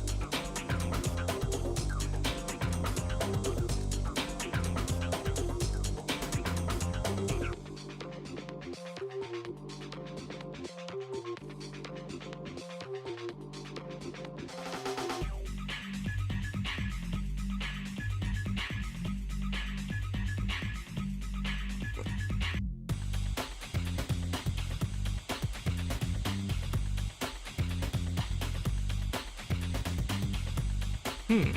Hmm.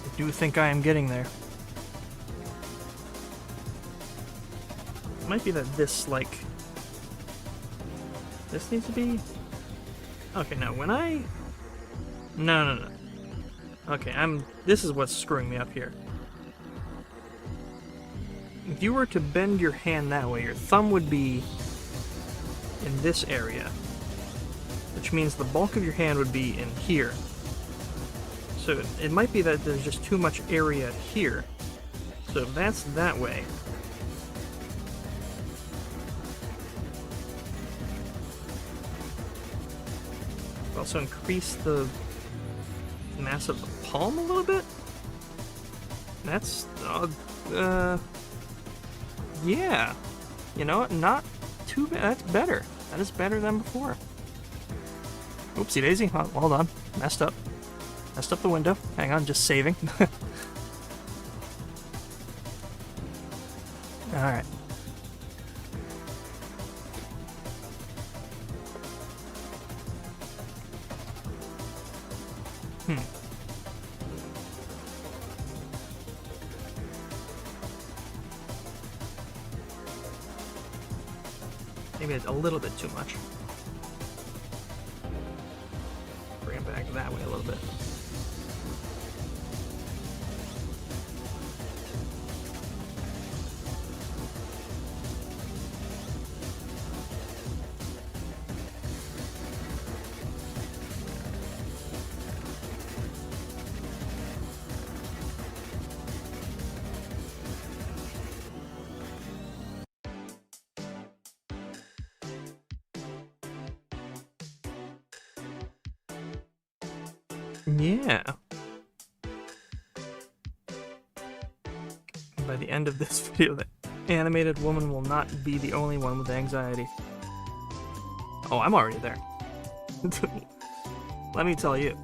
I do think I am getting there. It might be that this, like... This needs to be... Okay, now when I... No. Okay, this is what's screwing me up here. If you were to bend your hand that way, your thumb would be in this area, which means the bulk of your hand would be in here. So it might be that there's just too much area here. So if that's that way, also increase the mass of the palm a little bit. That's yeah, you know what, not too bad. That's better. That is better than before. Oopsie daisy. Hold on, messed up the window. Hang on, just saving. All right. Maybe a little bit too much. Bring it back that way a little bit. Yeah. By the end of this video, the animated woman will not be the only one with anxiety. Oh, I'm already there. Let me tell you.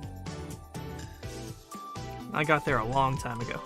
I got there a long time ago.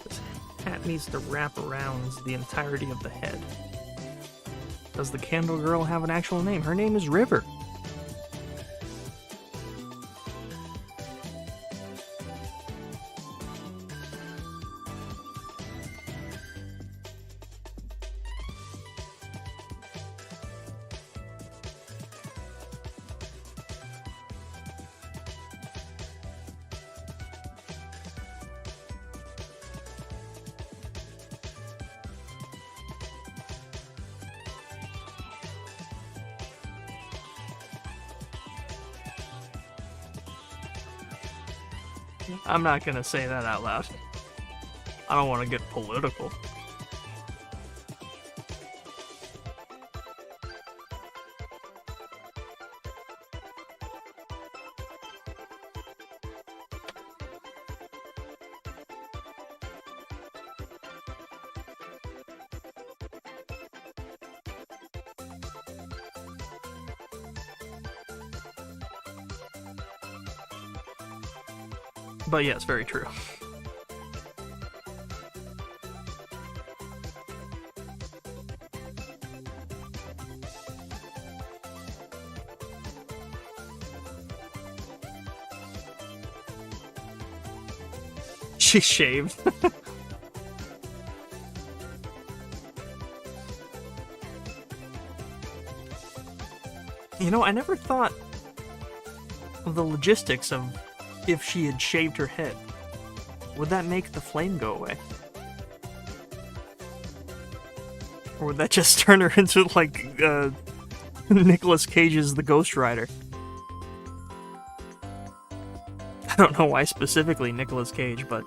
This hat needs to wrap around the entirety of the head. Does the candle girl have an actual name? Her name is River. I'm not gonna say that out loud. I don't want to get political. But yes, very true. She shaved. You know, I never thought of the logistics of if she had shaved her head. Would that make the flame go away? Or would that just turn her into, like, Nicolas Cage's The Ghost Rider? I don't know why specifically Nicolas Cage, but...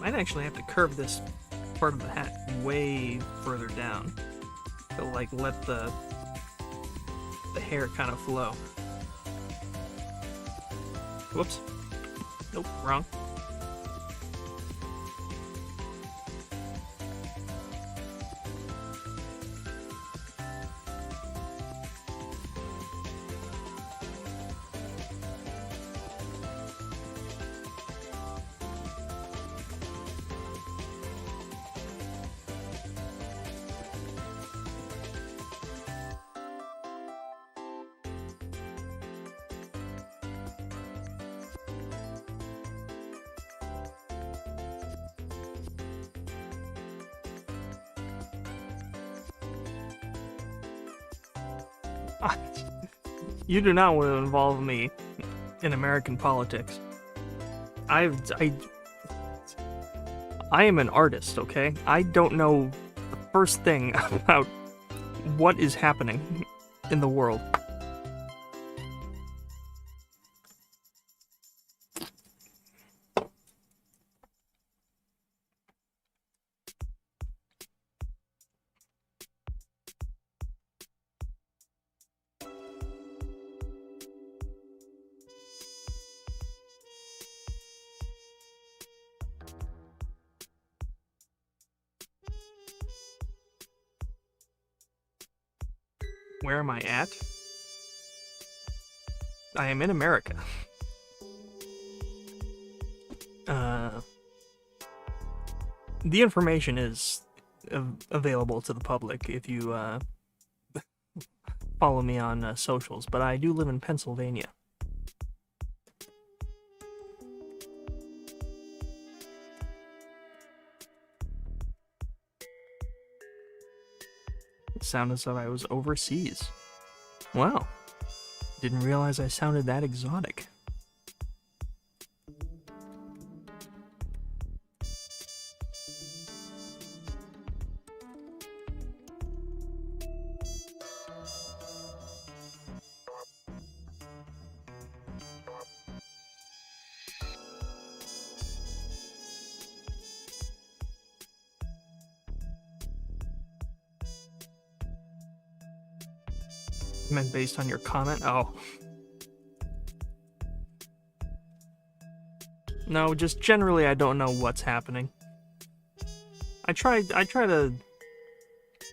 Might actually have to curve this part of the hat way further down to, like, let the hair kind of flow. Whoops. Nope, wrong. You do not want to involve me in American politics. I am an artist, okay? I don't know the first thing about what is happening in the world. Where am I at? I am in America. The information is available to the public if you follow me on socials, but I do live in Pennsylvania. It sounded as though I was overseas. Wow. Didn't realize I sounded that exotic. Meant based on your comment? Oh. No, just generally I don't know what's happening. I try to,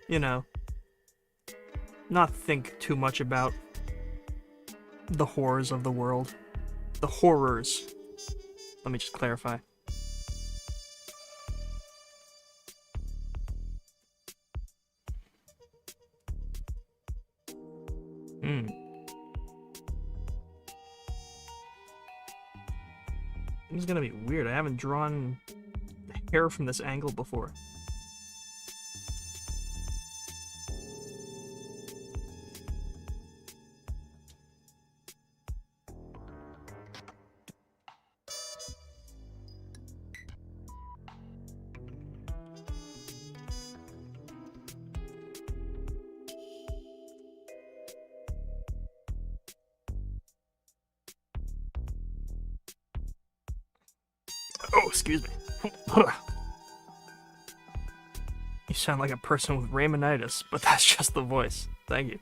you know, not think too much about the horrors of the world. The horrors. Let me just clarify. This is gonna be weird. I haven't drawn hair from this angle before. Oh, excuse me. You sound like a person with Raymonitis, but that's just the voice. Thank you.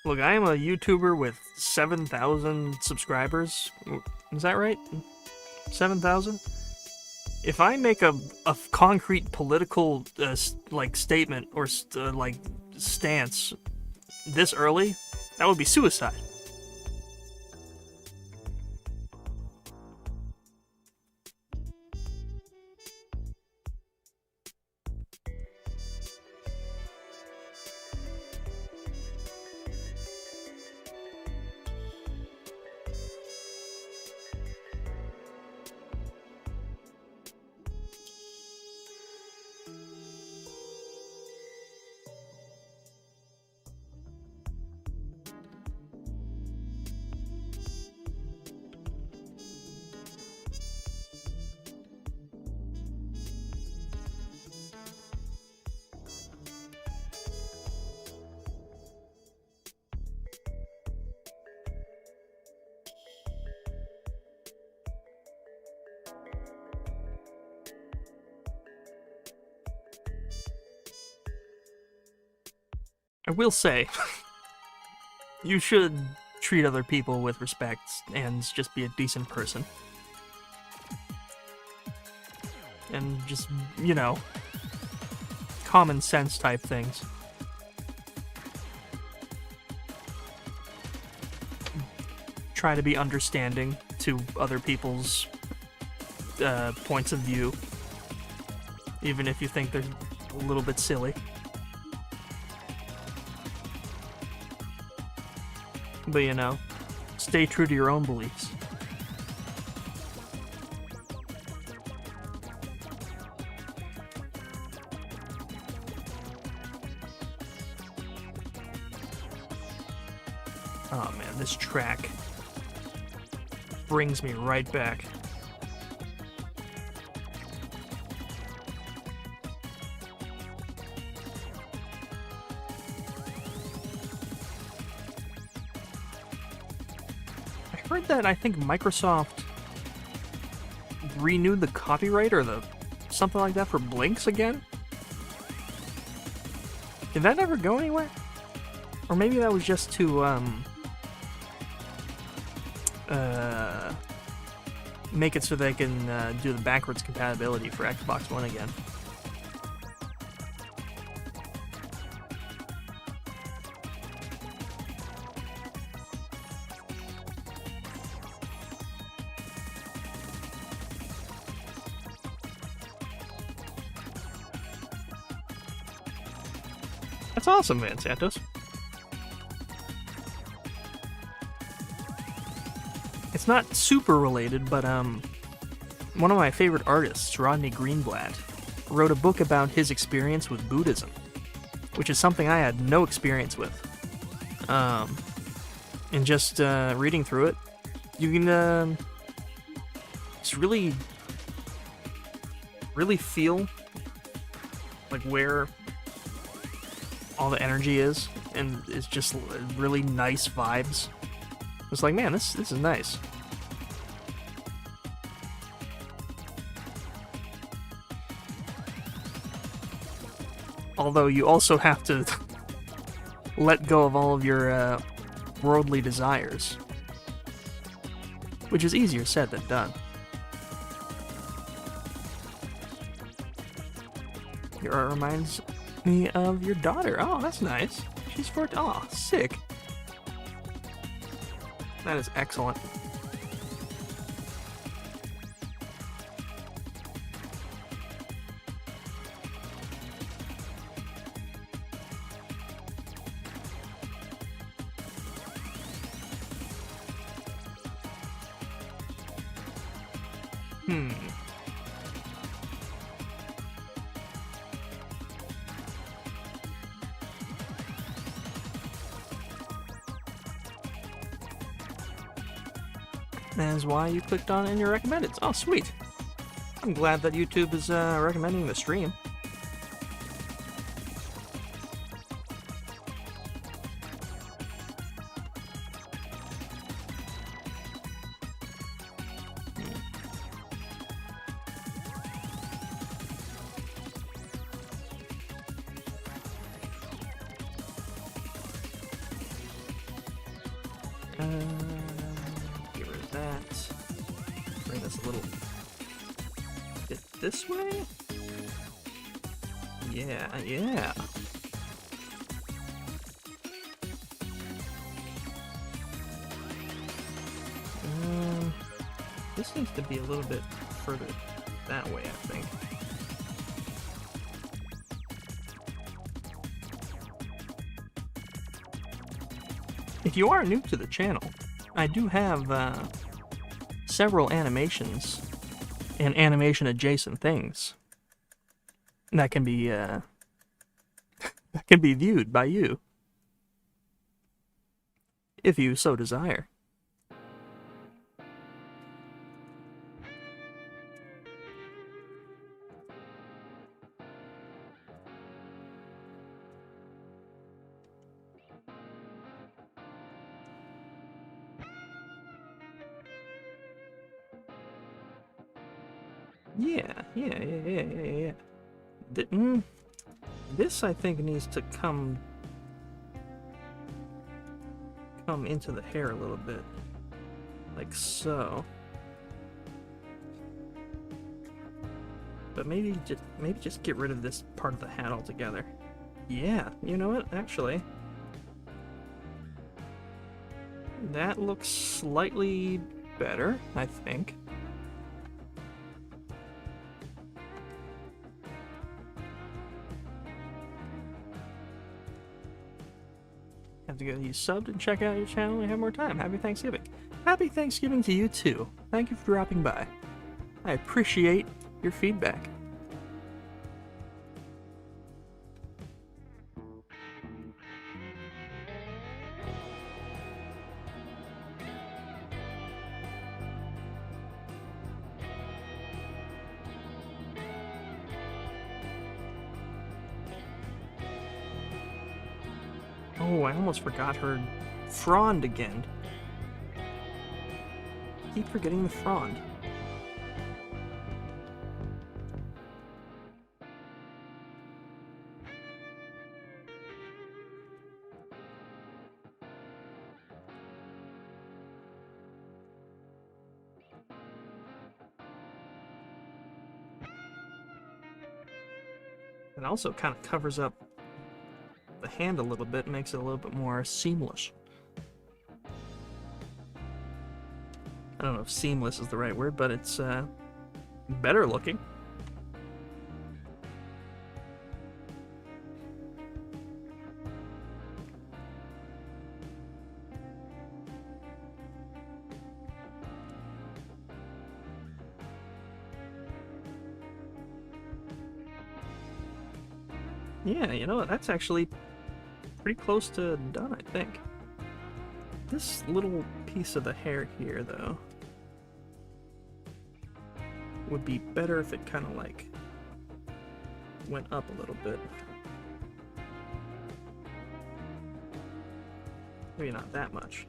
Look, I am a YouTuber with 7,000 subscribers. Is that right? 7,000? If I make a concrete political like statement or like stance this early, that would be suicide. I will say, you should treat other people with respect and just be a decent person. And just, you know, common sense type things. Try to be understanding to other people's points of view, even if you think they're a little bit silly. But, you know, stay true to your own beliefs. Oh man, this track brings me right back. I heard that I think Microsoft renewed the copyright or the something like that for Blinks again. Did that ever go anywhere? Or maybe that was just to make it so they can do the backwards compatibility for Xbox One again. That's awesome, man, Santos. It's not super related, but one of my favorite artists, Rodney Greenblatt, wrote a book about his experience with Buddhism, which is something I had no experience with. And just reading through it, you can just really feel like where all the energy is, and it's just really nice vibes. It's like, man, this is nice. Although you also have to let go of all of your worldly desires, which is easier said than done. It reminds me of your daughter. Oh, that's nice. She's 14. Oh, sick. That is excellent. That is why you clicked on it in your recommended. Oh, sweet. I'm glad that YouTube is recommending the stream. Get rid of that. Bring this a little bit this way. Yeah. This needs to be a little bit further that way, I think. If you are new to the channel, I do have several animations and animation adjacent things that can be that can be viewed by you if you so desire. Yeah. This, I think, needs to come into the hair a little bit, like so. But maybe just get rid of this part of the hat altogether. Yeah, you know what? Actually, that looks slightly better, I think. Have to go you subbed and check out your channel and have more time. Happy Thanksgiving. Happy Thanksgiving to you too. Thank you for dropping by. I appreciate your feedback. Oh, I almost forgot her frond again. Keep forgetting the frond. It also kind of covers up the hand a little bit, makes it a little bit more seamless. I don't know if seamless is the right word, but it's better looking. Yeah, you know what? That's actually pretty close to done, I think. This little piece of the hair here, though, would be better if it kind of like went up a little bit. Maybe not that much.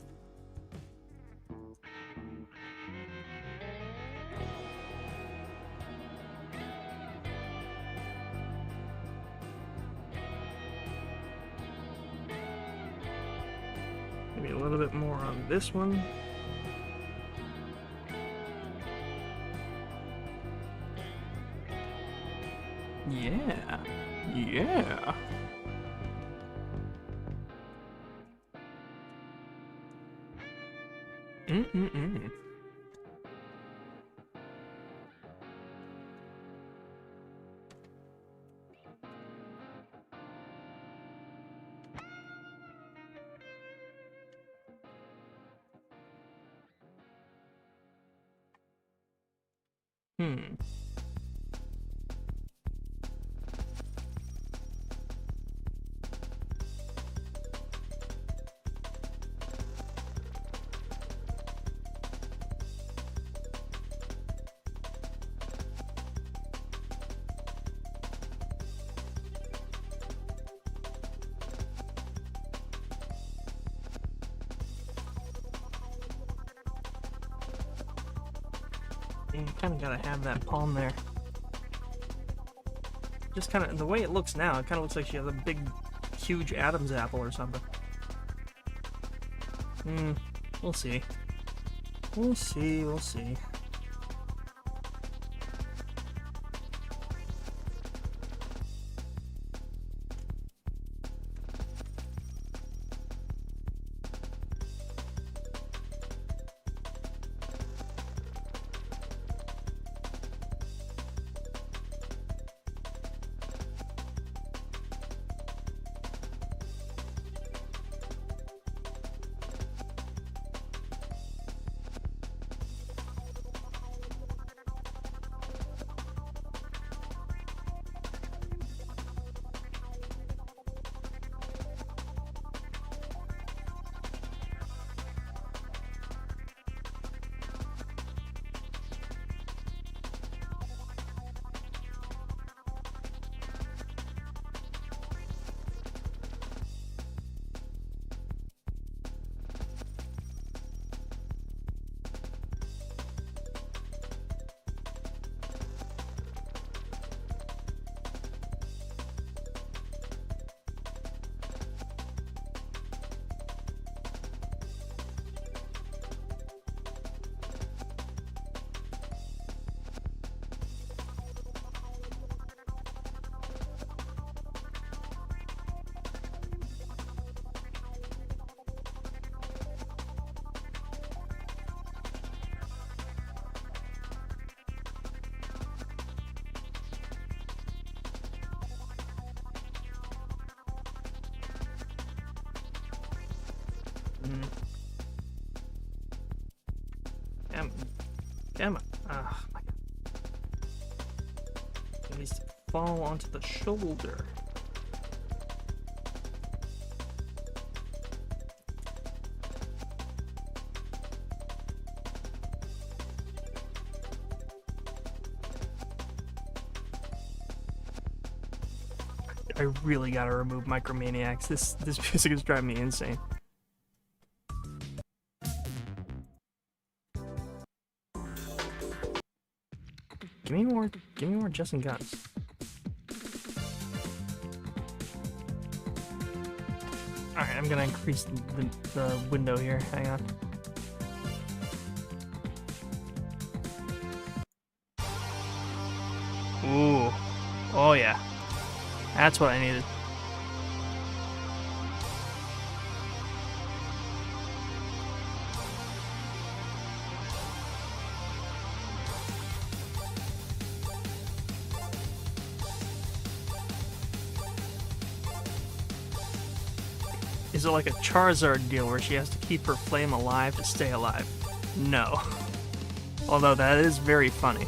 Maybe a little bit more on this one. Yeah. Yeah. Mm-mm-mm. Hmm. You kind of gotta have that palm there. Just kind of, the way it looks now, it kind of looks like she has a big, huge Adam's apple or something. We'll see. We'll see, we'll see. Damn it. Ah, my God. It needs to fall onto the shoulder. I really gotta remove Micromaniacs. This music is driving me insane. Give me more Justin Guns. Alright, I'm gonna increase the window here. Hang on. Ooh. Oh yeah. That's what I needed. Is it like a Charizard deal where she has to keep her flame alive to stay alive? No. Although that is very funny.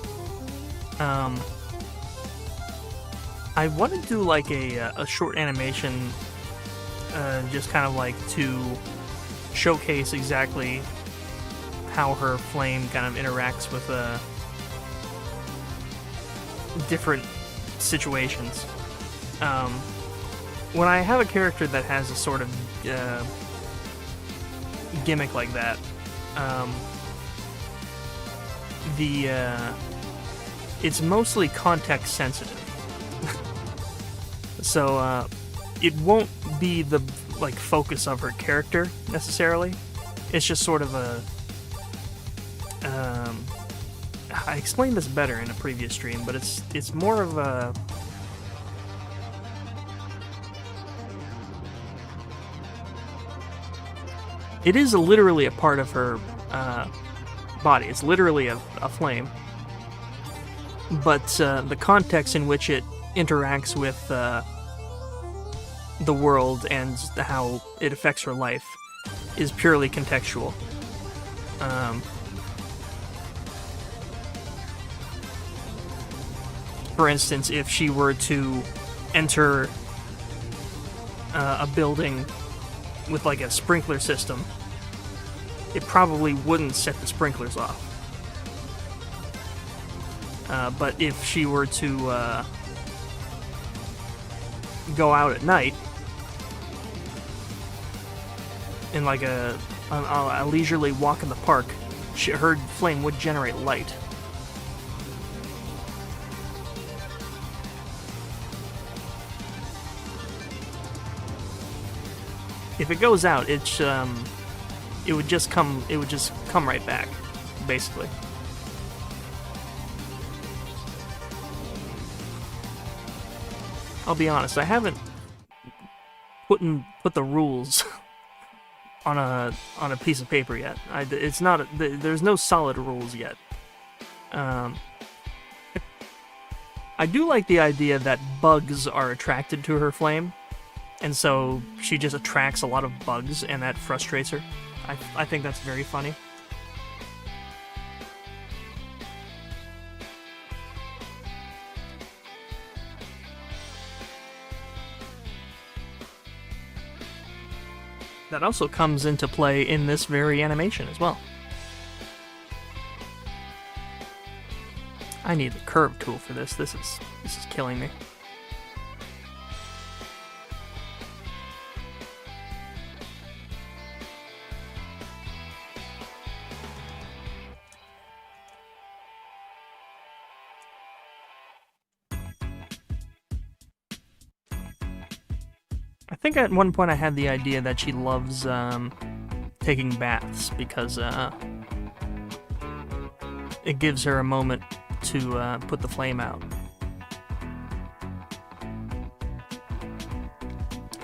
I want to do like a short animation, just kind of like to showcase exactly how her flame kind of interacts with different situations. When I have a character that has a sort of gimmick like that, it's mostly context sensitive. So it won't be the like focus of her character necessarily. It's just sort of a. I explained this better in a previous stream, but it's more of a. It is literally a part of her body. It's literally a flame. But the context in which it interacts with the world and how it affects her life is purely contextual. For instance, if she were to enter a building with like a sprinkler system, it probably wouldn't set the sprinklers off. But if she were to go out at night in like a leisurely walk in the park, her flame would generate light. If it goes out, it would just come right back, basically. I'll be honest, I haven't put the rules on a piece of paper yet. There's no solid rules yet. I do like the idea that bugs are attracted to her flame, and so she just attracts a lot of bugs, and that frustrates her. I think that's very funny. That also comes into play in this very animation as well. I need the curve tool for this. This is killing me. I think at one point I had the idea that she loves taking baths because it gives her a moment to put the flame out.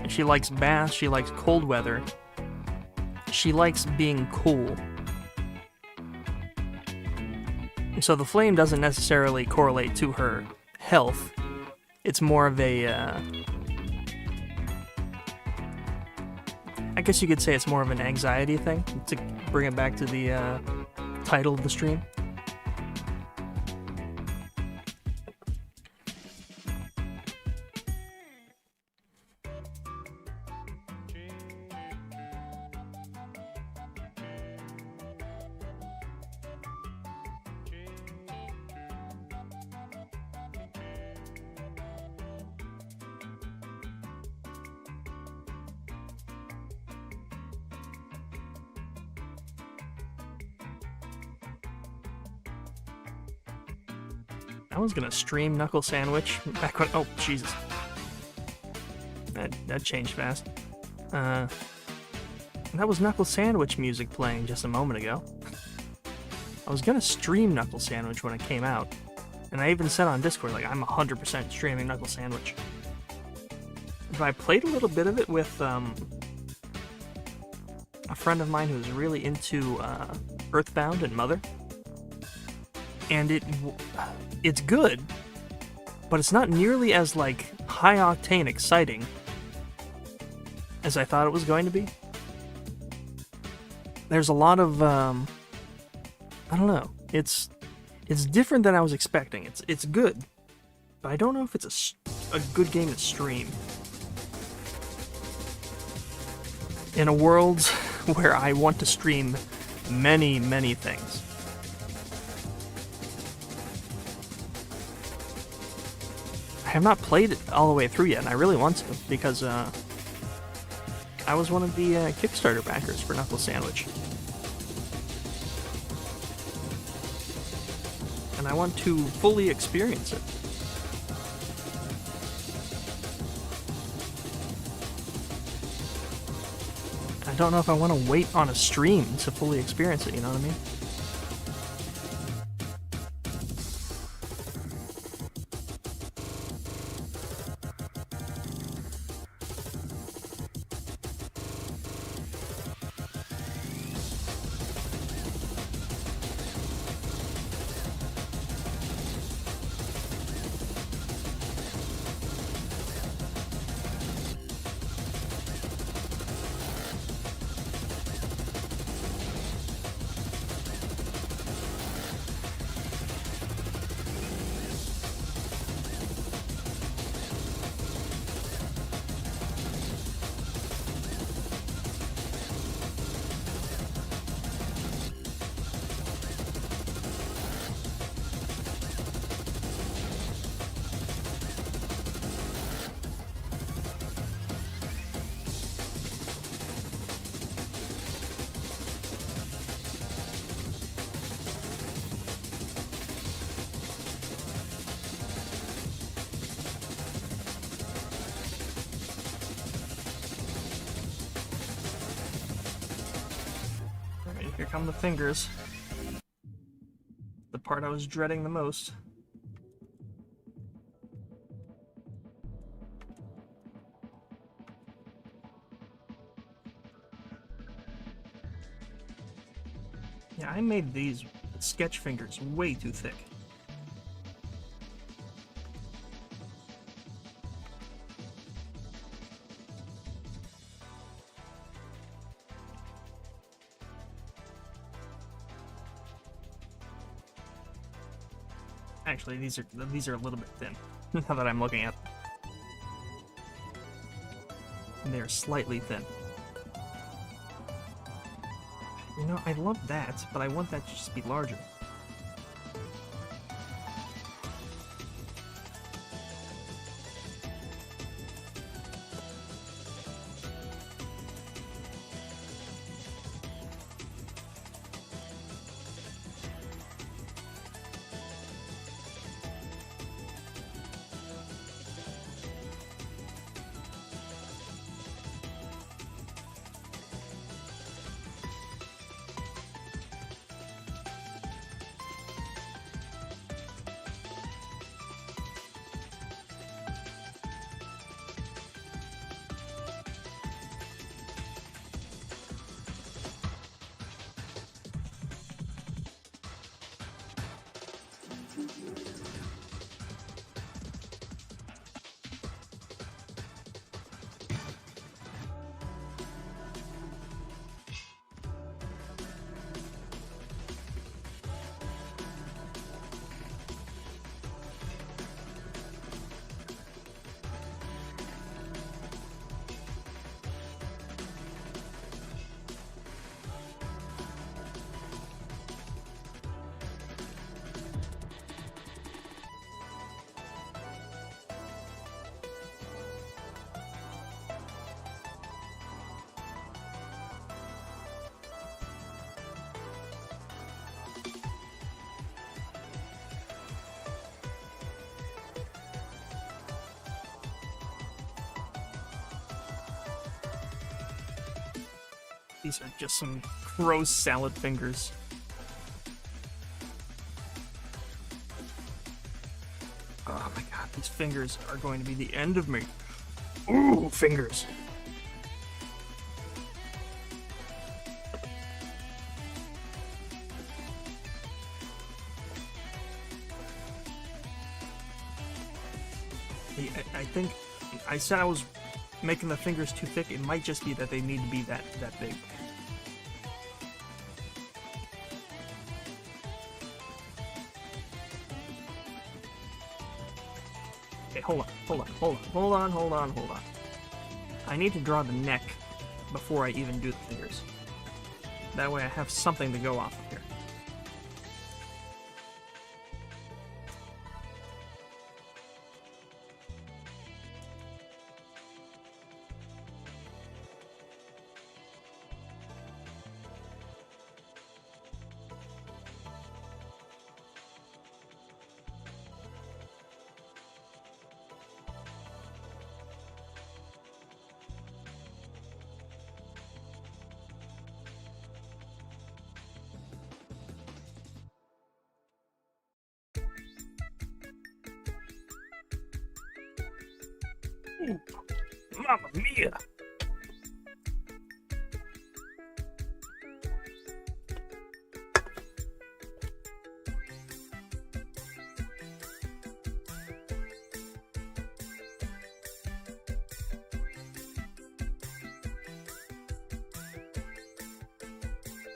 She likes baths, she likes cold weather, she likes being cool. So the flame doesn't necessarily correlate to her health. It's more of a... I guess you could say it's more of an anxiety thing, to bring it back to the title of the stream. I was gonna stream Knuckle Sandwich back when. Oh, Jesus. That changed fast. That was Knuckle Sandwich music playing just a moment ago. I was gonna stream Knuckle Sandwich when it came out, and I even said on Discord, like, I'm 100% streaming Knuckle Sandwich. But I played a little bit of it with a friend of mine who's really into Earthbound and Mother. And it's good, but it's not nearly as, like, high-octane exciting as I thought it was going to be. There's a lot of, I don't know, it's different than I was expecting. It's good, but I don't know if it's a good game to stream. In a world where I want to stream many, many things. I have not played it all the way through yet, and I really want to, because I was one of the Kickstarter backers for Knuckle Sandwich. And I want to fully experience it. I don't know if I want to wait on a stream to fully experience it, you know what I mean? Here come the fingers. The part I was dreading the most. Yeah, I made these sketch fingers way too thick. Actually, these are a little bit thin, now that I'm looking at them. They're slightly thin. You know, I love that, but I want that to just be larger. These are just some gross salad fingers. Oh my god, these fingers are going to be the end of me. Ooh, fingers. I think I said I was making the fingers too thick. It might just be that they need to be that big. Okay, hold on. I need to draw the neck before I even do the fingers. That way I have something to go off of here. Ooh, Mamma mia!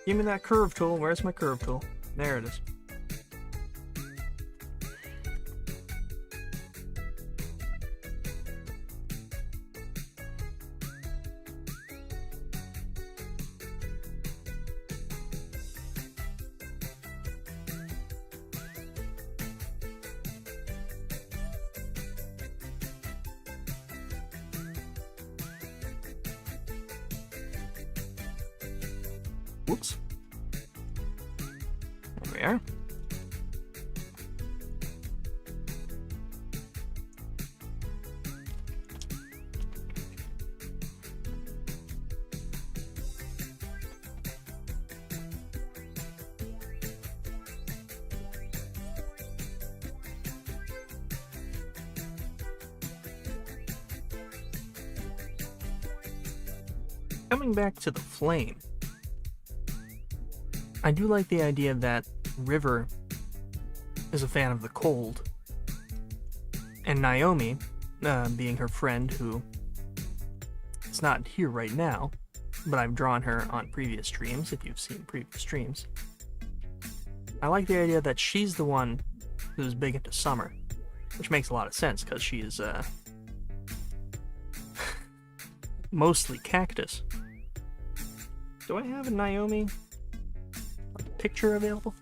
Give me that curve tool. Where's my curve tool? There it is. Whoops. There we are. Coming back to the flame. I do like the idea that River is a fan of the cold, and Naomi, being her friend who is not here right now, but I've drawn her on previous streams, if you've seen previous streams. I like the idea that she's the one who's big into summer, which makes a lot of sense, because she is, mostly cactus. Do I have a Naomi picture available?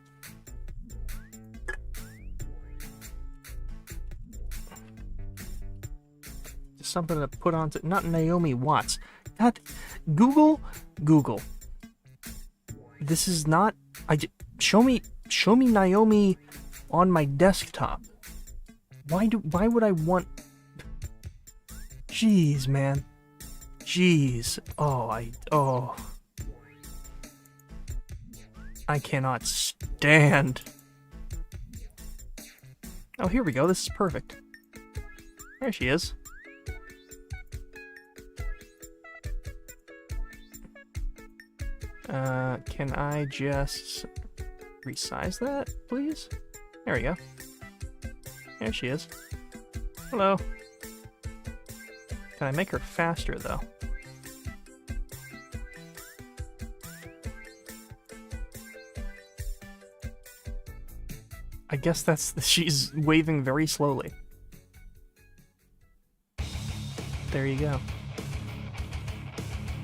Just something to put on to, not Naomi Watts. God, Google. This is not. Show me Naomi on my desktop. Why would I want? Jeez, man. Jeez. I cannot stand. Oh, here we go. This is perfect. There she is. Can I just resize that, please? There we go. There she is. Hello. Can I make her faster, though? I guess she's waving very slowly. There you go.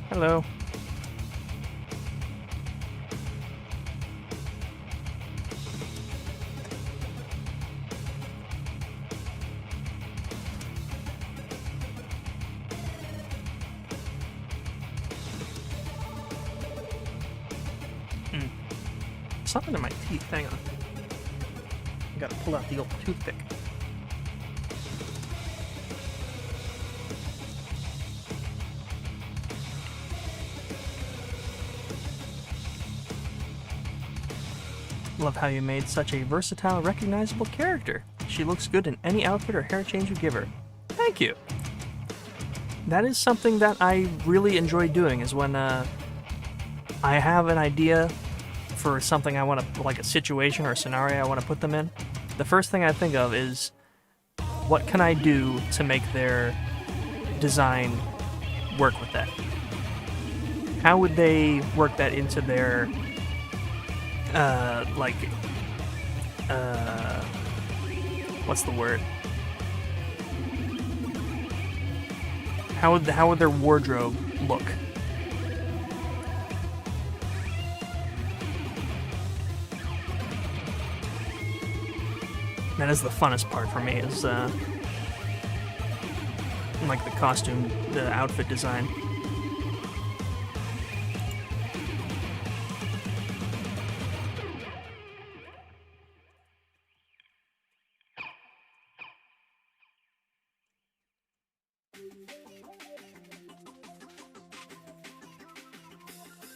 Hello. Something in my teeth, hang on. I gotta pull out the old toothpick. Love how you made such a versatile, recognizable character. She looks good in any outfit or hair change you give her. Thank you. That is something that I really enjoy doing, is when I have an idea for something I want to, like a situation or a scenario I want to put them in. The first thing I think of is, what can I do to make their design work with that? How would they work that into their, what's the word? How would their wardrobe look? That is the funnest part for me, is like the costume, the outfit design.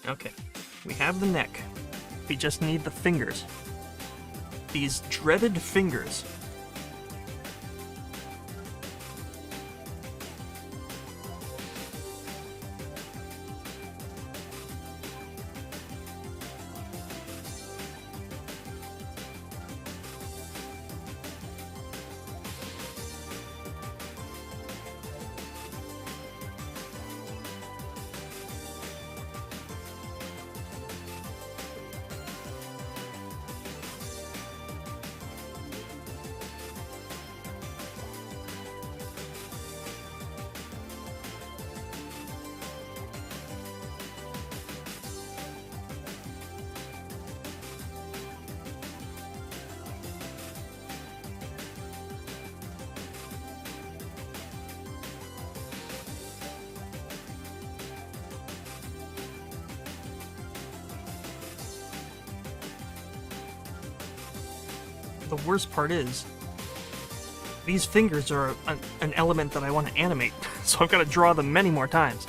Okay, we have the neck. We just need the fingers. These dreaded fingers. The worst part is, these fingers are an element that I want to animate, so I've got to draw them many more times.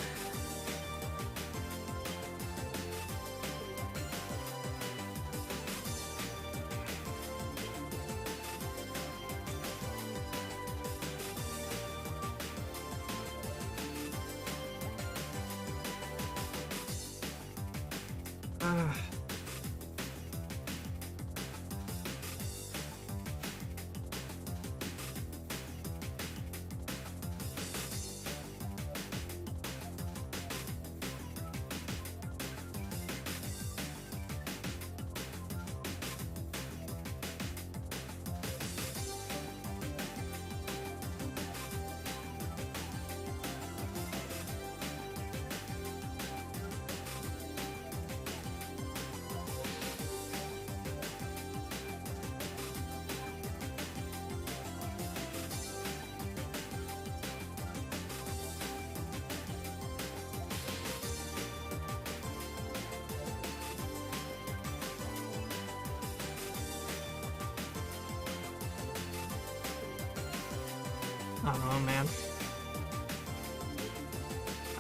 I don't know, man.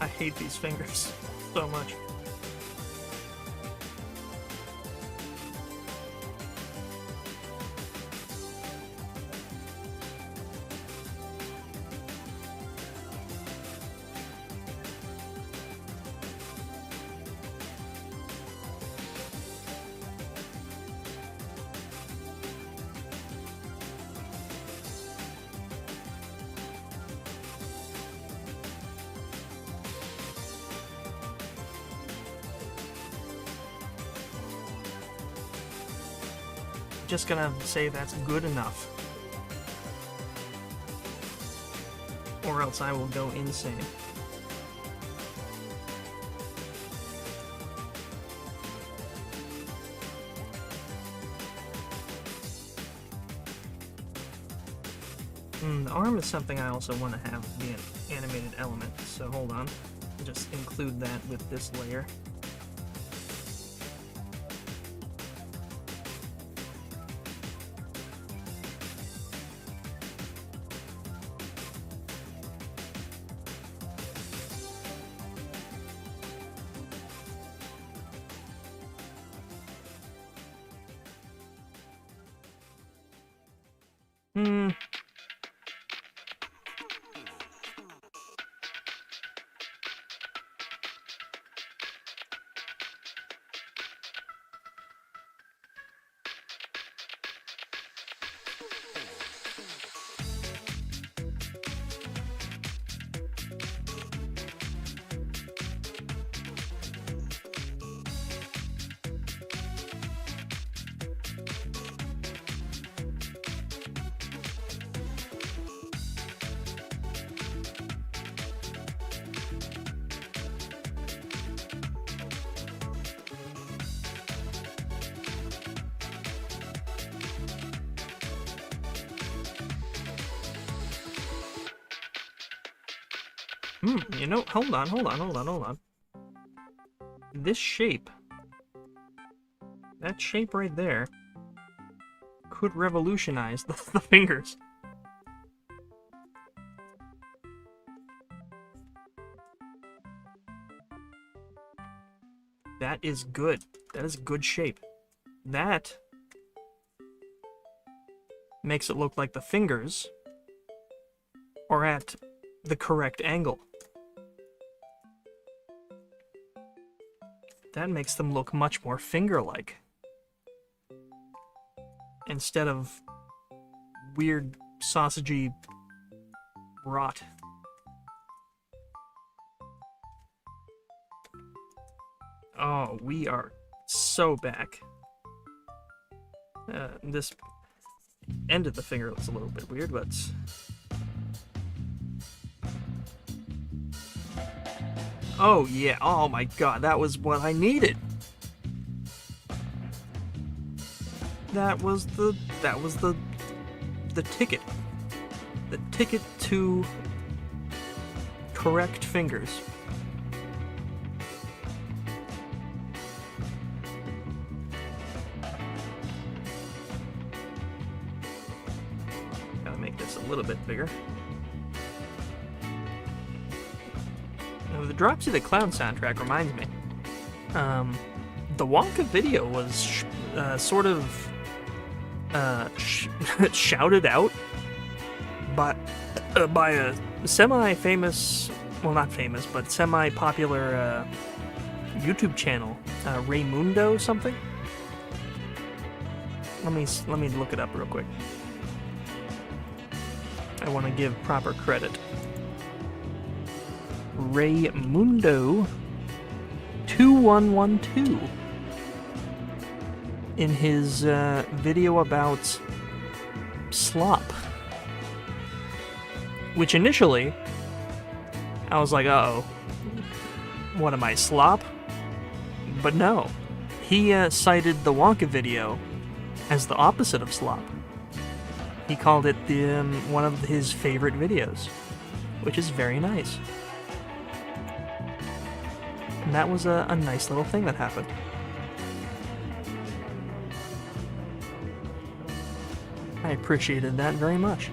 I hate these fingers so much. Just gonna say that's good enough, or else I will go insane. The arm is something I also want to have be an animated element, so hold on. I'll just include that with this layer. You know, hold on. This shape, that shape right there, could revolutionize the fingers. That is good. That is a good shape. That makes it look like the fingers are at the correct angle. That makes them look much more finger-like. Instead of weird, sausagey rot. Oh, we are so back. This end of the finger looks a little bit weird, but... Oh yeah, oh my god, that was what I needed! That was the ticket. The ticket to correct fingers. Gotta make this a little bit bigger. Now, the Dropsy the Clown soundtrack reminds me. The Wonka video was sort of shouted out by a semi-famous, well, not famous, but semi-popular YouTube channel, Raymundo something. Let me look it up real quick. I want to give proper credit. Raymundo 2112 in his video about slop, which initially I was like, uh-oh, what am I, slop? But no, he cited the Wonka video as the opposite of slop. He called it one of his favorite videos, which is very nice. And that was a nice little thing that happened. I appreciated that very much.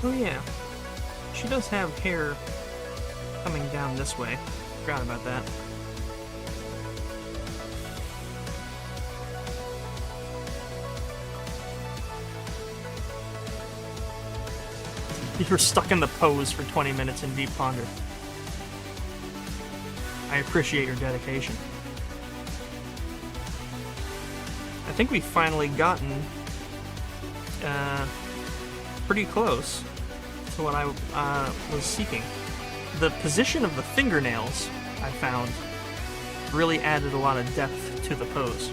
Oh yeah, she does have hair coming down this way. Forgot about that. You were stuck in the pose for 20 minutes in Deep Ponder. I appreciate your dedication. I think we've finally gotten pretty close to what I was seeking. The position of the fingernails, I found, really added a lot of depth to the pose.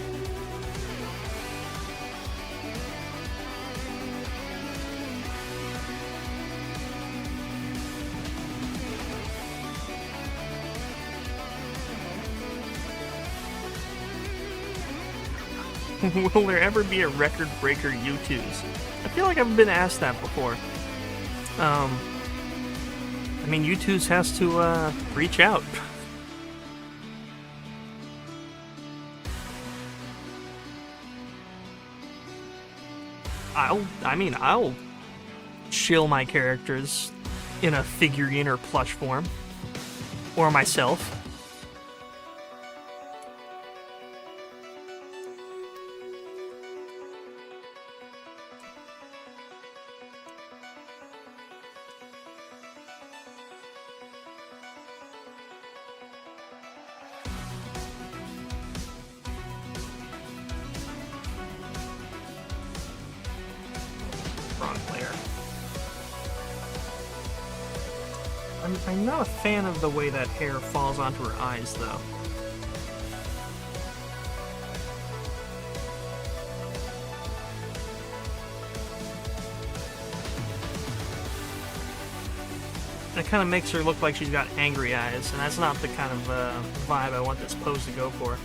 Will there ever be a record breaker U2s? I feel like I've been asked that before. I mean, U2s has to reach out. I'll chill my characters in a figurine or plush form, or myself. I'm not a fan of the way that hair falls onto her eyes, though. That kind of makes her look like she's got angry eyes, and that's not the kind of vibe I want this pose to go for.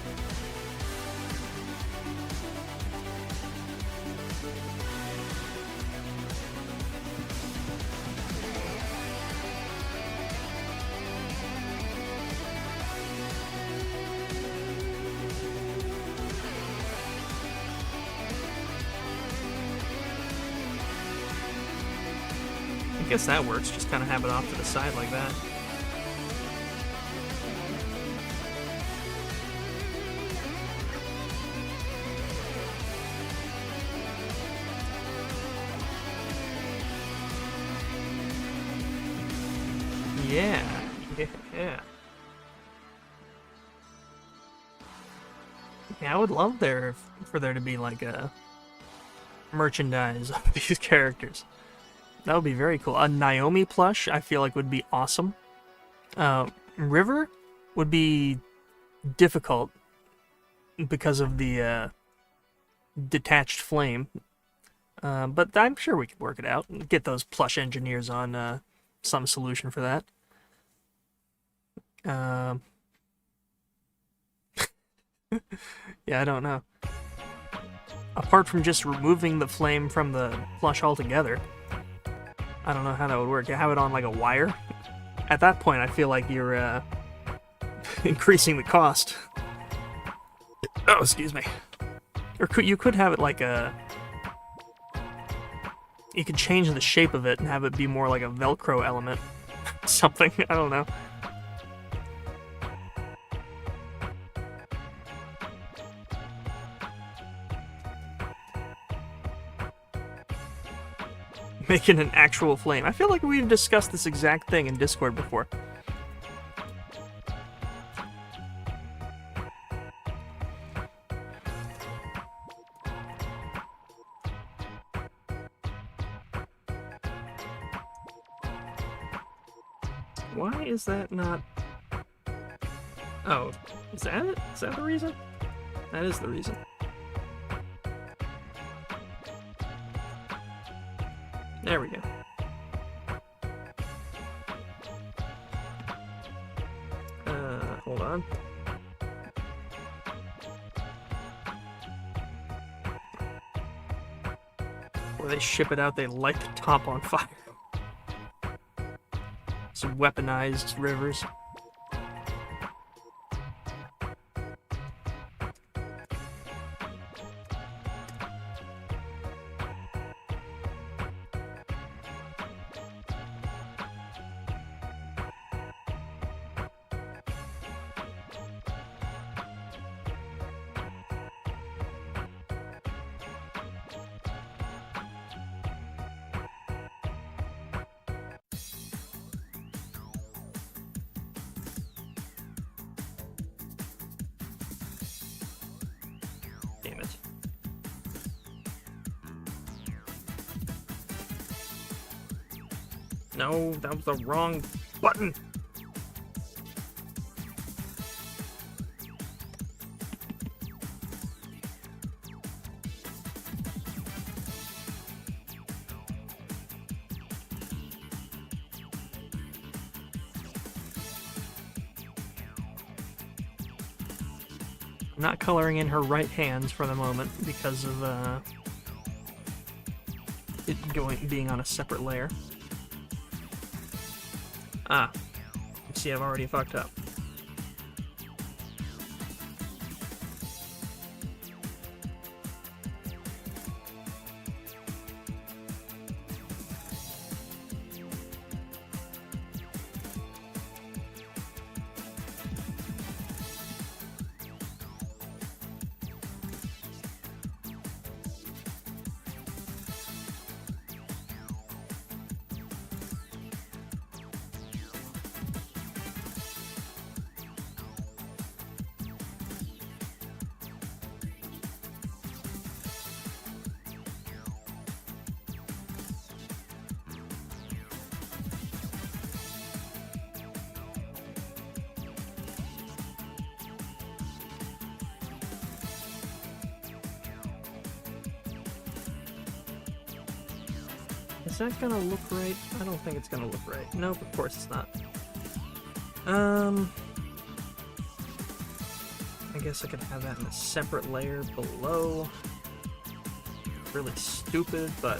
I guess that works, just kind of have it off to the side like that. Yeah. Yeah, I would love for there to be like a merchandise of these characters. That would be very cool. A Naomi plush, I feel like, would be awesome. River would be difficult because of the detached flame. But I'm sure we could work it out and get those plush engineers on some solution for that. Yeah, I don't know. Apart from just removing the flame from the plush altogether, I don't know how that would work. You have it on like a wire? At that point, I feel like you're increasing the cost. Oh, excuse me. Or you could have it like a... You could change the shape of it and have it be more like a Velcro element. Something, I don't know. Making an actual flame. I feel like we've discussed this exact thing in Discord before. Why is that not... Oh, is that it? Is that the reason? That is the reason. There we go. Hold on. Before they ship it out, they light the top on fire. Some weaponized rivers. Damn it. No, that was the wrong button. I'm not coloring in her right hands for the moment because of it being on a separate layer. Ah, you see, I've already fucked up. Is that gonna look right? I don't think it's gonna look right. Nope, of course it's not. I guess I could have that in a separate layer below. Really stupid, but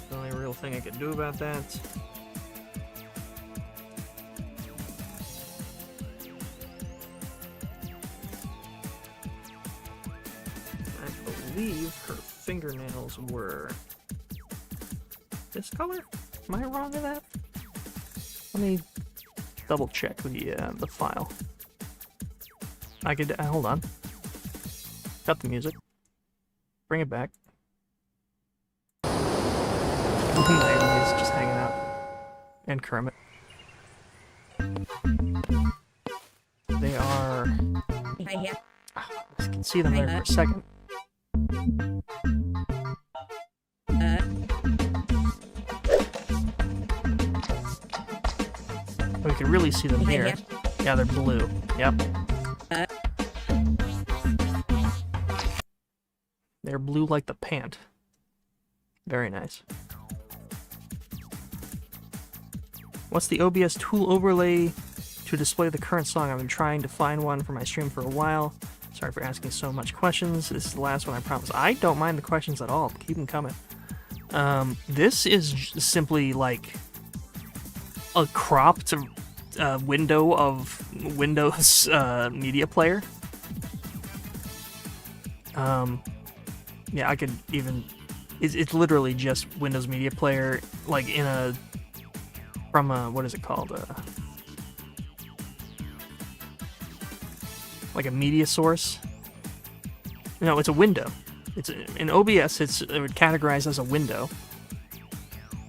the only real thing I could do about that. I believe her fingernails were this color? Am I wrong in that? Let me double check the file. I could hold on. Cut the music. Bring it back. He's just hanging out. And Kermit. They are. I can see them there for a second. We can really see them here. Yeah, they're blue. Yep. They're blue like the pant. Very nice. What's the OBS tool overlay to display the current song? I've been trying to find one for my stream for a while. Sorry for asking so much questions. This is the last one, I promise. I don't mind the questions at all. Keep them coming. This is simply like a cropped window of Windows Media Player. Yeah, I could even... It's literally just Windows Media Player, like in a... From a... What is it called? Like a media source. No, it's a window. It's in OBS. It would categorize as a window,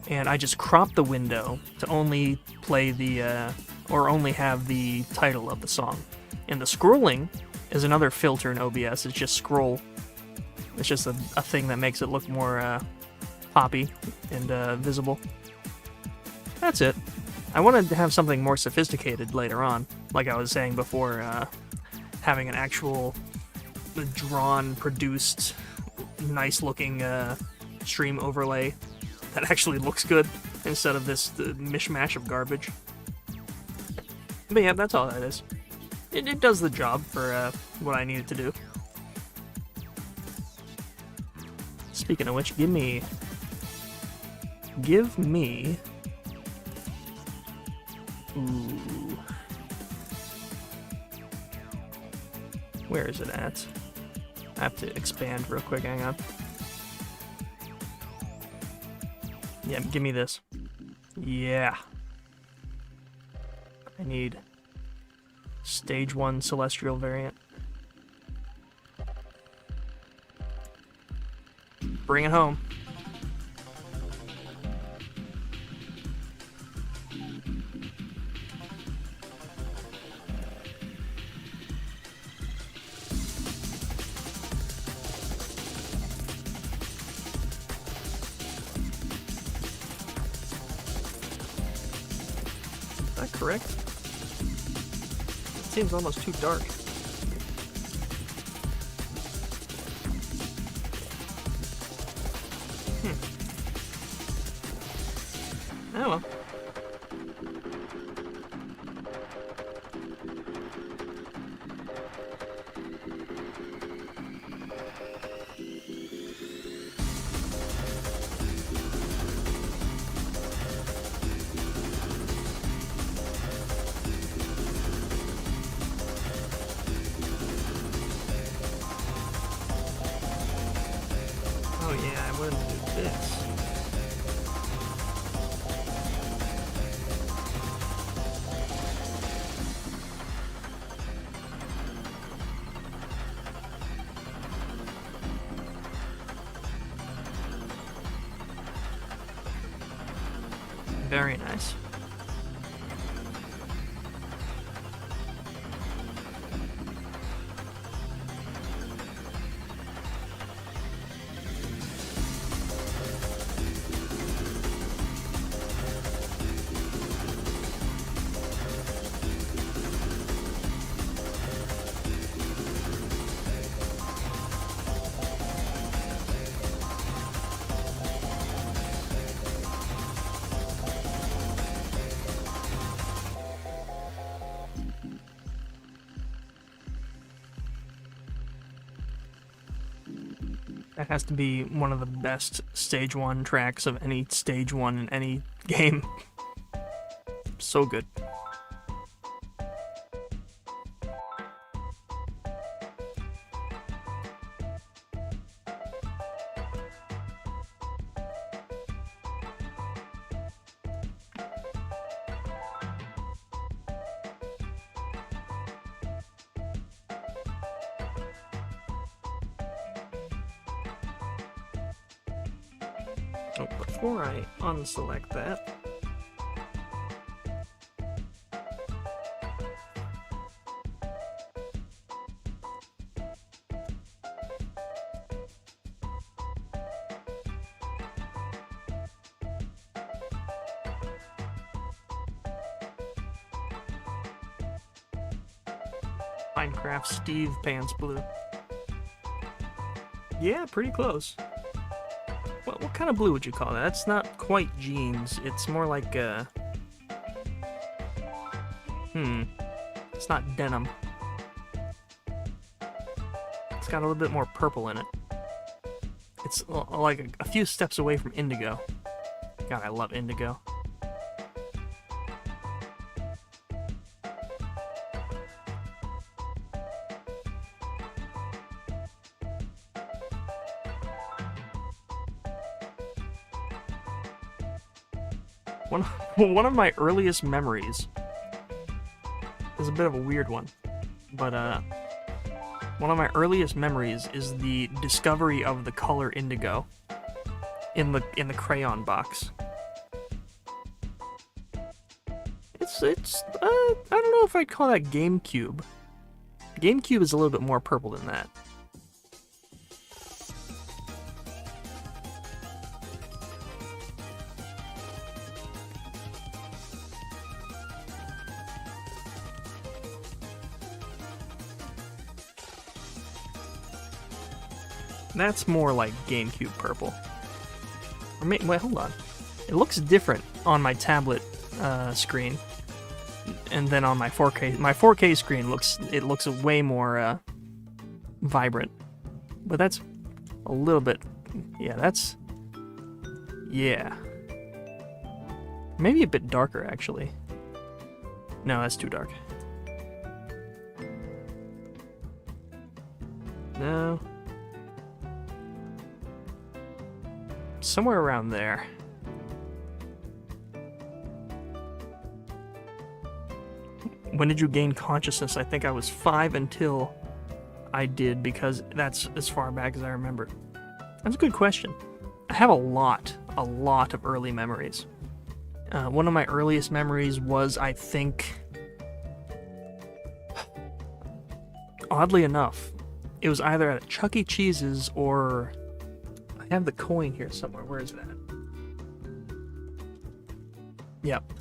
and I just crop the window to only play the or only have the title of the song. And the scrolling is another filter in OBS. It's just scroll. It's just a thing that makes it look more poppy and visible. That's it. I wanted to have something more sophisticated later on, like I was saying before. Having an actual drawn, produced, nice-looking stream overlay that actually looks good instead of this mishmash of garbage. But yeah, that's all that is. It does the job for what I need it to do. Speaking of which, give me... Ooh... Where is it at? I have to expand real quick, hang on. Yeah, give me this. Yeah. I need Stage 1 Celestial variant. Bring it home. that correct? It seems almost too dark. Oh well. Oh yeah, I wouldn't do this. Very nice. That has to be one of the best stage 1 tracks of any stage 1 in any game. So good. Oh, before I unselect that, Minecraft Steve Pants Blue. Yeah, pretty close. What kind of blue would you call that? That's not quite jeans. It's more like it's not denim. It's got a little bit more purple in it. It's like a few steps away from indigo. God, I love indigo. One of my earliest memories is a bit of a weird one, but one of my earliest memories is the discovery of the color indigo in the crayon box. It's I don't know if I'd call that GameCube. GameCube is a little bit more purple than that. That's more like GameCube purple. Or wait, hold on. It looks different on my tablet screen, and then on my 4K. My 4K screen looks way more vibrant. But that's a little bit. Yeah. Maybe a bit darker actually. No, that's too dark. No. Somewhere around there. When did you gain consciousness? I think I was 5 until I did, because that's as far back as I remember. That's a good question. I have a lot of early memories. One of my earliest memories was, I think, oddly enough, it was either at Chuck E. Cheese's or... I have the coin here somewhere. Where is that? Yep.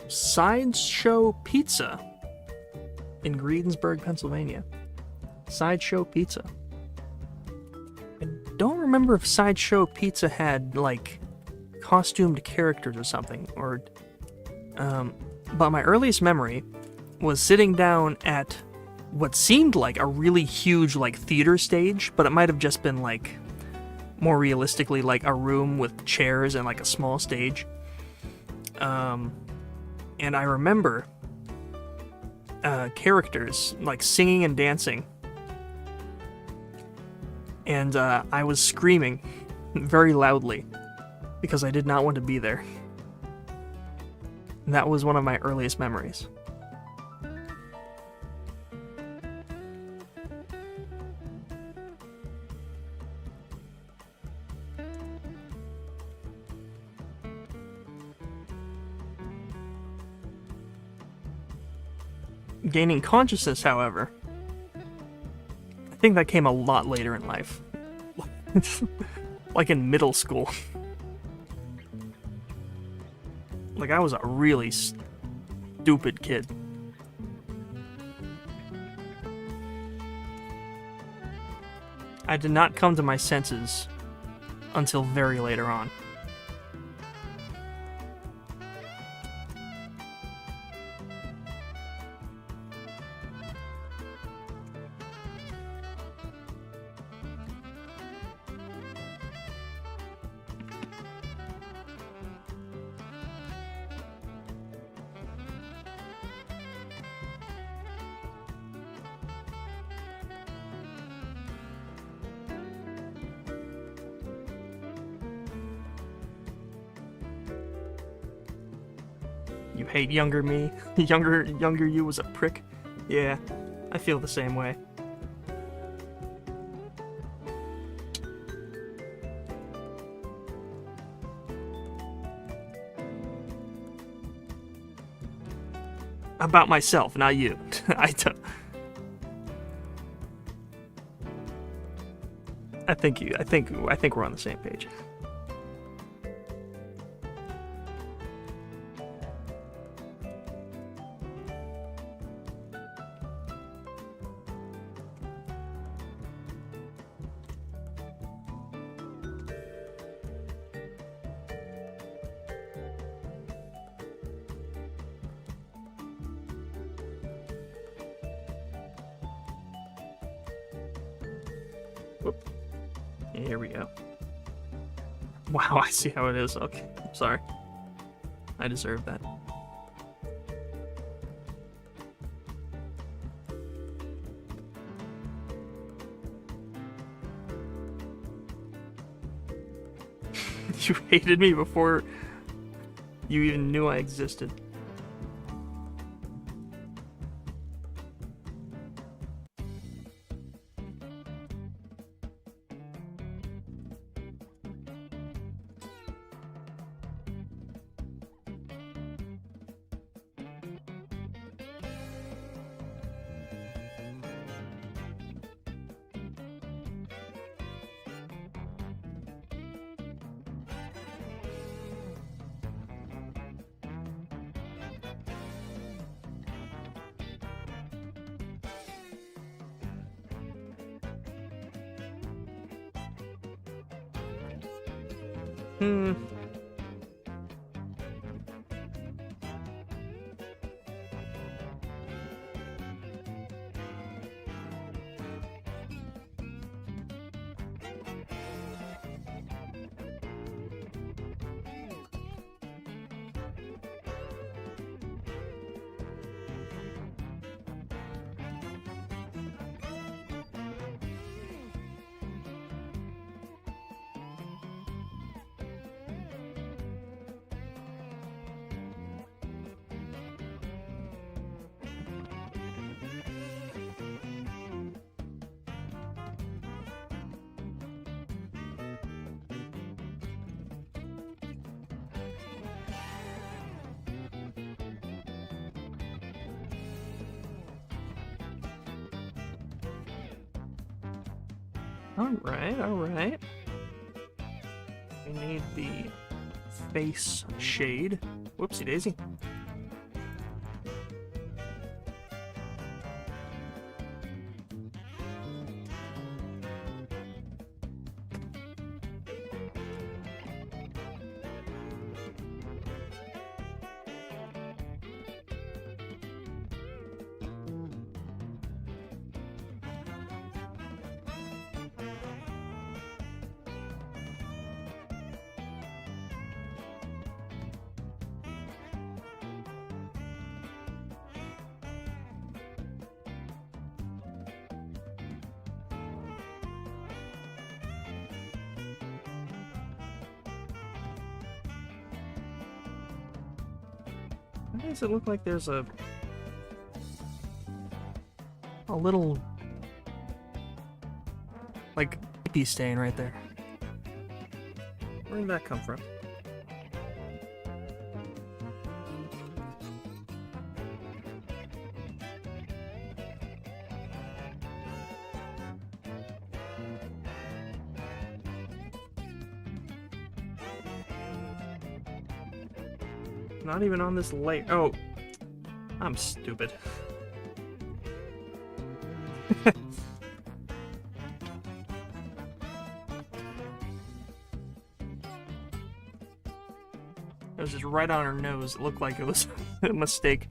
Sideshow Pizza in Greensburg, Pennsylvania. Sideshow Pizza. I don't remember if Sideshow Pizza had, like, costumed characters or something, or... but my earliest memory was sitting down at what seemed like a really huge, like, theater stage, but it might have just been, like, more realistically, like, a room with chairs and, like, a small stage. And I remember characters, like, singing and dancing. And I was screaming very loudly because I did not want to be there. And that was one of my earliest memories. Gaining consciousness, however, I think that came a lot later in life. Like in middle school. Like, I was a really stupid kid. I did not come to my senses until very later on. You hate younger me? Younger you was a prick? Yeah, I feel the same way. About myself, not you. I think we're on the same page. Whoop. Here we go. Wow, I see how it is. Okay, I'm sorry. I deserve that. You hated me before you even knew I existed. Alright. We need the face shade. Whoopsie daisy. Why does it look like there's a little, like, pee stain right there? Where did that come from? Not even on this layer. Oh, I'm stupid. It was just right on her nose. It looked like it was a mistake.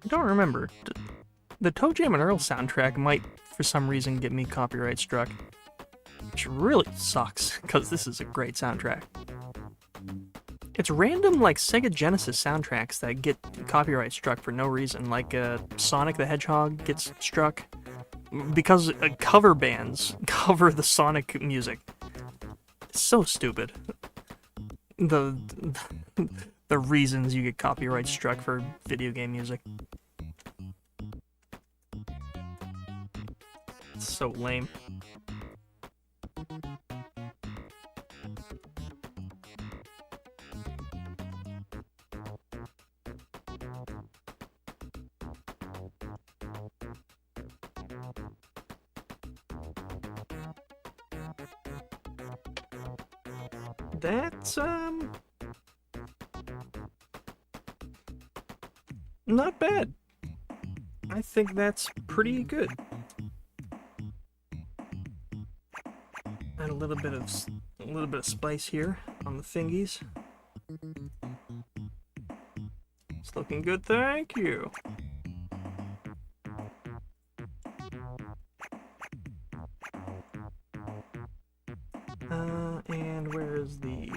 I don't remember. The Toe Jam and Earl soundtrack might, for some reason, get me copyright struck. Which really sucks, because this is a great soundtrack. It's random, like, Sega Genesis soundtracks that get copyright struck for no reason. Like, Sonic the Hedgehog gets struck because cover bands cover the Sonic music. It's so stupid. The reasons you get copyright struck for video game music. It's so lame. That's, not bad. I think that's pretty good. Add a little bit of spice here on the fingies. It's looking good, thank you. And where's the...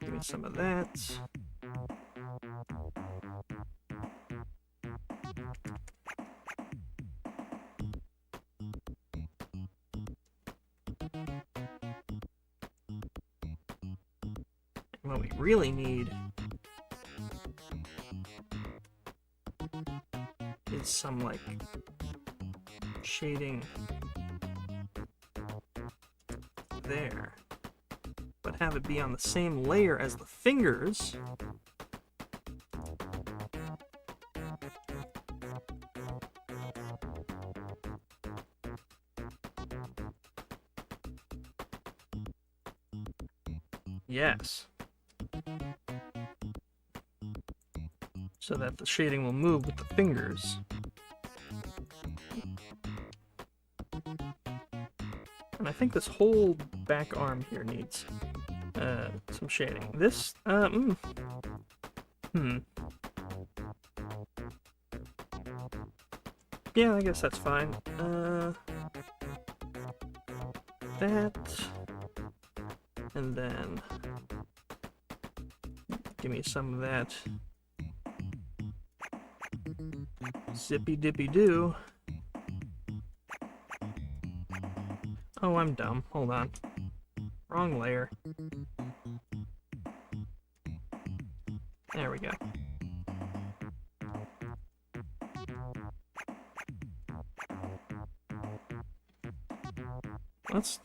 Give me some of that. What we really need is some, like, shading there, but have it be on the same layer as the fingers. Yes. So that the shading will move with the fingers. And I think this whole back arm here needs some shading. This, Yeah, I guess that's fine. That, and then give me some of that zippy dippy doo. Oh, I'm dumb. Hold on. Wrong layer. There we go. Let's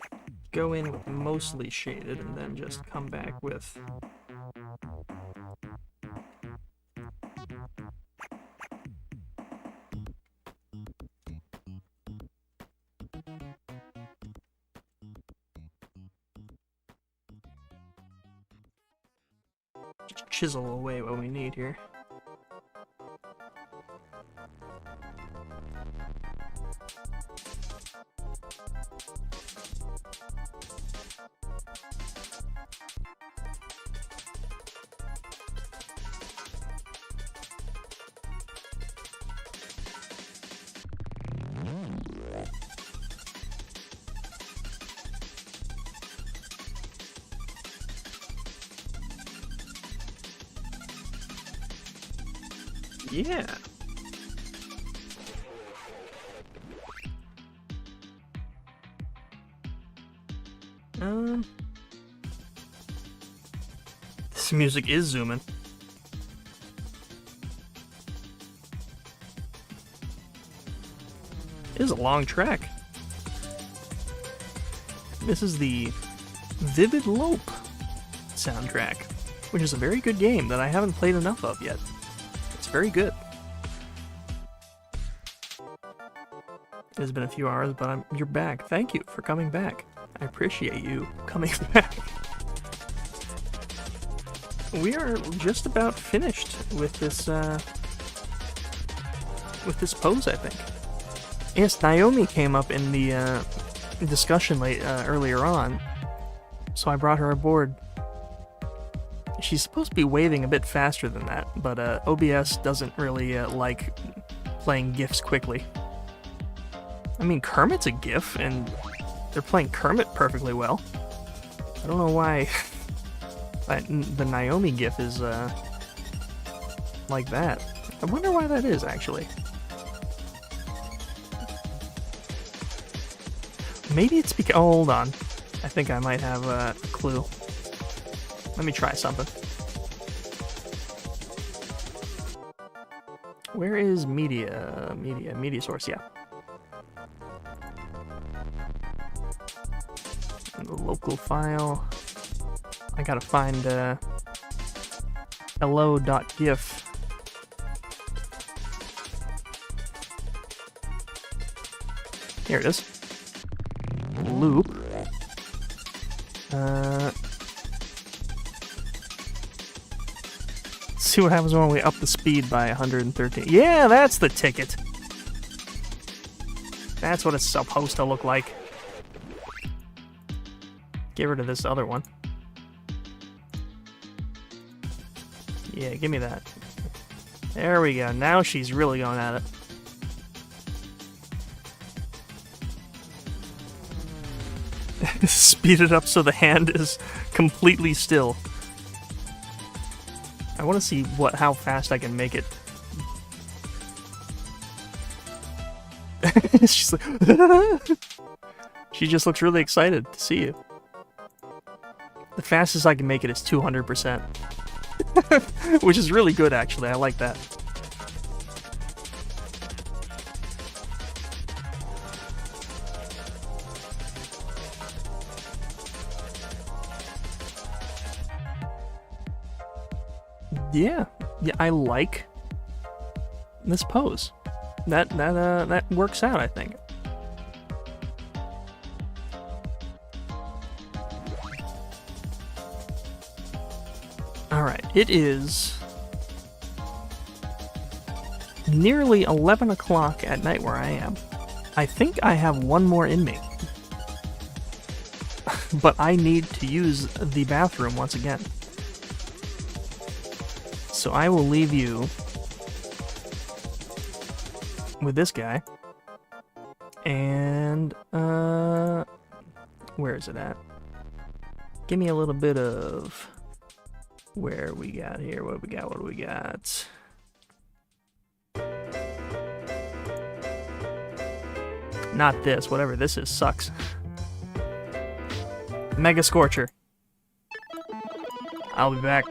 go in with mostly shaded and then just come back with just chisel away what we need here. Yeah. This music is zooming. It is a long track. This is the Vivid Lope soundtrack, which is a very good game that I haven't played enough of yet. It's very good. It has been a few hours, but you're back. Thank you for coming back. I appreciate you coming back. We are just about finished with this pose, I think. Yes, Naomi came up in the discussion earlier on, so I brought her aboard. She's supposed to be waving a bit faster than that, but OBS doesn't really like playing GIFs quickly. I mean, Kermit's a GIF, and they're playing Kermit perfectly well. I don't know why the Naomi GIF is like that. I wonder why that is, actually. Maybe it's because... Oh, hold on. I think I might have a clue. Let me try something. Where is media? Media source, yeah. And the local file. I gotta find hello.gif. Here it is. Loop. See what happens when we up the speed by 113. Yeah, that's the ticket. That's what it's supposed to look like. Get rid of this other one. Yeah, give me that. There we go. Now she's really going at it. Speed it up so the hand is completely still. I want to see how fast I can make it. She's like... She just looks really excited to see you. The fastest I can make it is 200%. Which is really good, actually. I like that. Yeah, I like this pose. That works out, I think. All right, it is nearly 11 o'clock at night where I am. I think I have one more in me, but I need to use the bathroom once again. So I will leave you with this guy. And, where is it at? Give me a little bit of where we got here. What do we got? Not this. Whatever this is sucks. Mega Scorcher. I'll be back.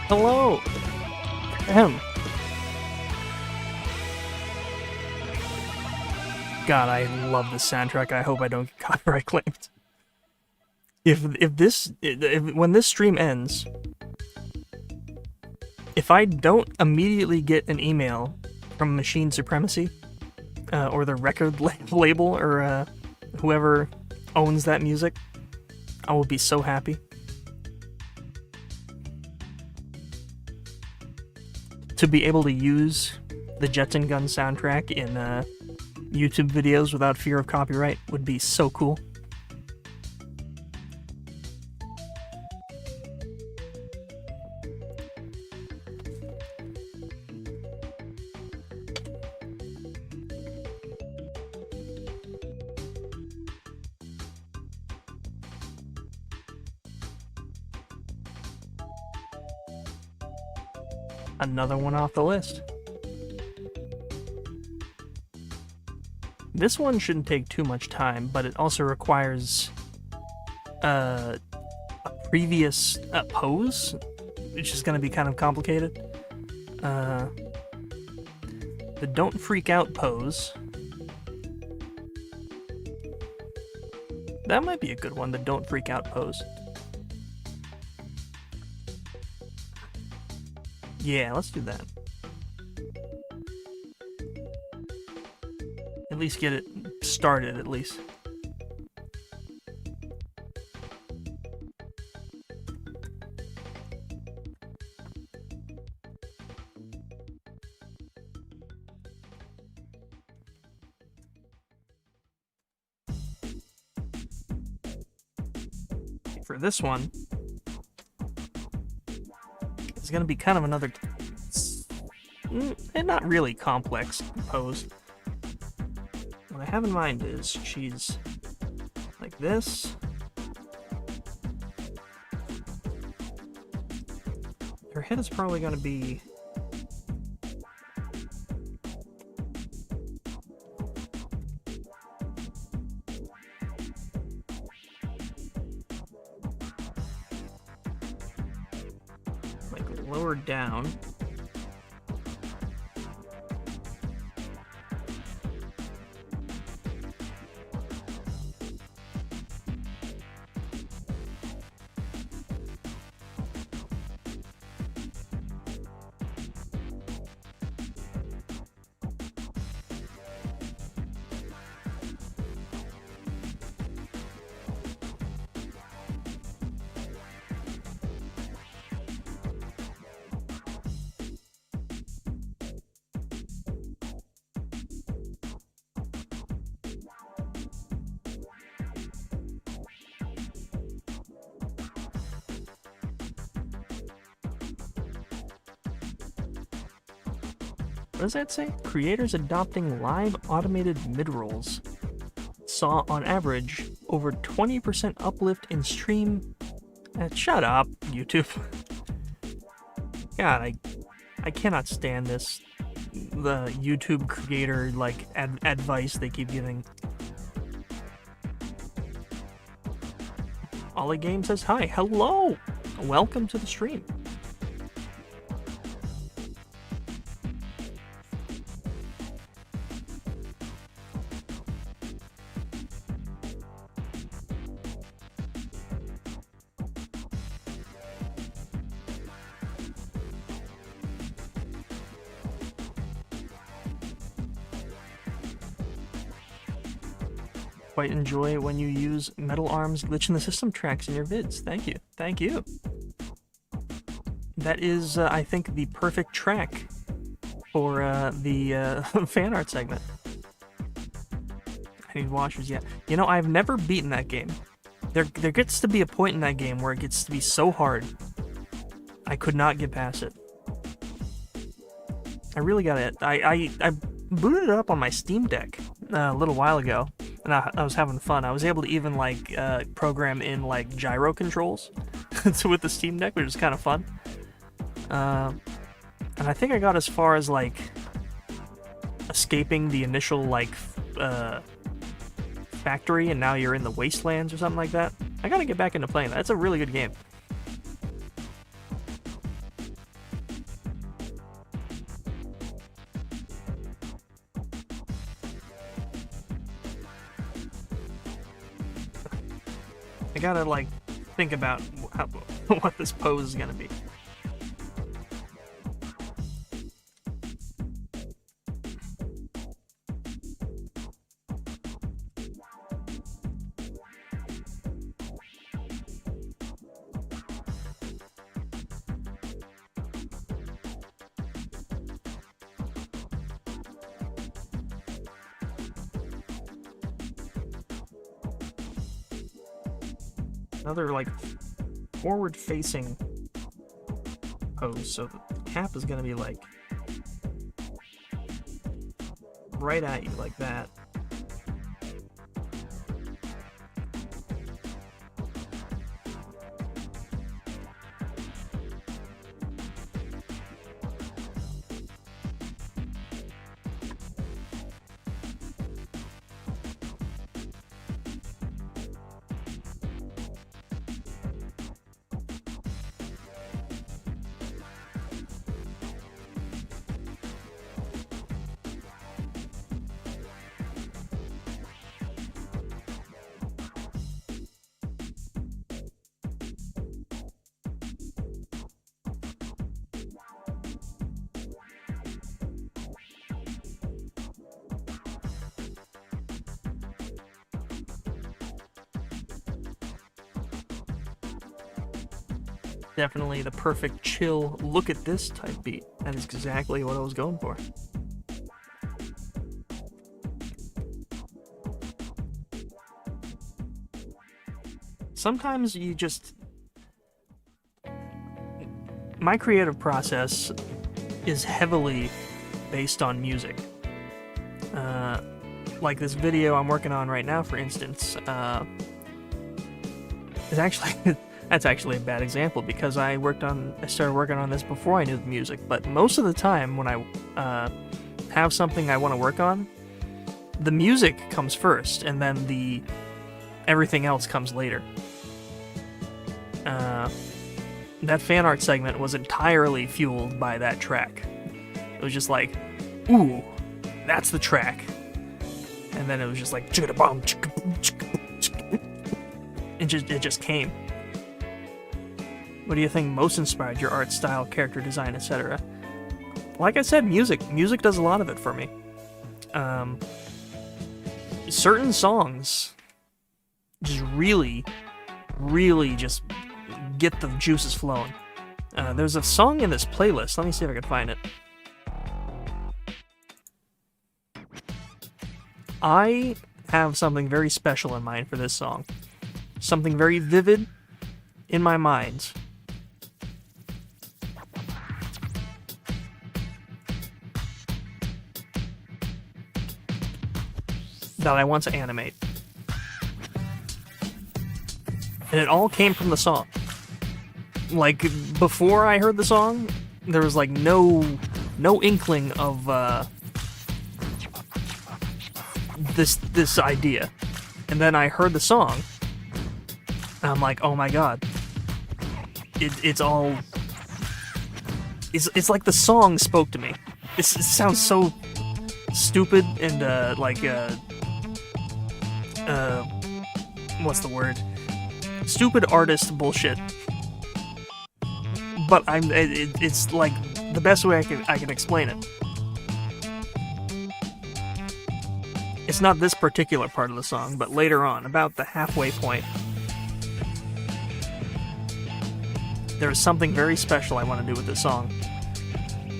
Hello! Ahem. God, I love this soundtrack. I hope I don't get copyright claimed. When this stream ends, if I don't immediately get an email from Machine Supremacy, or the record label, or whoever owns that music, I will be so happy. To be able to use the Jetson Gun soundtrack in YouTube videos without fear of copyright would be so cool. Another one off the list. This one shouldn't take too much time, but it also requires a previous pose, which is going to be kind of complicated. The Don't Freak Out pose. That might be a good one, the Don't Freak Out pose. Yeah, let's do that. At least get it started, at least. For this one, it's going to be kind of another, and not really complex pose. What I have in mind is she's like this. Her head is probably going to be like lower down. What does that say? Creators adopting live automated mid-rolls saw, on average, over 20% uplift in stream. Shut up, YouTube. God, I cannot stand this. The YouTube creator, like, advice they keep giving. Ollie Game says hi. Hello! Welcome to the stream. Quite enjoy when you use Metal Arm's glitch in the system tracks in your vids. Thank you. Thank you. That is, I think, the perfect track for the fan art segment. I need washers, yeah. You know, I've never beaten that game. There gets to be a point in that game where it gets to be so hard. I could not get past it. I really got it. I booted it up on my Steam Deck a little while ago. And I was having fun. I was able to even, like, program in, like, gyro controls with the Steam Deck, which was kind of fun. And I think I got as far as, like, escaping the initial, like, factory, and now you're in the wastelands or something like that. I gotta get back into playing that. It's a really good game. gotta, like, think about what this pose is gonna be. Another, like, forward-facing pose, so the cap is gonna be, like, right at you, like that. Definitely the perfect chill, look at this type beat. That is exactly what I was going for. Sometimes you just... My creative process is heavily based on music. Like this video I'm working on right now, for instance, is actually... That's actually a bad example, because I started working on this before I knew the music, but most of the time when I have something I want to work on, the music comes first, and then everything else comes later. That fan art segment was entirely fueled by that track. It was just like, ooh, that's the track. And then it was just like, it just came. What do you think most inspired your art style, character design, etc.? Like I said, music. Music does a lot of it for me. Certain songs just really, really just get the juices flowing. There's a song in this playlist. Let me see if I can find it. I have something very special in mind for this song. Something very vivid in my mind. That I want to animate. And it all came from the song. Like, before I heard the song, there was like no inkling of this idea. And then I heard the song, and I'm like, oh my god. It's like the song spoke to me. It sounds so stupid and what's the word? Stupid artist bullshit. But it's like the best way I can explain it. It's not this particular part of the song, but later on, about the halfway point, there is something very special I want to do with this song.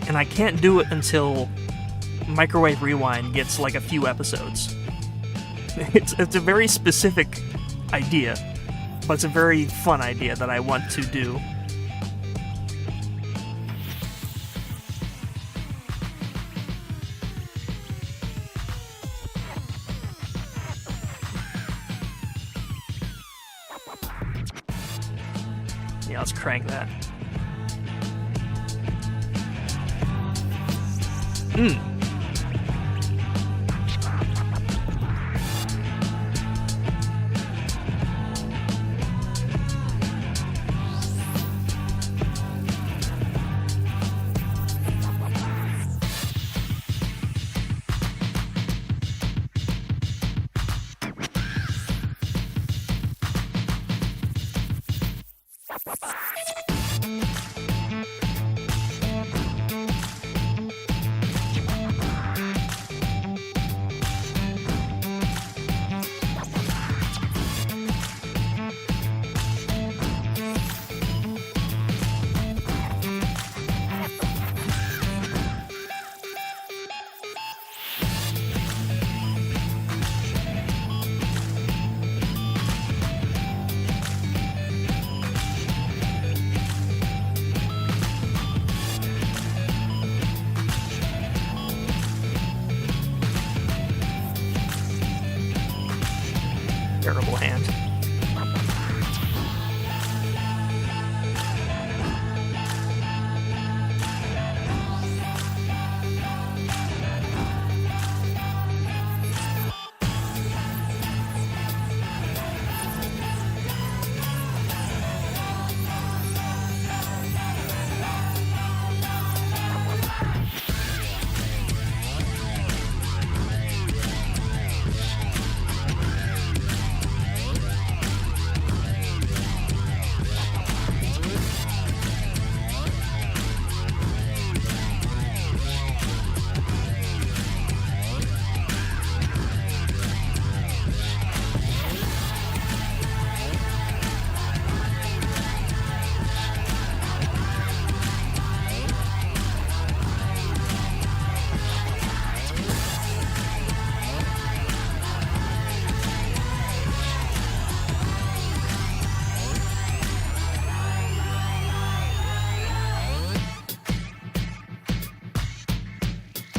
And I can't do it until Microwave Rewind gets like a few episodes. It's a very specific idea, but it's a very fun idea that I want to do. Yeah, let's crank that. Terrible hand.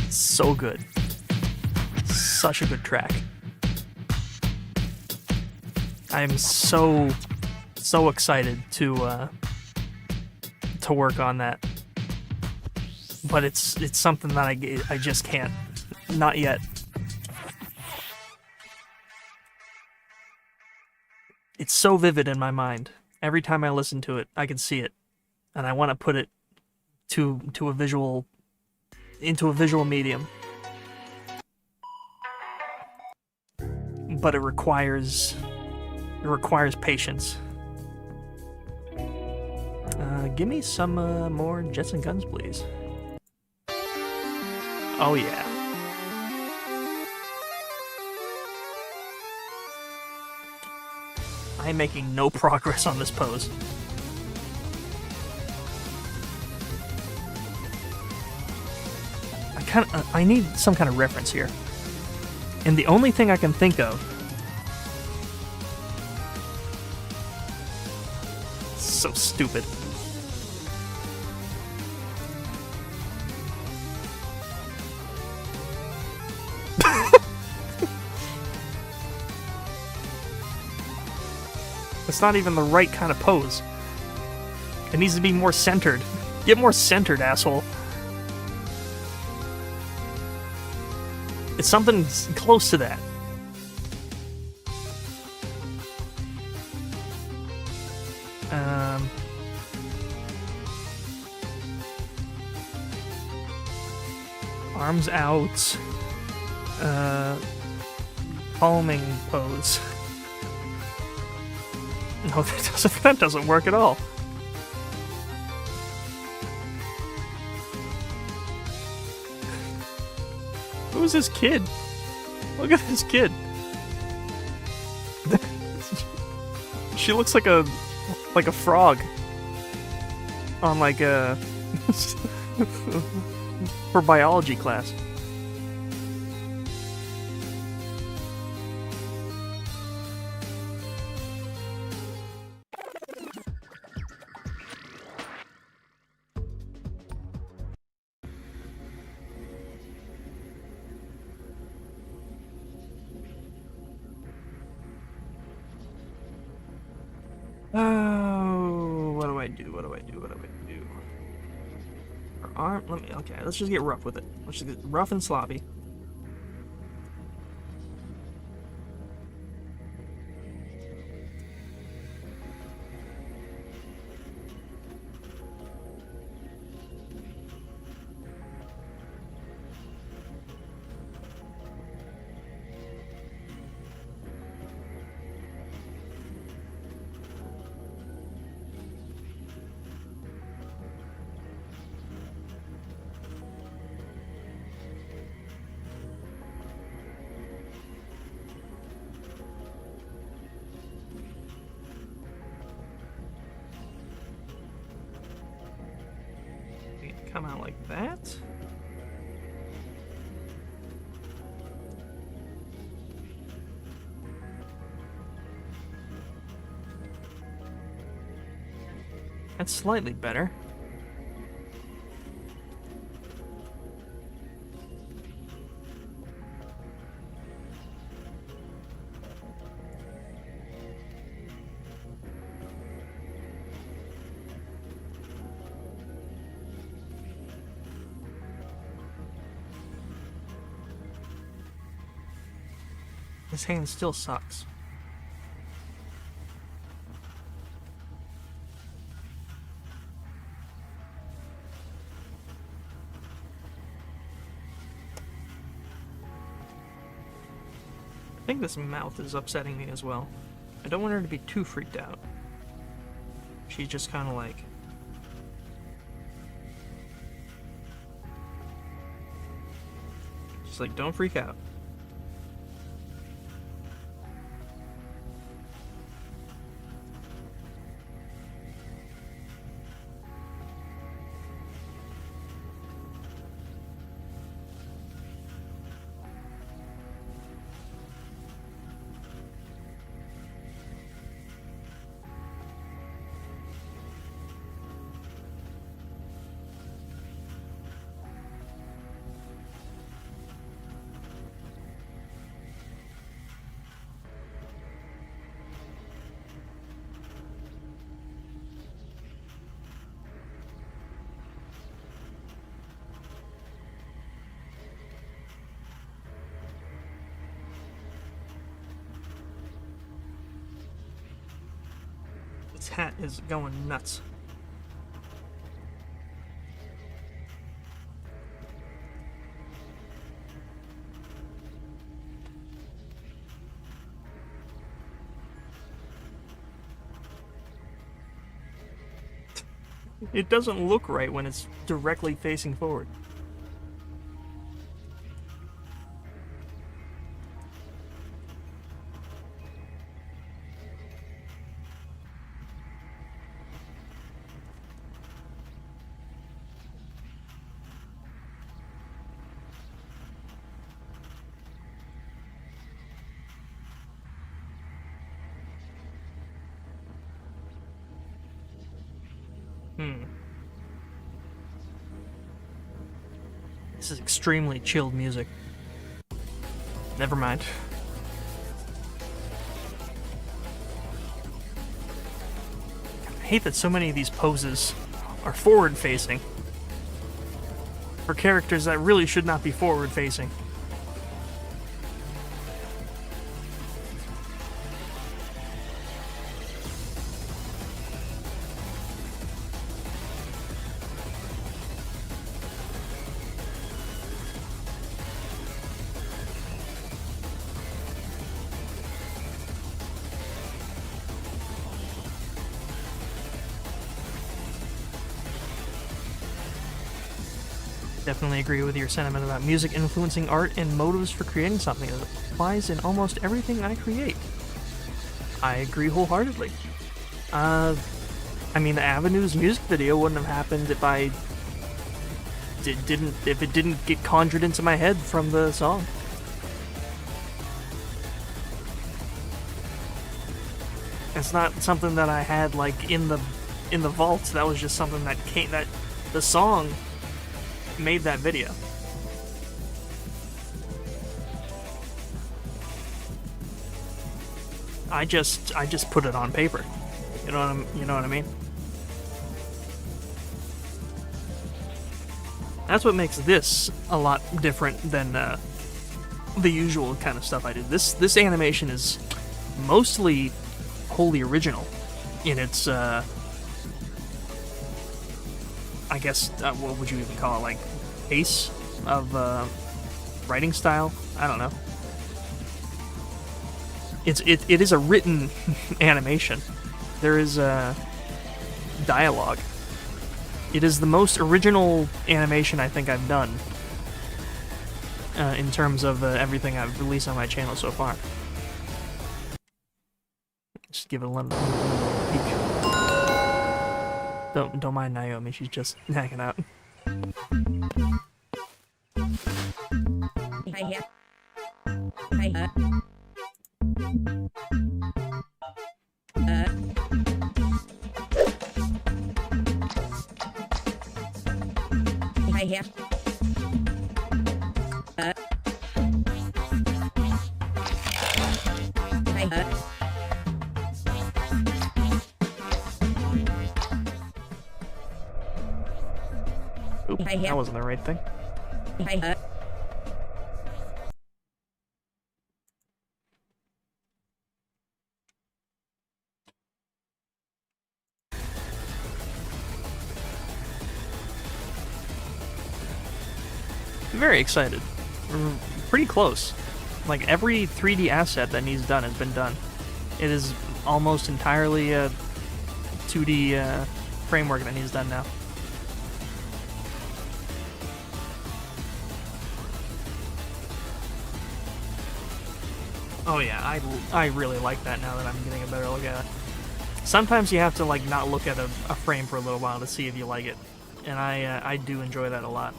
So good. Such a good track. I'm so excited to work on that. But it's something that I just can't. Not yet. It's so vivid in my mind. Every time I listen to it, I can see it. And I want to put it to a visual into a visual medium. But it requires patience. Give me some more Jets and Guns, please. Oh yeah. I'm making no progress on this pose. I need some kind of reference here. And the only thing I can think of... So stupid. It's not even the right kind of pose. It needs to be more centered. Get more centered, asshole. It's something close to that. Arms out. Palming pose. No, that doesn't work at all. Who's this kid? Look at this kid. She looks like a frog on like a for biology class. Oh, what do I do? Her arm, okay, let's just get rough with it. Let's just get rough and sloppy. come out like that. That's slightly better. His hand still sucks. I think this mouth is upsetting me as well. I don't want her to be too freaked out. She's just kind of like... Just like, don't freak out. This hat is going nuts. It doesn't look right when it's directly facing forward. This is extremely chilled music. Never mind. I hate that so many of these poses are forward-facing for characters that really should not be forward-facing. Definitely agree with your sentiment about music influencing art and motives for creating something. It applies in almost everything I create. I agree wholeheartedly. I mean, the Avenues music video wouldn't have happened if I if it didn't get conjured into my head from the song. It's not something that I had like in the vault. That was just something that came, that the song made that video. I just put it on paper. You know what I mean? That's what makes this a lot different than the usual kind of stuff I do. This animation is mostly wholly original in its I guess, what would you even call it, like, pace of writing style? I don't know. It is a written animation. There is dialogue. It is the most original animation I think I've done in terms of everything I've released on my channel so far. Just give it a little peek. Don't mind Naomi, she's just hanging out. Oop, that wasn't the right thing. Very excited. We're pretty close. Like, every 3D asset that needs done has been done. It is almost entirely a 2D framework that needs done now. Oh yeah, I really like that now that I'm getting a better look at it. Sometimes you have to like not look at a frame for a little while to see if you like it, and I do enjoy that a lot.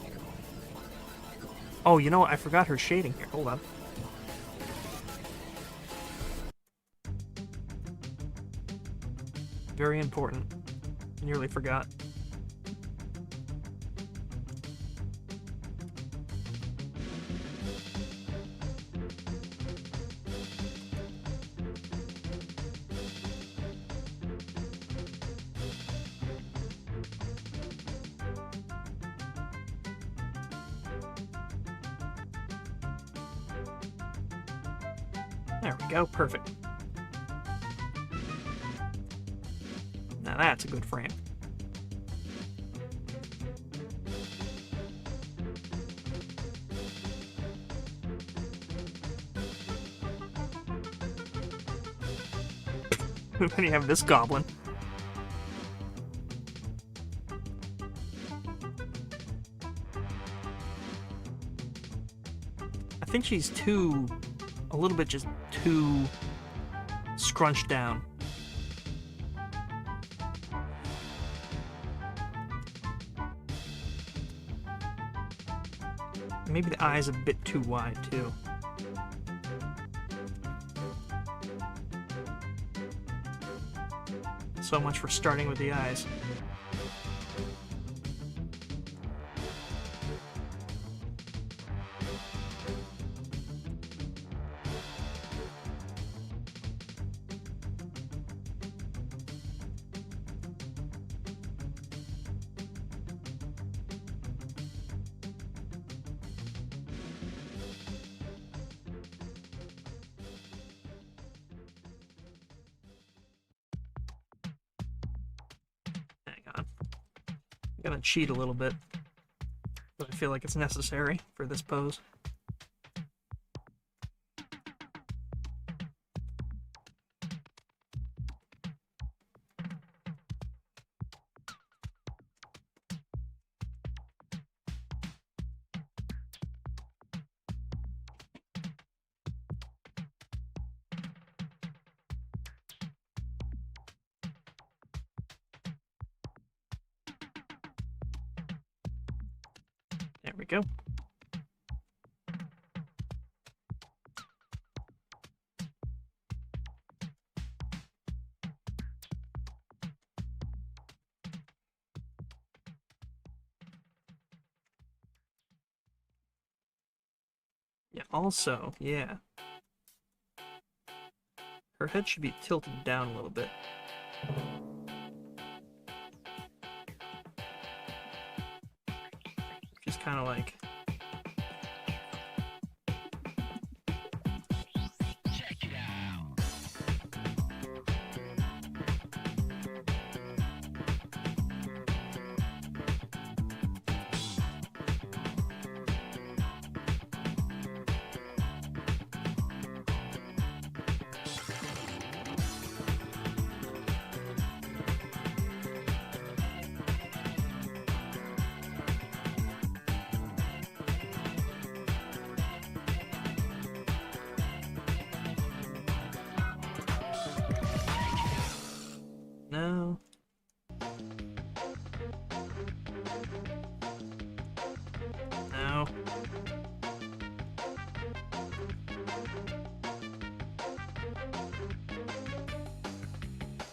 Oh, you know what? I forgot her shading here. Hold on. Very important. Nearly forgot. There we go, perfect. Now that's a good frame. Then you have this goblin. I think she's a little bit just too scrunched down. Maybe the eye's a bit too wide, too. So much for starting with the eyes. I'm gonna cheat a little bit, but I feel like it's necessary for this pose. There we go. Yeah, also, yeah. Her head should be tilted down a little bit. She's kind of like...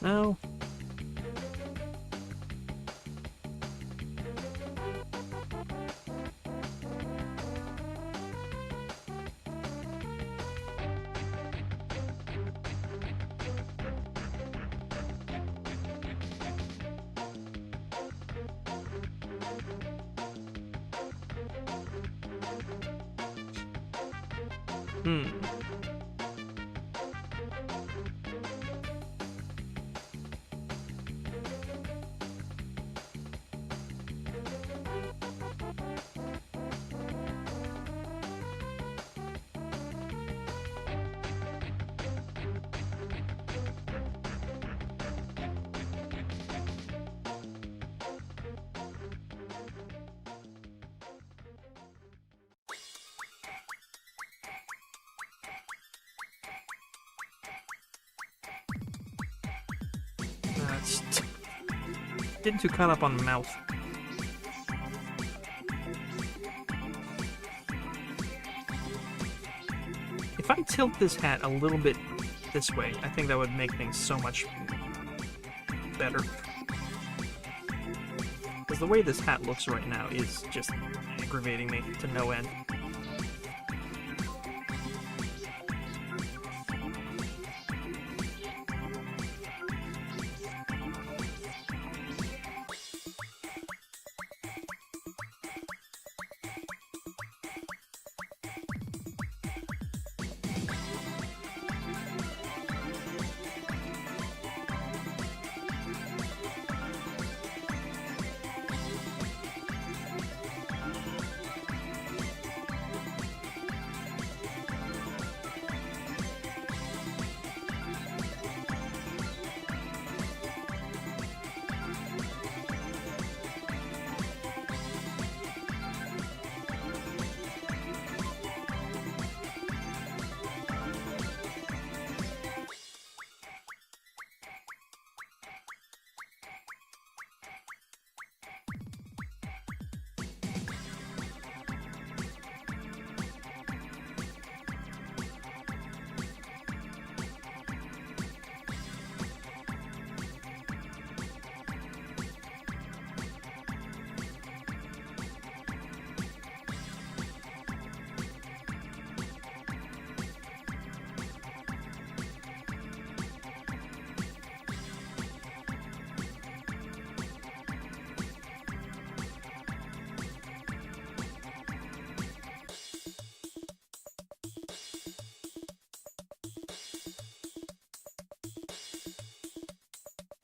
No. Hmm. It's getting too caught up on the mouth. If I tilt this hat a little bit this way, I think that would make things so much better. Because the way this hat looks right now is just aggravating me to no end.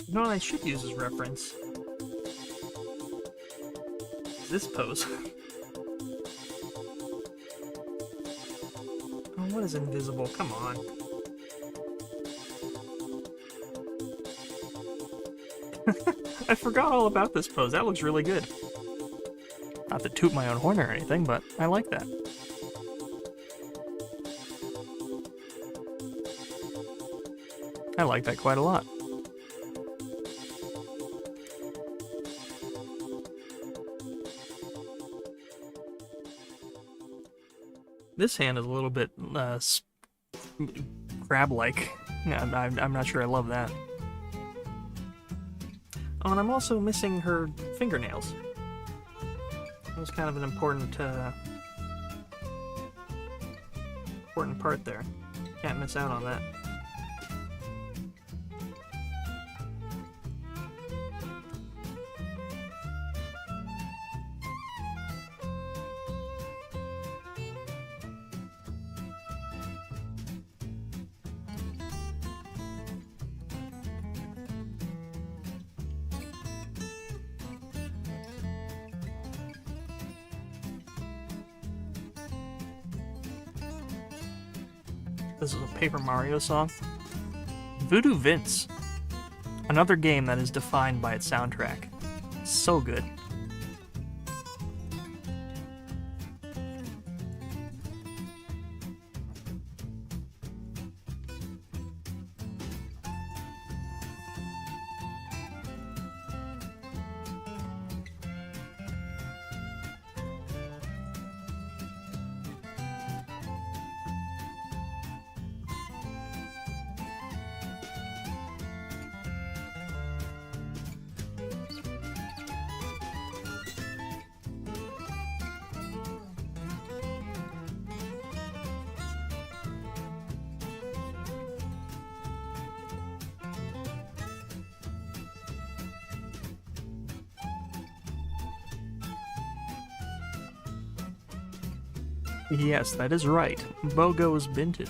You know what I should use as reference? This pose. Oh, what is invisible? Come on. I forgot all about this pose. That looks really good. Not to toot my own horn or anything, but I like that. I like that quite a lot. This hand is a little bit crab-like. Yeah, I'm not sure I love that. Oh, and I'm also missing her fingernails. That was kind of an important part there. Can't miss out on that. This is a Paper Mario song. Voodoo Vince. Another game that is defined by its soundtrack. So good. Yes, that is right. Bogo is binted.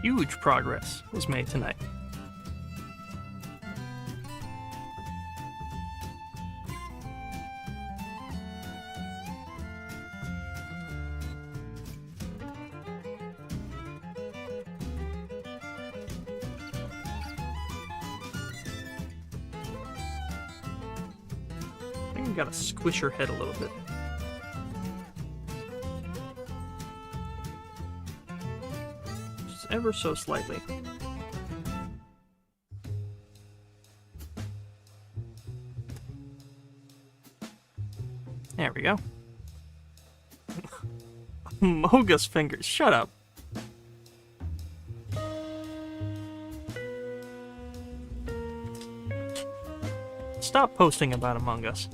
Huge progress was made tonight. I think we gotta squish her head a little bit. Ever so slightly. There we go. Moga's fingers, shut up. Stop posting about Among Us.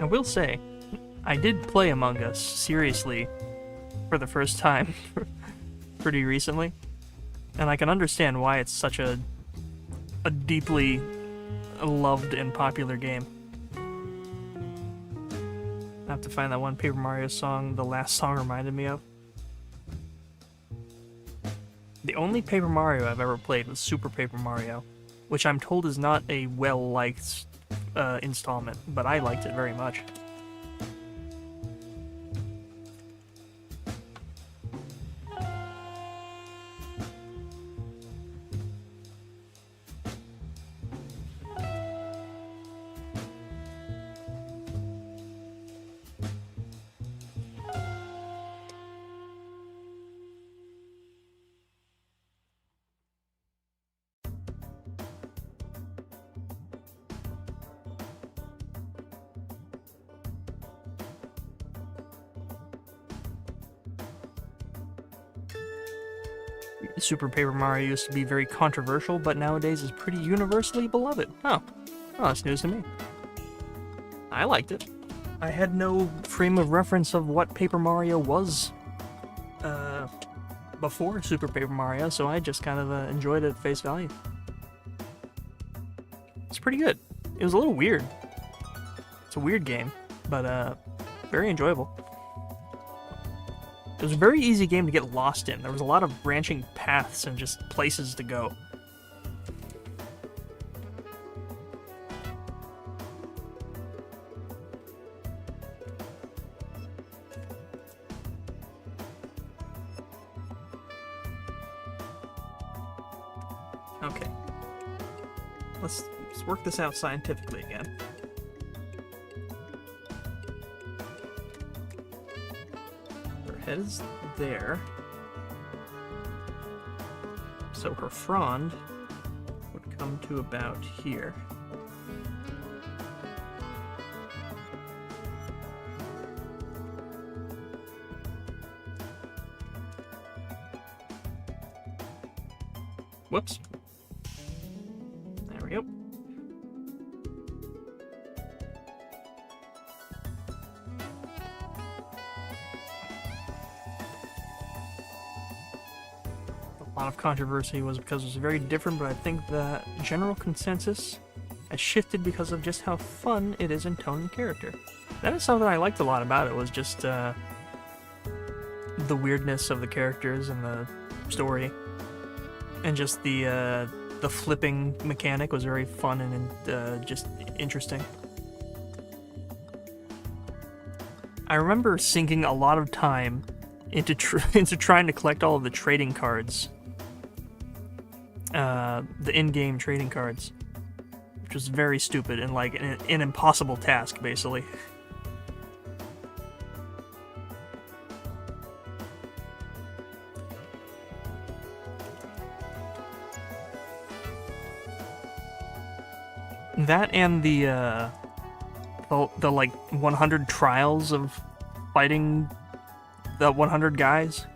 I will say, I did play Among Us seriously for the first time pretty recently, and I can understand why it's such a deeply loved and popular game. I have to find that one Paper Mario song the last song reminded me of. The only Paper Mario I've ever played was Super Paper Mario, which I'm told is not a well-liked installment, but I liked it very much. Super Paper Mario used to be very controversial, but nowadays is pretty universally beloved. Oh, that's news to me. I liked it. I had no frame of reference of what Paper Mario was before Super Paper Mario, so I just kind of enjoyed it at face value. It's pretty good. It was a little weird. It's a weird game, but very enjoyable. It was a very easy game to get lost in. There was a lot of branching paths and just places to go. Okay. Let's work this out scientifically again. Head is there. So her frond come to about here. Whoops. There we go. A lot of controversy was because it was very different, but I think the general consensus has shifted because of just how fun it is in tone and character. That is something I liked a lot about it, was just the weirdness of the characters and the story. And just the flipping mechanic was very fun and just interesting. I remember sinking a lot of time into trying to collect all of the trading cards. The in-game trading cards. Which was very stupid and like an impossible task, basically. That and the like 100 trials of fighting the 100 guys.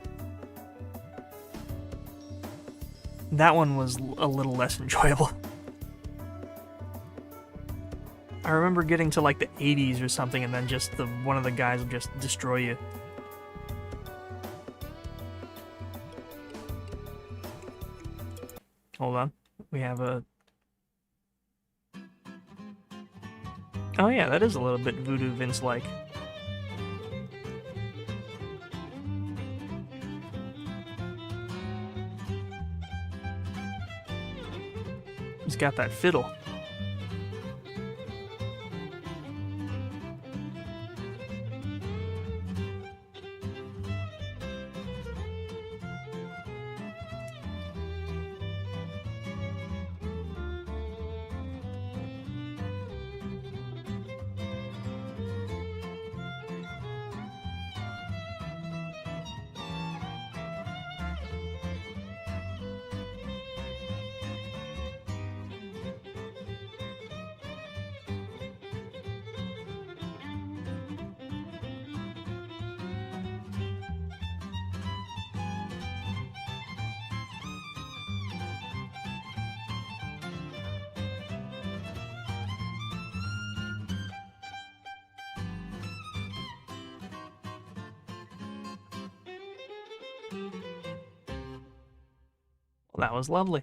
That one was a little less enjoyable. I remember getting to like the 80s or something, and then just one of the guys would just destroy you. Hold on, we have a. Oh yeah, that is a little bit Voodoo Vince-like. He's got that fiddle. Well, that was lovely.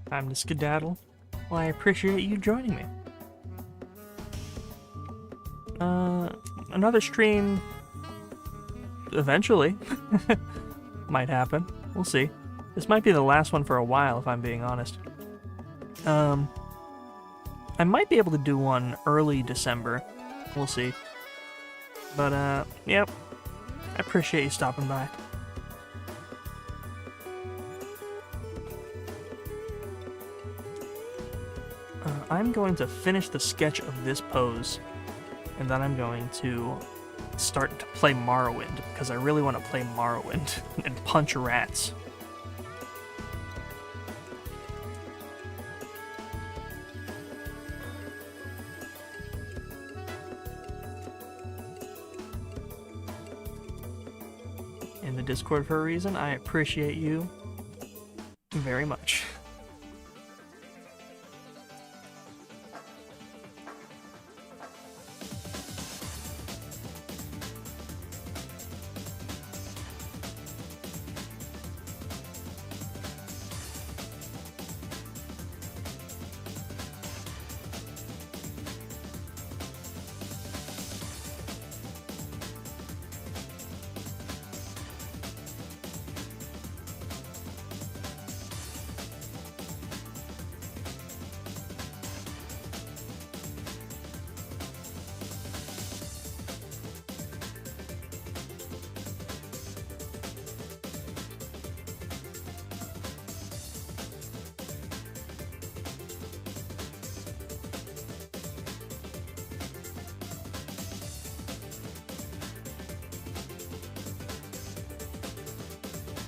Time to skedaddle. Well, I appreciate you joining me. Another stream eventually might happen. We'll see. This might be the last one for a while, if I'm being honest. I might be able to do one early December. We'll see. But, yep. I appreciate you stopping by. I'm going to finish the sketch of this pose, and then I'm going to start to play Morrowind, because I really want to play Morrowind and punch rats. In the Discord for a reason, I appreciate you very much.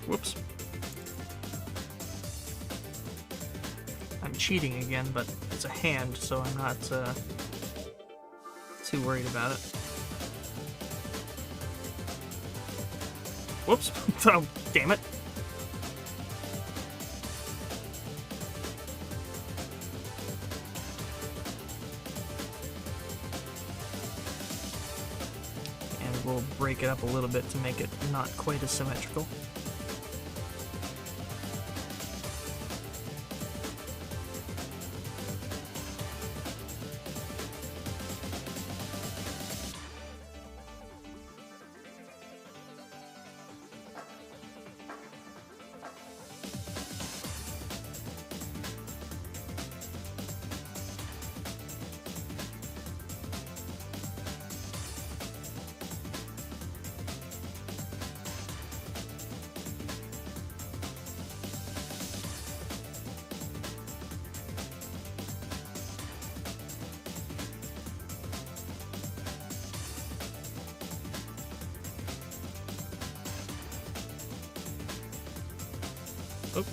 Whoops. I'm cheating again, but it's a hand, so I'm not too worried about it. Whoops. Oh, damn it. And we'll break it up a little bit to make it not quite as symmetrical. Oh.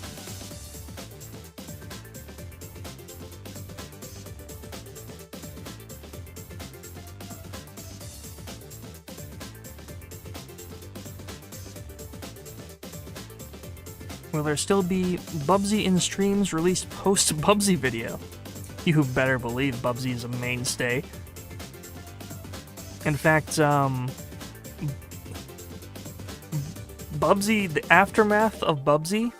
Will there still be Bubsy in streams released post-Bubsy video? You better believe Bubsy is a mainstay. In fact, Bubsy, the aftermath of Bubsy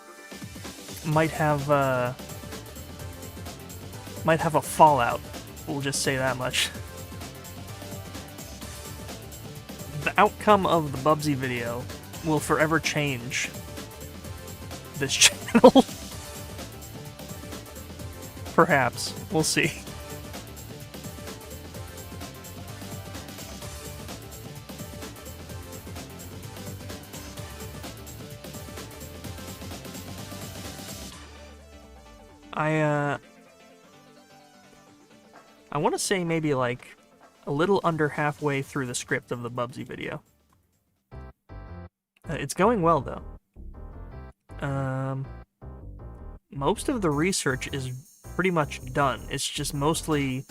might have a fallout. We'll just say that much. The outcome of the Bubsy video will forever change this channel. Perhaps. We'll see. I want to say maybe like a little under halfway through the script of the Bubsy video. It's going well though. Most of the research is pretty much done. It's just mostly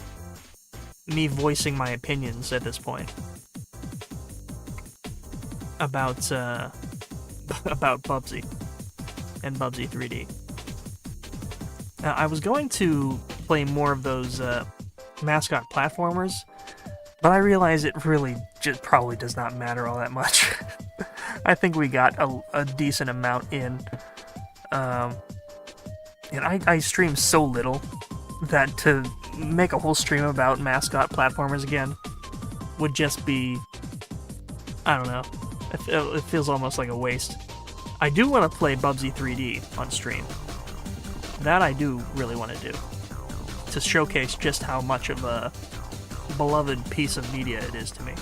me voicing my opinions at this point about Bubsy and Bubsy 3D. Now, I was going to play more of those mascot platformers, but I realize it really just probably does not matter all that much. I think we got a decent amount in. And I stream so little that to make a whole stream about mascot platformers again would just be, I don't know, it feels almost like a waste. I do want to play Bubsy 3D on stream. That I do really want to do, to showcase just how much of a beloved piece of media it is to me.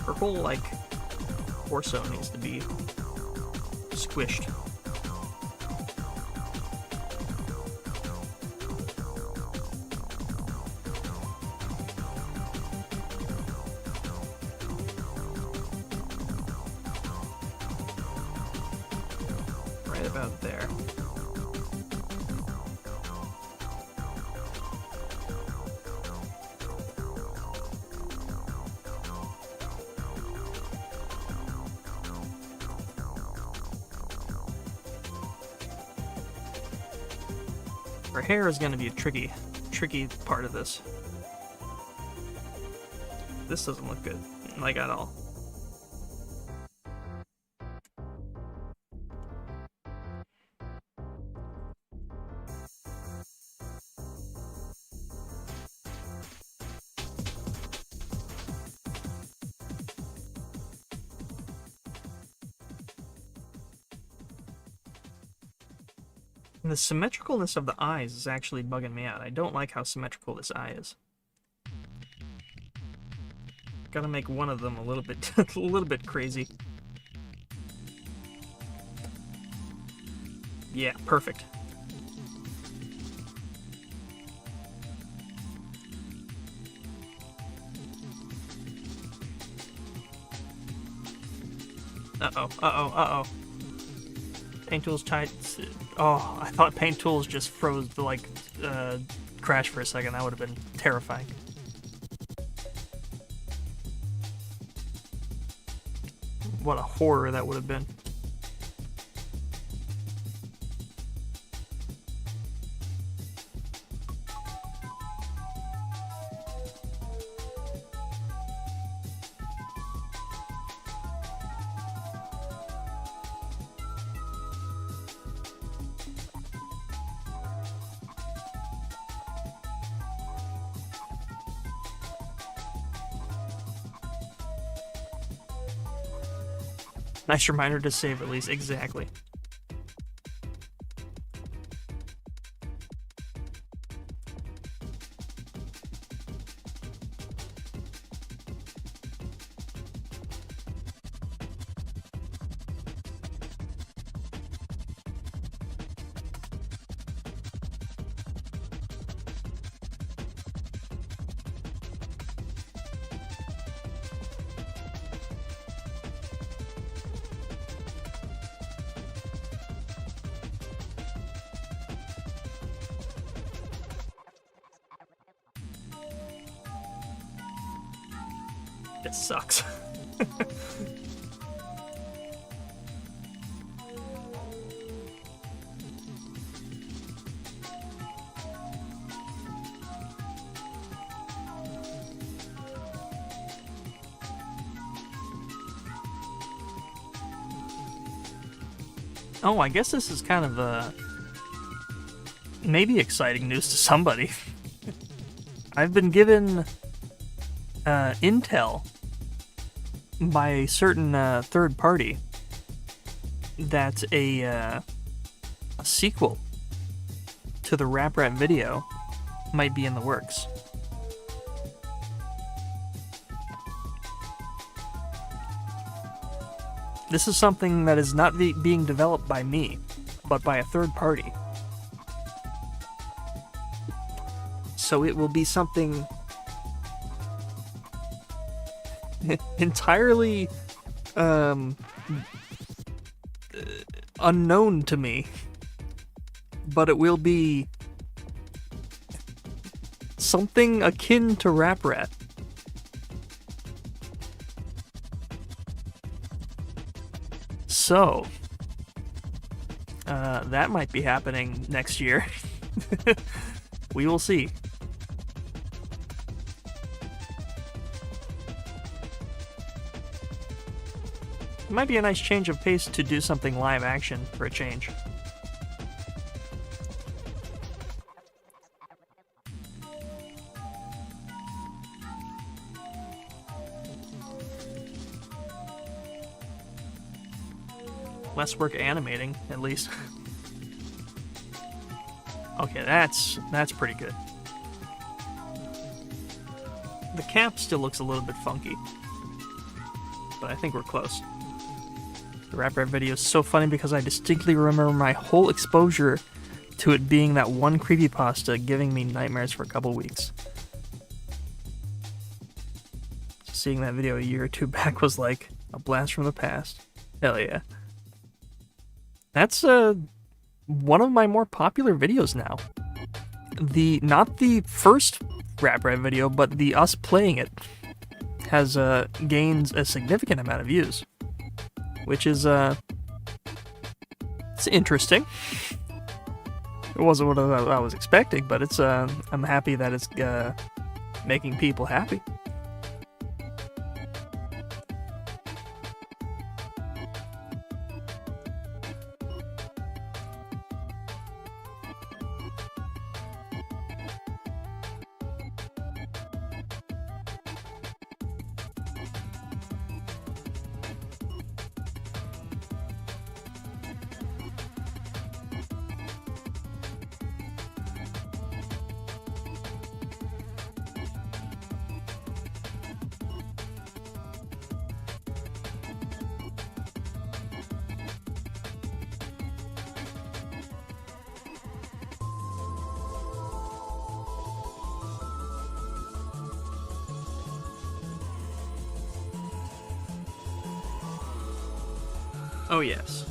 Her whole, like, torso needs to be squished. Right about there. Her hair is going to be a tricky part of this. This doesn't look good, like, at all. The symmetricalness of the eyes is actually bugging me out. I don't like how symmetrical this eye is. Gotta make one of them a little bit crazy. Yeah, perfect. Uh-oh, uh-oh, uh-oh. Paint Tools tight. Oh, I thought Paint Tools just froze the, like, crash for a second. That would have been terrifying. What a horror that would have been. Nice reminder to save release, exactly. It sucks. Oh, I guess this is kind of maybe exciting news to somebody. I've been given intel by a certain third party that a sequel to the Rap Rat video might be in the works. This is something that is not being developed by me, but by a third party. So it will be something entirely unknown to me, but it will be something akin to Rap Rat. So, that might be happening next year. We will see. It might be a nice change of pace to do something live action for a change. Less work animating, at least. Okay, that's pretty good. The cap still looks a little bit funky, but I think we're close. The Rap Rat video is so funny because I distinctly remember my whole exposure to it being that one creepypasta giving me nightmares for a couple weeks. Seeing that video a year or two back was like a blast from the past. Hell yeah. That's one of my more popular videos now. Not the first Rap Rat video, but the us playing it has gained a significant amount of views, which is it's interesting. It wasn't what I was expecting, but it's I'm happy that it's making people happy. Oh, yes.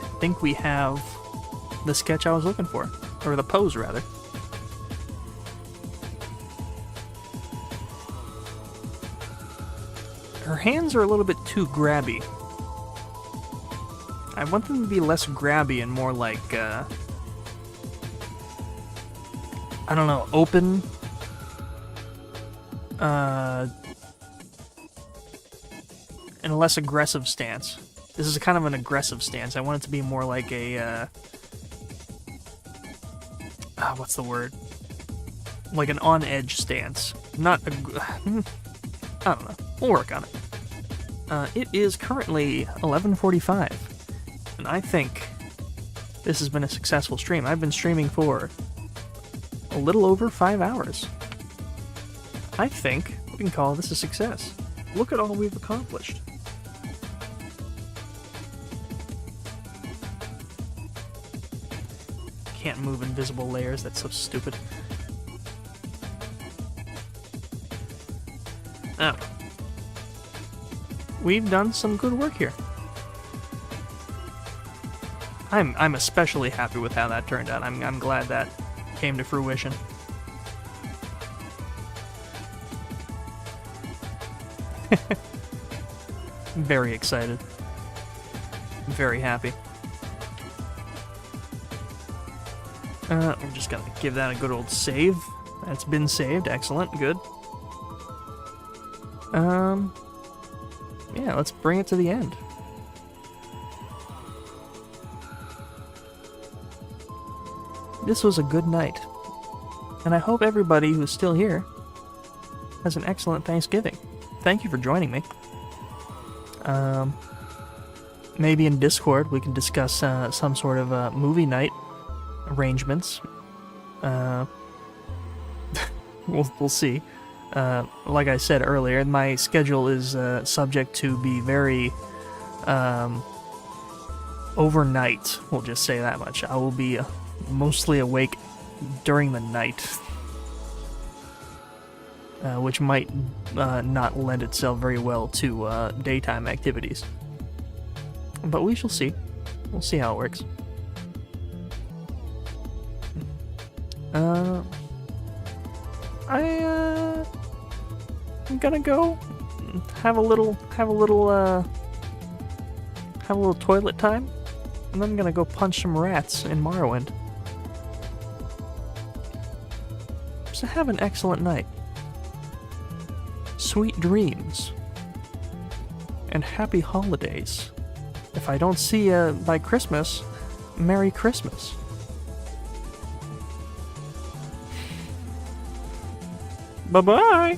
I think we have the sketch I was looking for. Or the pose, rather. Her hands are a little bit too grabby. I want them to be less grabby and more like, I don't know, open. In a less aggressive stance. This is kind of an aggressive stance. I want it to be more like a, what's the word? Like an on-edge stance. Not a... I don't know. We'll work on it. It is currently 11:45, and I think this has been a successful stream. I've been streaming for a little over 5 hours. I think we can call this a success. Look at all we've accomplished. Can't move invisible layers, that's so stupid. Oh. We've done some good work here. I'm especially happy with how that turned out. I'm glad that came to fruition. Very excited. Very happy. We're just gonna give that a good old save. That's been saved. Excellent. Good. Yeah, let's bring it to the end. This was a good night, and I hope everybody who's still here has an excellent Thanksgiving. Thank you for joining me. Maybe in Discord we can discuss some sort of movie night arrangements. We'll see. Like I said earlier, my schedule is subject to be very overnight. We'll just say that much. I will be mostly awake during the night, which might not lend itself very well to daytime activities. But we shall see. We'll see how it works. I'm gonna go have a little toilet time, and then I'm gonna go punch some rats in Morrowind. So have an excellent night. Sweet dreams. And happy holidays. If I don't see you by Christmas, Merry Christmas. Bye-bye!